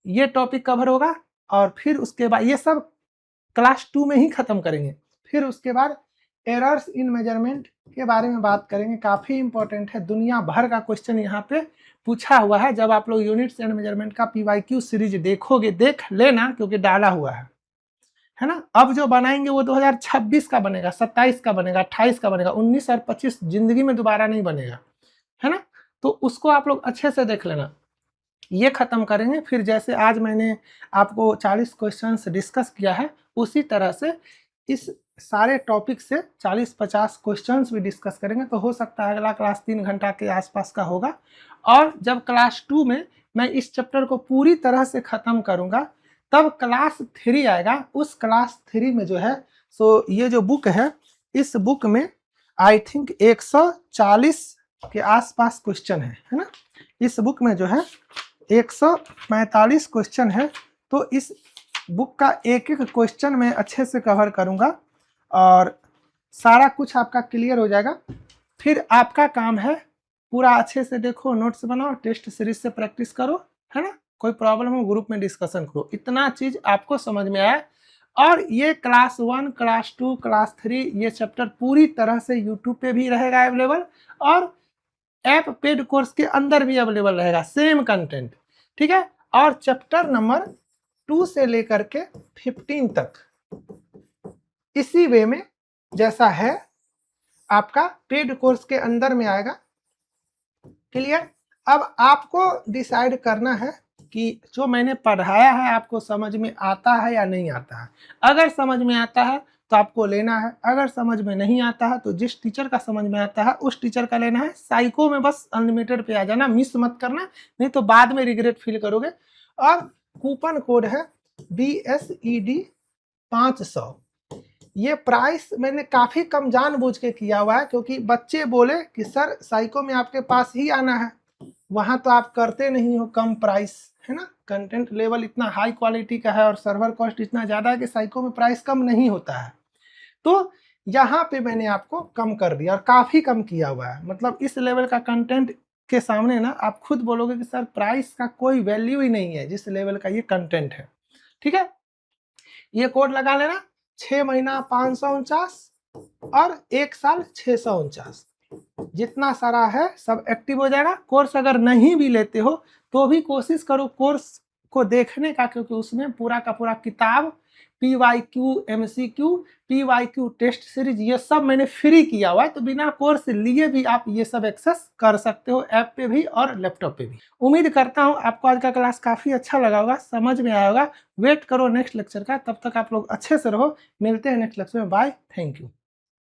ये टॉपिक कवर होगा और फिर उसके बाद ये सब क्लास 2 में ही खत्म करेंगे। फिर उसके बाद एरर्स इन मेजरमेंट के बारे में बात करेंगे। काफ़ी इंपॉर्टेंट है, दुनिया भर का क्वेश्चन यहाँ पे पूछा हुआ है। जब आप लोग यूनिट्स एंड मेजरमेंट का PYQ सीरीज देखोगे, देख लेना क्योंकि डाला हुआ है ना। अब जो बनाएंगे वो 2026 का बनेगा, 27 का बनेगा, 28 का बनेगा, 19 और 25 जिंदगी में दोबारा नहीं बनेगा, है ना। तो उसको आप लोग अच्छे से देख लेना। ये खत्म करेंगे, फिर जैसे आज मैंने आपको 40 क्वेश्चंस डिस्कस किया है उसी तरह से इस सारे टॉपिक से 40-50 क्वेश्चंस भी डिस्कस करेंगे। तो हो सकता है अगला क्लास 3 घंटा के आसपास का होगा। और जब क्लास 2 में मैं इस चैप्टर को पूरी तरह से ख़त्म करूँगा तब क्लास 3 आएगा। उस क्लास 3 में जो है सो ये जो बुक है, इस बुक में आई थिंक 140 के आसपास क्वेश्चन है ना। इस बुक में जो है 145 क्वेश्चन है। तो इस बुक का एक एक क्वेश्चन मैं अच्छे से कवर करूंगा और सारा कुछ आपका क्लियर हो जाएगा। फिर आपका काम है पूरा अच्छे से देखो, नोट्स बनाओ, टेस्ट सीरीज से प्रैक्टिस करो, है ना। कोई प्रॉब्लम हो ग्रुप में डिस्कशन करो। इतना चीज आपको समझ में आया। और ये क्लास 1, क्लास 2, क्लास 3 ये चैप्टर पूरी तरह से यूट्यूब पे भी रहेगा अवेलेबल और ऐप पेड कोर्स के अंदर भी अवेलेबल रहेगा, सेम कंटेंट, ठीक है। और चैप्टर नंबर 2 से लेकर के 15 तक इसी वे में जैसा है आपका पेड कोर्स के अंदर में आएगा। क्लियर। अब आपको डिसाइड करना है कि जो मैंने पढ़ाया है आपको समझ में आता है या नहीं आता है। अगर समझ में आता है तो आपको लेना है, अगर समझ में नहीं आता है तो जिस टीचर का समझ में आता है उस टीचर का लेना है। साइको में बस अनलिमिटेड पे आ जाना, मिस मत करना, नहीं तो बाद में रिग्रेट फील करोगे। और कूपन कोड है BSED 500। ये प्राइस मैंने काफ़ी कम जानबूझ के किया हुआ है क्योंकि बच्चे बोले कि सर साइको में आपके पास ही आना है, वहाँ तो आप करते नहीं हो कम प्राइस, है ना। कंटेंट लेवल इतना हाई क्वालिटी का है और सर्वर कॉस्ट इतना ज़्यादा है कि साइको में प्राइस कम नहीं होता है। तो यहाँ पे मैंने आपको कम कर दिया और काफ़ी कम किया हुआ है। मतलब इस लेवल का कंटेंट के सामने ना आप खुद बोलोगे कि सर प्राइस का कोई वैल्यू ही नहीं है जिस लेवल का ये कंटेंट है, ठीक है। ये कोड लगा लेना, 6 महीना 549 और 1 साल 649, जितना सारा है सब एक्टिव हो जाएगा। कोर्स अगर नहीं भी लेते हो तो भी कोशिश करो कोर्स को देखने का, क्योंकि उसमें पूरा का पूरा किताब, PYQ, MCQ, PYQ test series ये सब मैंने फ्री किया हुआ है। तो बिना कोर्स लिए भी आप ये सब एक्सेस कर सकते हो, ऐप पे भी और लैपटॉप पे भी। उम्मीद करता हूँ आपको आज का क्लास काफ़ी अच्छा लगा होगा, समझ में आया होगा। वेट करो नेक्स्ट लेक्चर का, तब तक आप लोग अच्छे से रहो। मिलते हैं नेक्स्ट लेक्चर में। Bye, thank you.